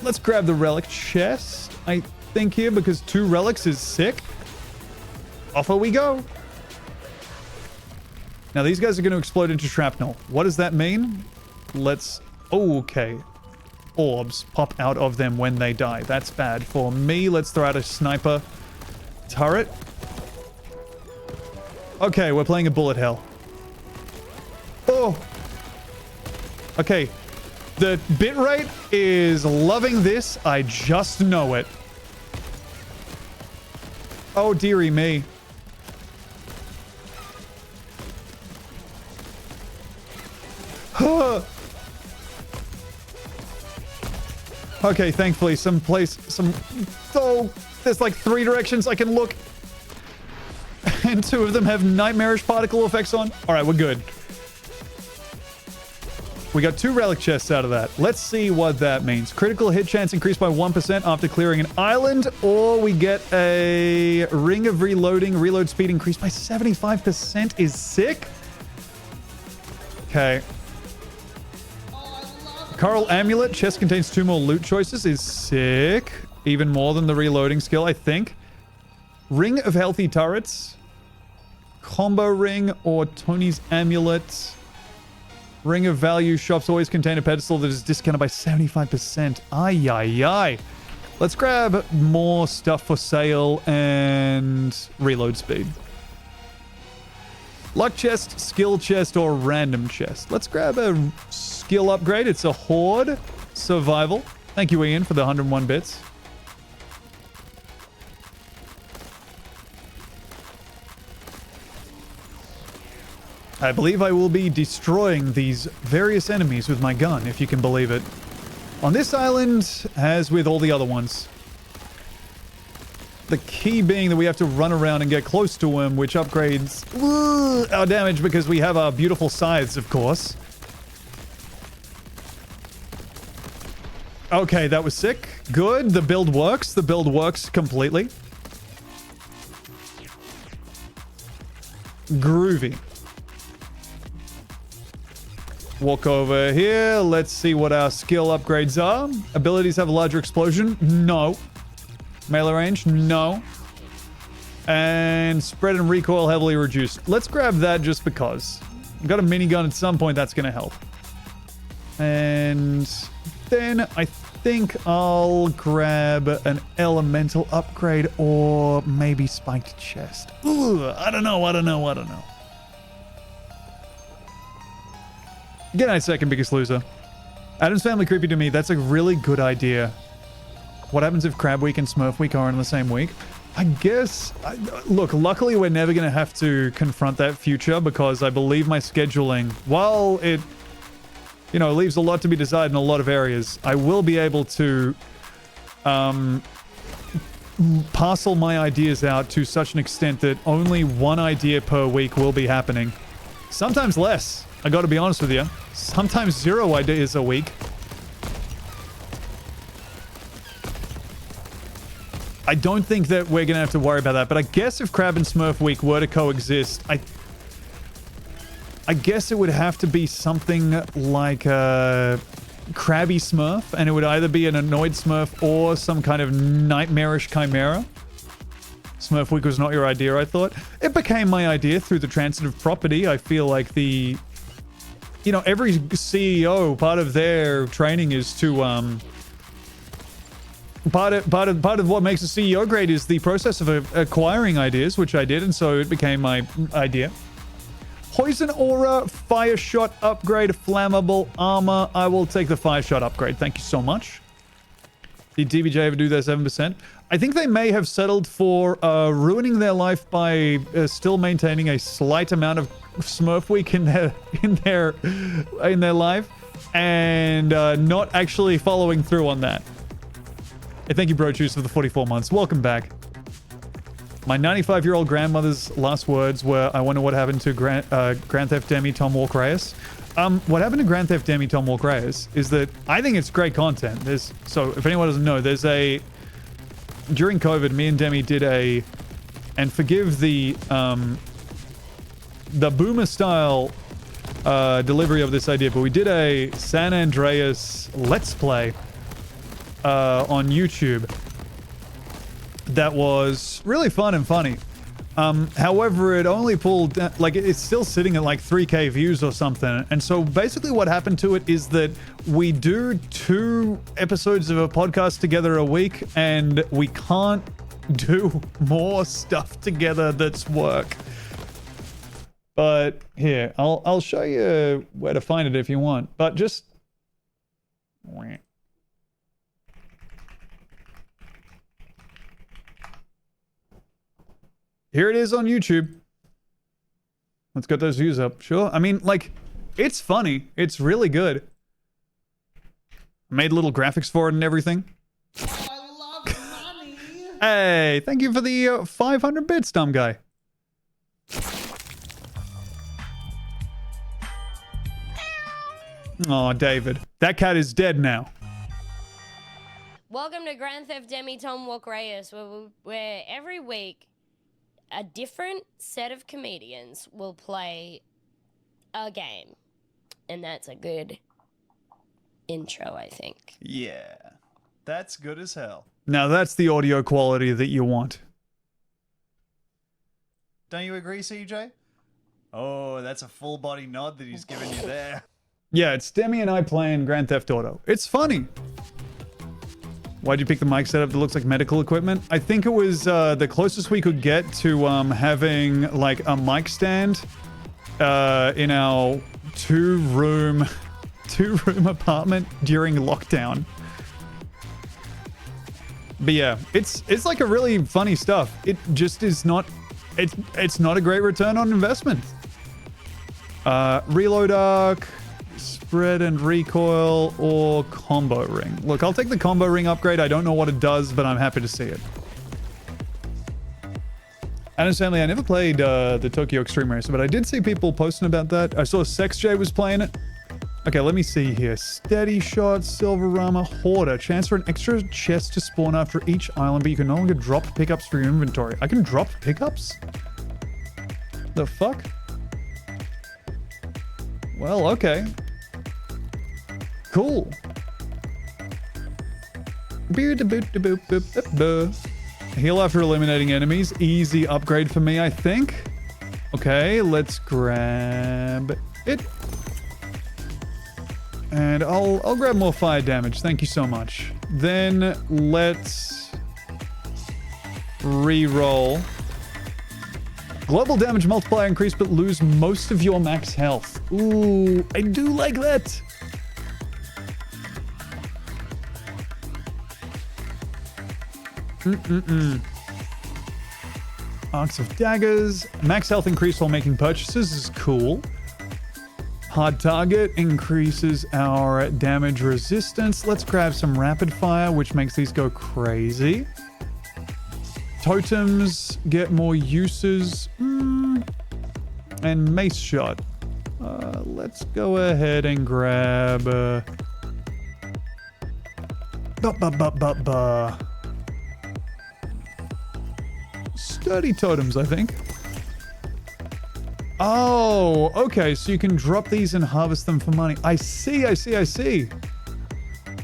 Let's grab the relic chest, I think, here, because 2 relics is sick. Off we go. Now, these guys are going to explode into shrapnel. What does that mean? Let's... Oh, okay. Orbs pop out of them when they die. That's bad. For me, let's throw out a sniper turret. Okay, we're playing a bullet hell. Oh! Okay. The bitrate is loving this. I just know it. Oh, dearie me. Okay, thankfully, oh, there's like 3 directions I can look. And 2 of them have nightmarish particle effects on. All right, we're good. We got 2 relic chests out of that. Let's see what that means. Critical hit chance increased by 1% after clearing an island, or we get a ring of reloading. Reload speed increased by 75% is sick. Okay. Coral Amulet. Chest contains 2 more loot choices is sick. Even more than the reloading skill, I think. Ring of Healthy Turrets. Combo Ring or Tony's Amulet. Ring of Value shops always contain a pedestal that is discounted by 75%. Ay, ay, ay. Let's grab more stuff for sale and reload speed. Luck chest, skill chest, or random chest. Let's grab a skill upgrade. It's a Horde Survival. Thank you, Ian, for the 101 bits. I believe I will be destroying these various enemies with my gun, if you can believe it. On this island, as with all the other ones. The key being that we have to run around and get close to him, which upgrades our damage because we have our beautiful scythes, of course. Okay, that was sick. Good. The build works. The build works completely. Groovy. Walk over here. Let's see what our skill upgrades are. Abilities have a larger explosion. No. Melee range. No. And spread and recoil heavily reduced. Let's grab that just because. I've got a minigun at some point. That's going to help. And then I think I'll grab an elemental upgrade or maybe spiked chest. Ooh, I don't know. Good night, second biggest loser. Adam's Family creepy to me. That's a really good idea. What happens if Crab Week and Smurf Week are in the same week? I guess... look, luckily we're never going to have to confront that future because I believe my scheduling, while it, you know, leaves a lot to be desired in a lot of areas, I will be able to parcel my ideas out to such an extent that only one idea per week will be happening. Sometimes less. I got to be honest with you. Sometimes 0 ideas a week. I don't think that we're going to have to worry about that, but I guess if Crab and Smurf Week were to coexist, I guess it would have to be something like a Krabby Smurf, and it would either be an annoyed Smurf or some kind of nightmarish chimera. Smurf Week was not your idea, I thought. It became my idea through the transitive property. I feel like the... You know, every CEO, part of their training is to... Part of what makes a CEO great is the process of acquiring ideas, which I did, and so it became my idea. Poison Aura, Fire Shot upgrade, Flammable Armor. I will take the Fire Shot upgrade. Thank you so much. Did DBJ ever do their 7%? I think they may have settled for ruining their life by still maintaining a slight amount of Smurf Week in their life, and not actually following through on that. Hey, thank you, Bro Juice, for the 44 months. Welcome back. My 95-year-old grandmother's last words were, I wonder what happened to Grand Theft Demi Tom Walk Reyes. What happened to Grand Theft Demi Tom Walk Reyes is that I think it's great content. So if anyone doesn't know, during COVID, me and Demi did and forgive the boomer style delivery of this idea, but we did a San Andreas Let's Play on YouTube that was really fun and funny. However, it only pulled, like, it's still sitting at like 3K views or something. And so basically what happened to it is that we do 2 episodes of a podcast together a week, and we can't do more stuff together that's work. But here, I'll show you where to find it if you want, but just... Here it is on YouTube. Let's get those views up. Sure. I mean, like, it's funny. It's really good. Made little graphics for it and everything. I love money. Hey, thank you for the 500 bits, dumb guy. Oh, David. That cat is dead now. Welcome to Grand Theft Demi Tom Walk Reyes, where every week a different set of comedians will play a game. And that's a good intro, I think. Yeah. That's good as hell. Now that's the audio quality that you want. Don't you agree, CJ? Oh, that's a full body nod that he's given you there. Yeah, it's Demi and I playing Grand Theft Auto. It's funny. Why'd you pick the mic setup that looks like medical equipment? I think it was the closest we could get to having like a mic stand in our two-room apartment during lockdown. But yeah, it's like a really funny stuff. It just is not, it's not a great return on investment. Reload arc, spread and recoil, or combo ring. Look, I'll take the combo ring upgrade. I don't know what it does, but I'm happy to see it. Honestly, I never played the Tokyo Extreme Racer, but I did see people posting about that. I saw SexJ was playing it. Okay, let me see here. Steady Shot, Silverama, Hoarder. Chance for an extra chest to spawn after each island, but you can no longer drop pickups for your inventory. I can drop pickups? The fuck? Well, okay. Cool. Heal after eliminating enemies. Easy upgrade for me, I think. Okay, let's grab it. And I'll grab more fire damage. Thank you so much. Then let's re-roll. Global damage multiplier increase, but lose most of your max health. Ooh, I do like that. Arcs of Daggers. Max health increase while making purchases is cool. Hard target increases our damage resistance. Let's grab some rapid fire, which makes these go crazy. Totems get more uses. And mace shot. Let's go ahead and grab... Sturdy totems, I think. Oh, okay. So you can drop these and harvest them for money. I see.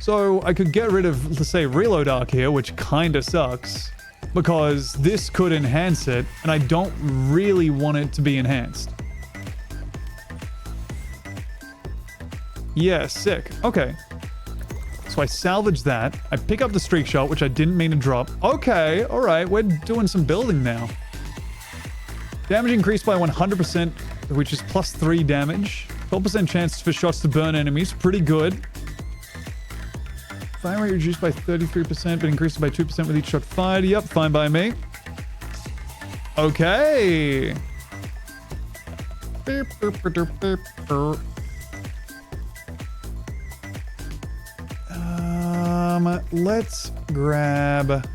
So I could get rid of, let's say, reload arc here, which kind of sucks. Because this could enhance it, and I don't really want it to be enhanced. Yeah, sick. Okay. So I salvage that. I pick up the streak shot, which I didn't mean to drop. Okay, all right. We're doing some building now. Damage increased by 100%, which is plus 3 damage. 12% chance for shots to burn enemies. Pretty good. Fire rate reduced by 33%, but increased by 2% with each shot fired. Yep, fine by me. Okay. Let's grab...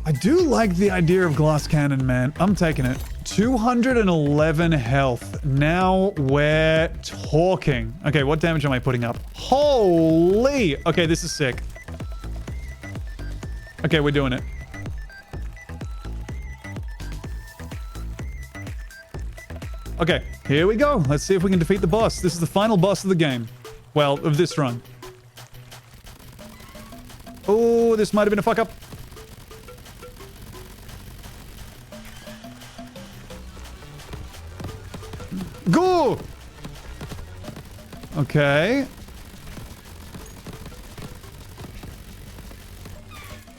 I do like the idea of glass cannon, man. I'm taking it. 211 health. Now we're talking. Okay, what damage am I putting up? Holy! Okay, this is sick. Okay, we're doing it. Okay, here we go. Let's see if we can defeat the boss. This is the final boss of the game. Well, of this run. Oh, this might have been a fuck up. Go! Okay.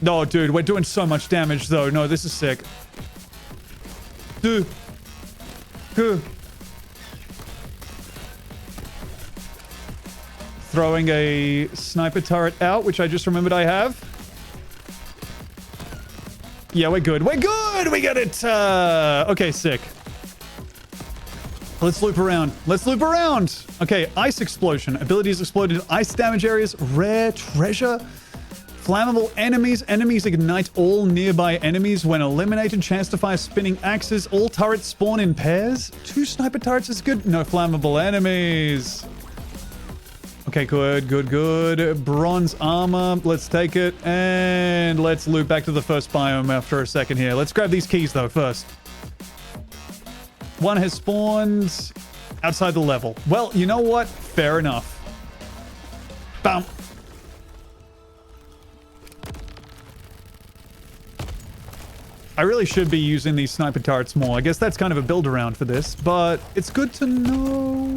No, dude, we're doing so much damage, though. No, this is sick. Dude. Good. Throwing a sniper turret out, which I just remembered I have. Yeah, we're good. We're good! We got it! Okay, sick. Let's loop around. Let's loop around! Okay, Ice Explosion. Abilities explode into ice damage areas. Rare treasure. Flammable enemies. Enemies ignite all nearby enemies when eliminated. Chance to fire spinning axes. All turrets spawn in pairs. 2 sniper turrets is good. No flammable enemies. Okay, good. Bronze armor. Let's take it. And let's loop back to the first biome after a second here. Let's grab these keys, though, first. One has spawned outside the level. Well, you know what? Fair enough. Bam. I really should be using these sniper turrets more. I guess that's kind of a build around for this, but it's good to know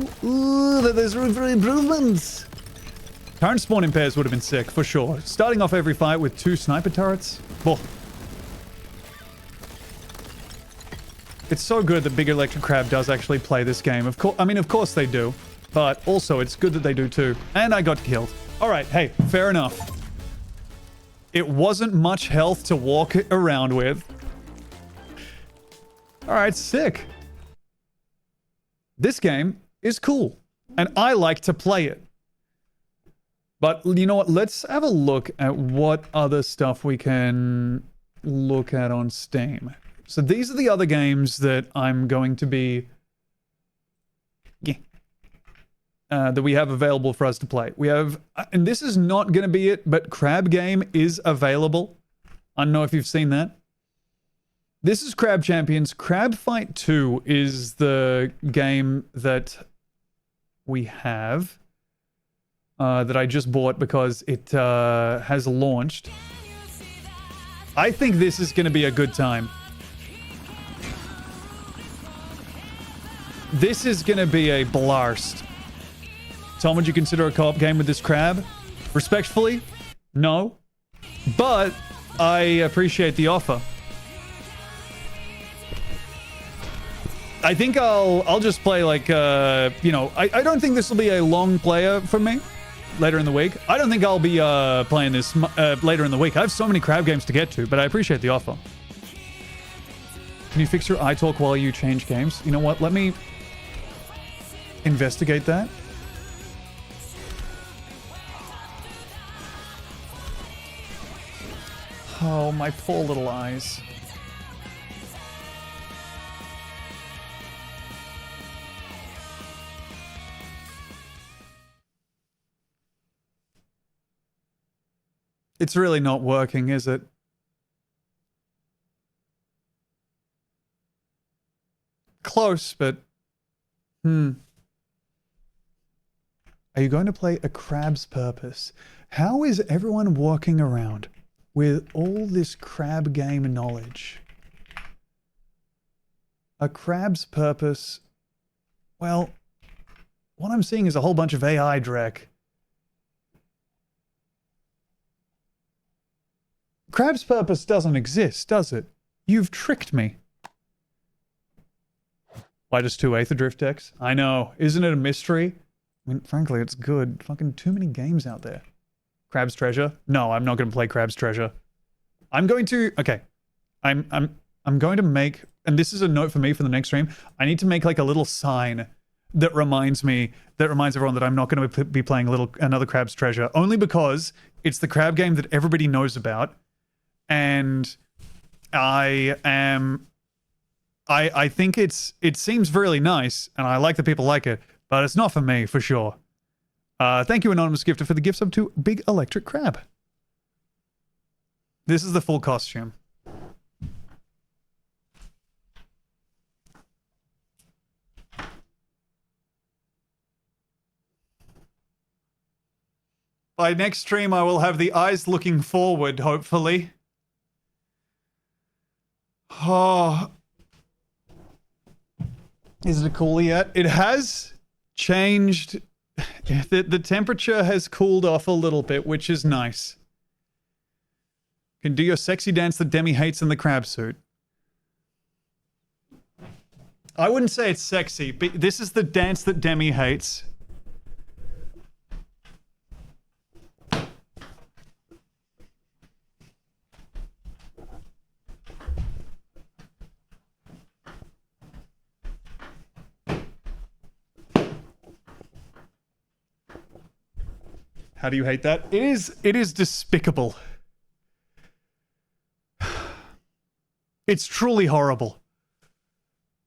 that there's room for improvements. Current spawn in pairs would have been sick, for sure. Starting off every fight with 2 sniper turrets. Oh. It's so good that Big Electric Crab does actually play this game. Of course they do, but also it's good that they do too. And I got killed. All right, hey, fair enough. It wasn't much health to walk around with. All right, sick. This game is cool, and I like to play it. But you know what? Let's have a look at what other stuff we can look at on Steam. So these are the other games that I'm going to be... that we have available for us to play. We have... And this is not going to be it, but Crab Game is available. I don't know if you've seen that. This is Crab Champions. Crab Fight 2 is the game that we have. That I just bought because it has launched. I think this is going to be a good time. This is going to be a blast. Tom, would you consider a co-op game with this crab? Respectfully, no. But I appreciate the offer. I think I'll just play like, you know, I don't think this will be a long player for me. later in the week. I don't think I'll be playing this later in the week. I have so many crab games to get to, but I appreciate the offer. Can you fix your iTalk while you change games? You know what? Let me investigate that. Oh, my poor little eyes. It's really not working, is it? Close, but... Are you going to play A Crab's Purpose? How is everyone walking around with all this crab game knowledge? A Crab's Purpose... Well, what I'm seeing is a whole bunch of AI Drek. Crab's Purpose doesn't exist, does it? You've tricked me. Why just 2 Aether Drift decks? I know. Isn't it a mystery? I mean, frankly, it's good. Fucking too many games out there. Crab's Treasure? No, I'm not going to play Crab's Treasure. I'm going to... Okay. I'm going to make... And this is a note for me for the next stream. I need to make like a little sign that reminds everyone that I'm not going to be playing another Crab's Treasure. Only because it's the crab game that everybody knows about. And I think it seems really nice, and I like that people like it, but it's not for me, for sure. Thank you, Anonymous Gifter, for the gift sub to Big Electric Crab. This is the full costume. By next stream, I will have the eyes looking forward, hopefully. Oh. Is it a cooler yet? It has changed. The temperature has cooled off a little bit, which is nice. You can do your sexy dance that Demi hates in the crab suit. I wouldn't say it's sexy, but this is the dance that Demi hates. How do you hate that? It is despicable. It's truly horrible.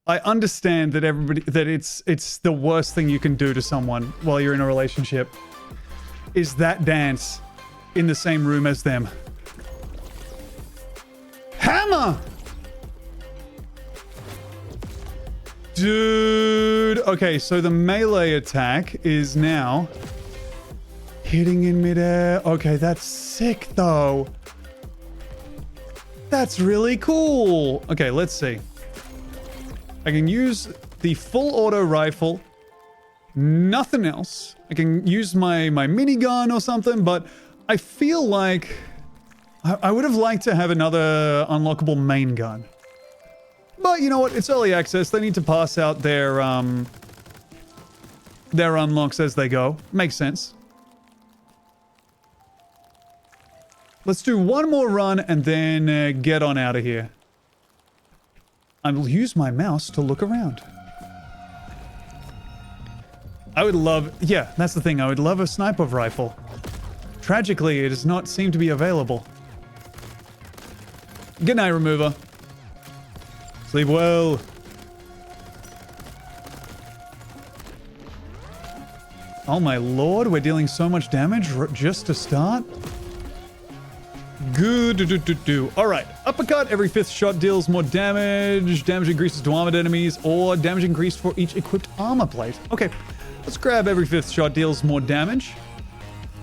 I understand that it's the worst thing you can do to someone while you're in a relationship is that dance in the same room as them. Hammer! Dude. Okay, so the melee attack is now hitting in midair. Okay, that's sick though. That's really cool. Okay, let's see. I can use the full auto rifle. Nothing else. I can use my minigun or something, but I feel like I would have liked to have another unlockable main gun. But you know what? It's early access. They need to pass out their unlocks as they go. Makes sense. Let's do one more run and then get on out of here. I'll use my mouse to look around. I would love... Yeah, that's the thing. I would love a sniper rifle. Tragically, it does not seem to be available. Good night, Remover. Sleep well. Oh my lord, we're dealing so much damage just to start? Good. Alright, uppercut. Every 5th shot deals more damage. Damage increases to armored enemies, or damage increased for each equipped armor plate. Okay, let's grab every 5th shot deals more damage.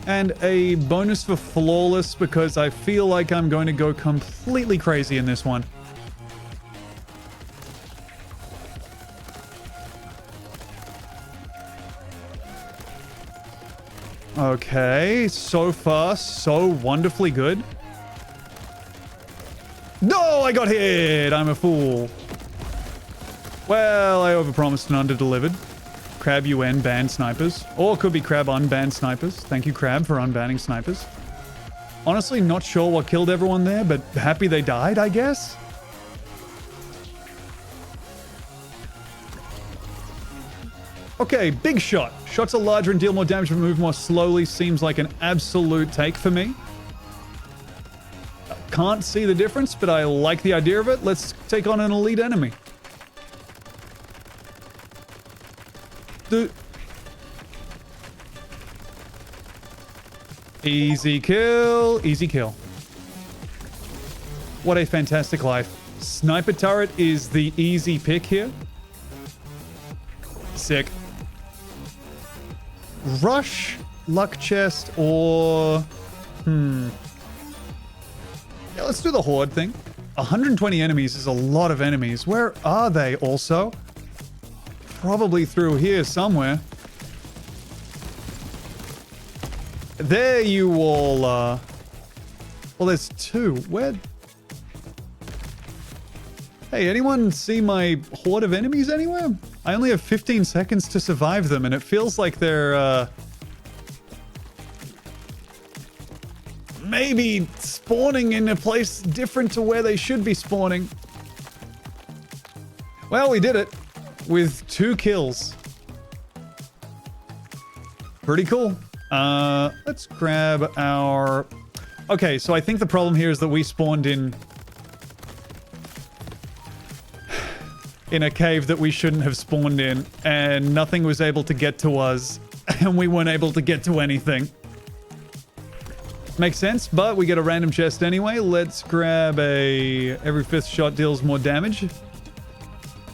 And a bonus for flawless, because I feel like I'm going to go completely crazy in this one. Okay, so far, so wonderfully good. No, I got hit! I'm a fool. Well, I overpromised and underdelivered. Crab UN banned snipers. Or it could be Crab unbanned snipers. Thank you, Crab, for unbanning snipers. Honestly, not sure what killed everyone there, but happy they died, I guess? Okay, big shot. Shots are larger and deal more damage but move more slowly. Seems like an absolute take for me. Can't see the difference, but I like the idea of it. Let's take on an elite enemy. Easy kill. Easy kill. What a fantastic life. Sniper turret is the easy pick here. Sick. Rush, luck chest, or... Yeah, let's do the horde thing. 120 enemies is a lot of enemies. Where are they also? Probably through here somewhere. There you all are. Well, there's two. Where... Hey, anyone see my horde of enemies anywhere? I only have 15 seconds to survive them, and it feels like they're, maybe spawning in a place different to where they should be spawning. Well, we did it with 2 kills. Pretty cool. Let's grab our... Okay, so I think the problem here is that we spawned in a cave that we shouldn't have spawned in, and nothing was able to get to us, and we weren't able to get to anything. Makes sense, but we get a random chest anyway. Let's grab a... Every 5th shot deals more damage.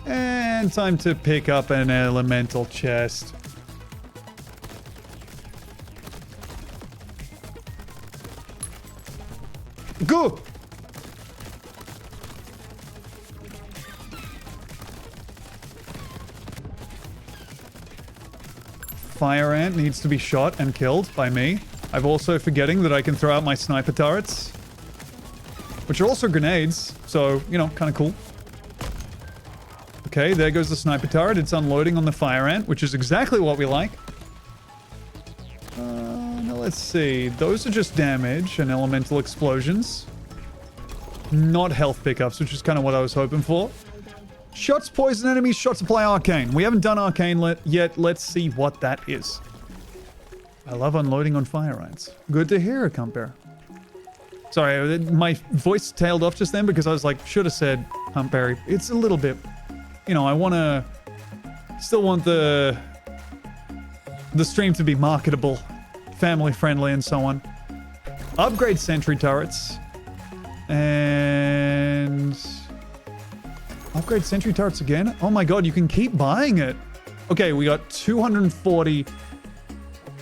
And time to pick up an elemental chest. Go! Fire ant needs to be shot and killed by me. I'm also forgetting that I can throw out my sniper turrets, which are also grenades, so, you know, kind of cool. Okay, there goes the sniper turret. It's unloading on the fire ant, which is exactly what we like. Now let's see. Those are just damage and elemental explosions. Not health pickups, which is kind of what I was hoping for. Shots poison enemies, shots apply arcane. We haven't done arcane yet. Let's see what that is. I love unloading on fire ants. Good to hear, Humpberry. Sorry, my voice tailed off just then because I was like, should have said Humpberry. It's a little bit, you know, I want to still want the stream to be marketable, family friendly, and so on. Upgrade sentry turrets. And... Upgrade sentry turrets again? Oh my god, you can keep buying it. Okay, we got 240.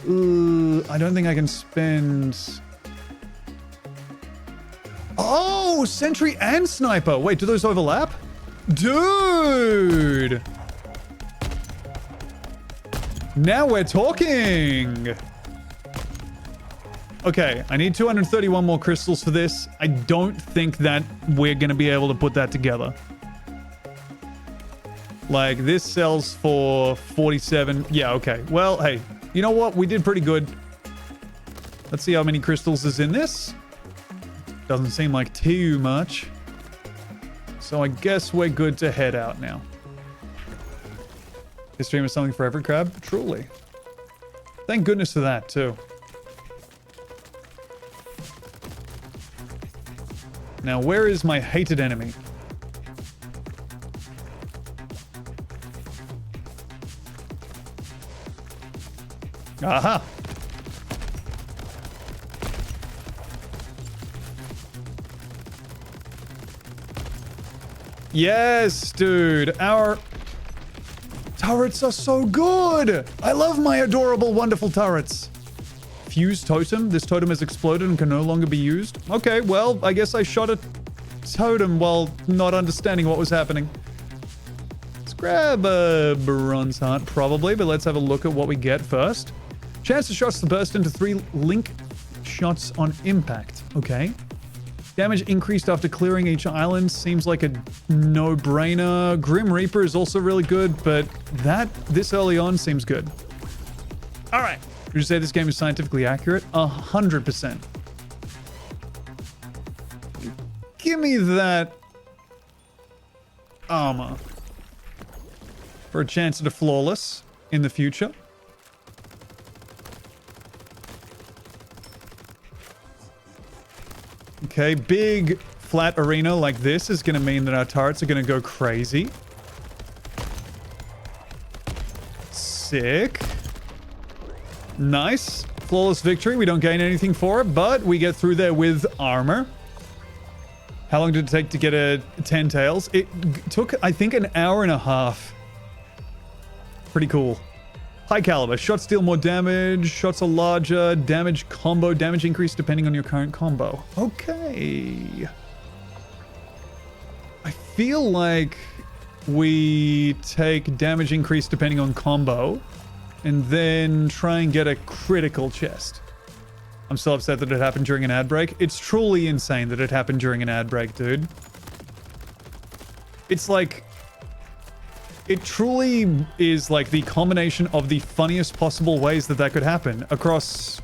I don't think I can spend... Oh, sentry and sniper. Wait, do those overlap? Dude! Now we're talking! Okay, I need 231 more crystals for this. I don't think that we're going to be able to put that together. Like, this sells for 47. Yeah, okay. Well, hey, you know what? We did pretty good. Let's see how many crystals is in this. Doesn't seem like too much. So I guess we're good to head out now. This stream is something for every crab? Truly. Thank goodness for that, too. Now, where is my hated enemy? Aha! Yes, dude. Our turrets are so good. I love my adorable, wonderful turrets. Fuse totem. This totem has exploded and can no longer be used. Okay, well, I guess I shot a totem while not understanding what was happening. Let's grab a bronze heart, probably, but let's have a look at what we get first. Chance of shots to burst into 3 link shots on impact. Okay. Damage increased after clearing each island seems like a no-brainer. Grim Reaper is also really good, but this early on seems good. All right. Would you say this game is scientifically accurate? 100%. Give me that armor for a chance at a flawless in the future. Okay, big flat arena like this is going to mean that our turrets are going to go crazy. Sick. Nice. Flawless victory. We don't gain anything for it, but we get through there with armor. How long did it take to get a 10 tails? It took, I think, an hour and a half. Pretty cool. High caliber. Shots deal more damage. Shots are larger. Damage combo. Damage increase depending on your current combo. Okay. I feel like we take damage increase depending on combo and then try and get a critical chest. I'm still upset that it happened during an ad break. It's truly insane that it happened during an ad break, dude. It's like... It truly is like the combination of the funniest possible ways that could happen across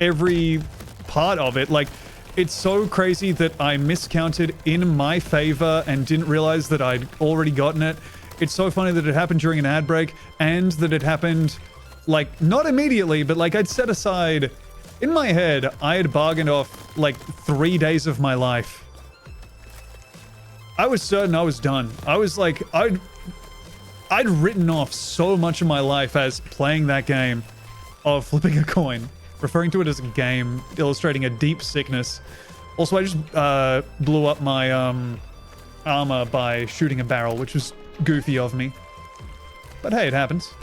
every part of it. Like, it's so crazy that I miscounted in my favor and didn't realize that I'd already gotten it. It's so funny that it happened during an ad break and that it happened, like, not immediately, but like I'd set aside... In my head, I had bargained off like 3 days of my life. I was certain I was done. I was like, I'd written off so much of my life as playing that game of flipping a coin, referring to it as a game, illustrating a deep sickness. Also, I just blew up my armor by shooting a barrel, which was goofy of me. But hey, it happens.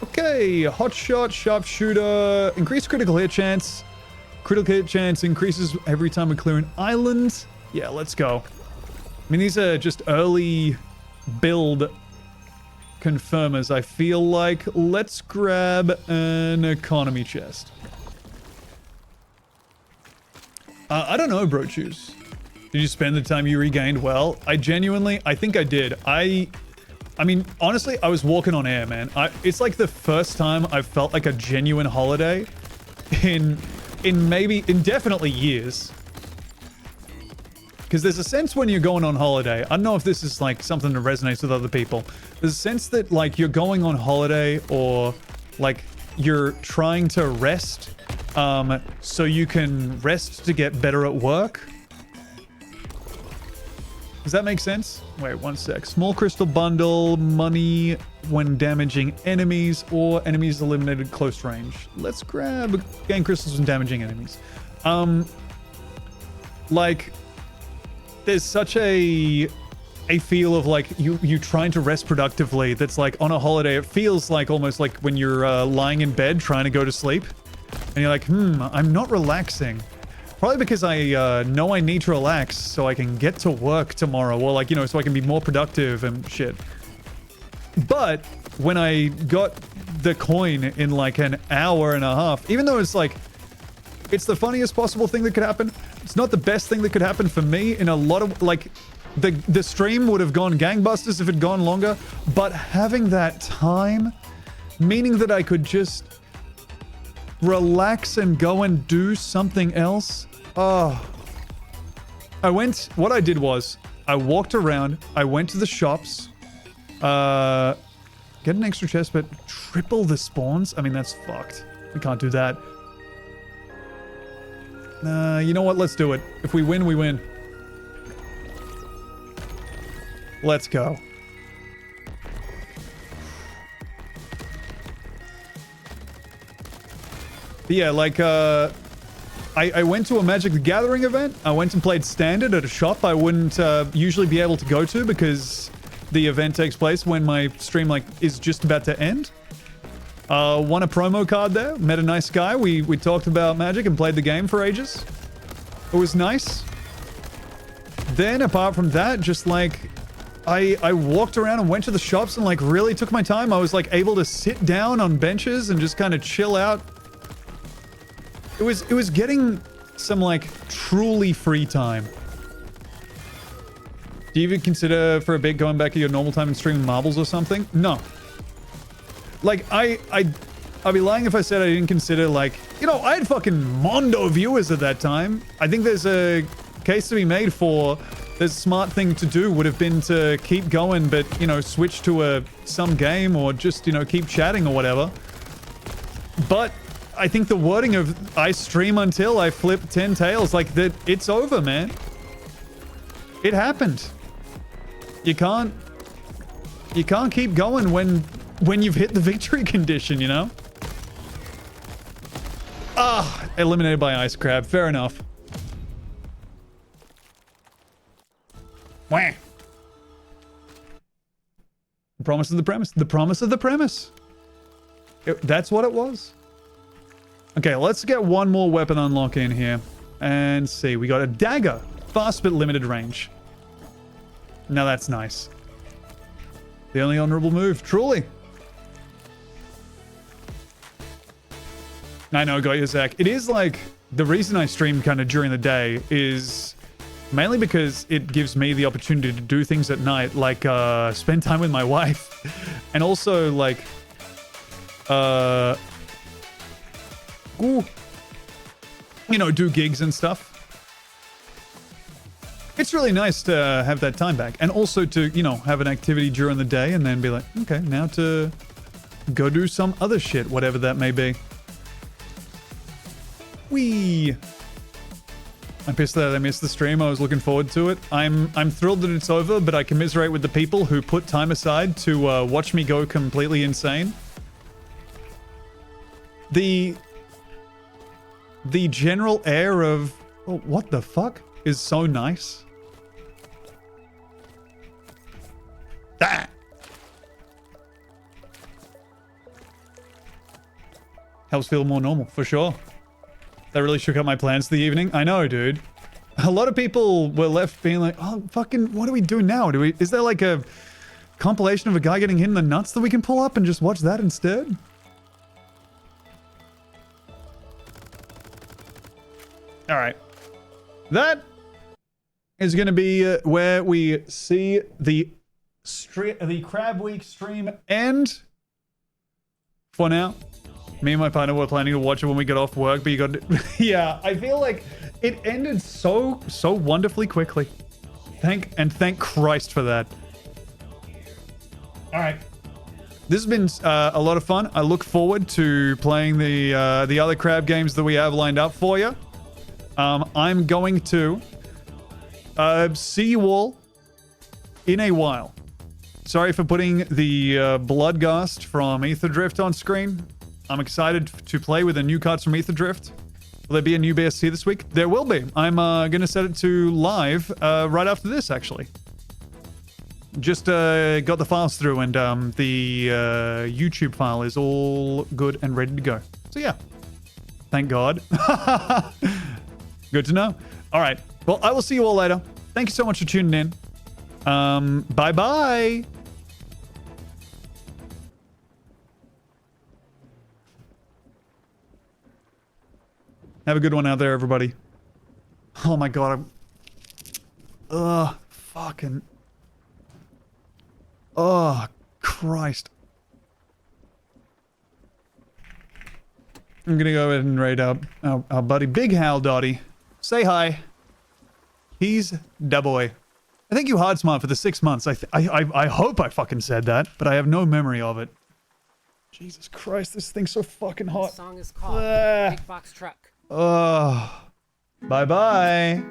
Okay, hot shot, sharpshooter, increased critical hit chance. Critical hit chance increases every time we clear an island. Yeah, let's go. I mean, these are just early build confirmers, I feel like. Let's grab an economy chest. I don't know, Bro Choose. Did you spend the time you regained well? I think I did. I mean, honestly, I was walking on air, man. It's like the first time I've felt like a genuine holiday in definitely years. Because there's a sense when you're going on holiday, I don't know if this is like something that resonates with other people. There's a sense that like you're going on holiday or like you're trying to rest so you can rest to get better at work. Does that make sense? Wait, one sec. Small crystal bundle, money when damaging enemies or enemies eliminated close range. Let's grab gain crystals when damaging enemies. Like, there's such a feel of like you trying to rest productively that's like on a holiday. It feels like almost like when you're lying in bed trying to go to sleep and you're like, I'm not relaxing. Probably because I know I need to relax so I can get to work tomorrow or like, you know, so I can be more productive and shit. But when I got the coin in like an hour and a half, even though it's like, it's the funniest possible thing that could happen. It's not the best thing that could happen for me in a lot of like, the stream would have gone gangbusters if it had gone longer, but having that time, meaning that I could just relax and go and do something else. Oh. What I did was, I walked around, I went to the shops, get an extra chest, but triple the spawns? I mean, that's fucked. We can't do that. You know what? Let's do it. If we win, we win. Let's go. But yeah, like, I went to a Magic the Gathering event. I went and played Standard at a shop I wouldn't usually be able to go to because the event takes place when my stream, like, is just about to end. Won a promo card there. Met a nice guy. We talked about Magic and played the game for ages. It was nice. Then, apart from that, just, like, I walked around and went to the shops and, like, really took my time. I was, like, able to sit down on benches and just kind of chill out. It was getting some like truly free time. Do you even consider for a bit going back to your normal time and streaming marbles or something? No. Like, I'd be lying if I said I didn't consider, like, you know, I had fucking Mondo viewers at that time. I think there's a case to be made for the smart thing to do would have been to keep going, but, you know, switch to some game or just, you know, keep chatting or whatever. But I think the wording of I stream until I flip 10 tails, like that, it's over, man. It happened. You can't keep going when you've hit the victory condition, you know? Ah, eliminated by Ice Crab. Fair enough. Wah. The promise of the premise. The promise of the premise. That's what it was. Okay, let's get one more weapon unlock in here. And see, we got a dagger. Fast but limited range. Now that's nice. The only honorable move, truly. I know, got you, Zach. It is like, the reason I stream kind of during the day is mainly because it gives me the opportunity to do things at night, like spend time with my wife. And also, like, you know, do gigs and stuff. It's really nice to have that time back. And also to, you know, have an activity during the day and then be like, okay, now to go do some other shit, whatever that may be. Whee! I'm pissed that I missed the stream. I was looking forward to it. I'm thrilled that it's over, but I commiserate with the people who put time aside to watch me go completely insane. The general air of, oh, what the fuck, is so nice. Ah! Helps feel more normal, for sure. That really shook up my plans for the evening. I know, dude. A lot of people were left being like, oh, fucking, what do we do now? Is there like a compilation of a guy getting hit in the nuts that we can pull up and just watch that instead? All right. That is going to be where we see the Crab Week stream end. For now, me and my partner were planning to watch it when we get off work, but you got to, yeah, I feel like it ended so wonderfully quickly. Thank Christ for that. All right. This has been a lot of fun. I look forward to playing the other crab games that we have lined up for you. I'm going to see you all in a while. Sorry for putting the Bloodghast from Aetherdrift on screen. I'm excited to play with the new cards from Aetherdrift. Will there be a new BSC this week? There will be. I'm going to set it to live right after this, actually. Just got the files through, and the YouTube file is all good and ready to go. So yeah, thank God. Good to know. All right. Well, I will see you all later. Thank you so much for tuning in. Bye-bye. Have a good one out there, everybody. Oh my God. Fucking. Oh, Christ. I'm gonna go ahead and raid up our buddy Big Hal Dotty. Say hi. He's da boy. I thank you, Hard Smart, for the 6 months. I hope I fucking said that, but I have no memory of it. Jesus Christ, this thing's so fucking hot. The song is called Big Box Truck. Oh. Bye-bye.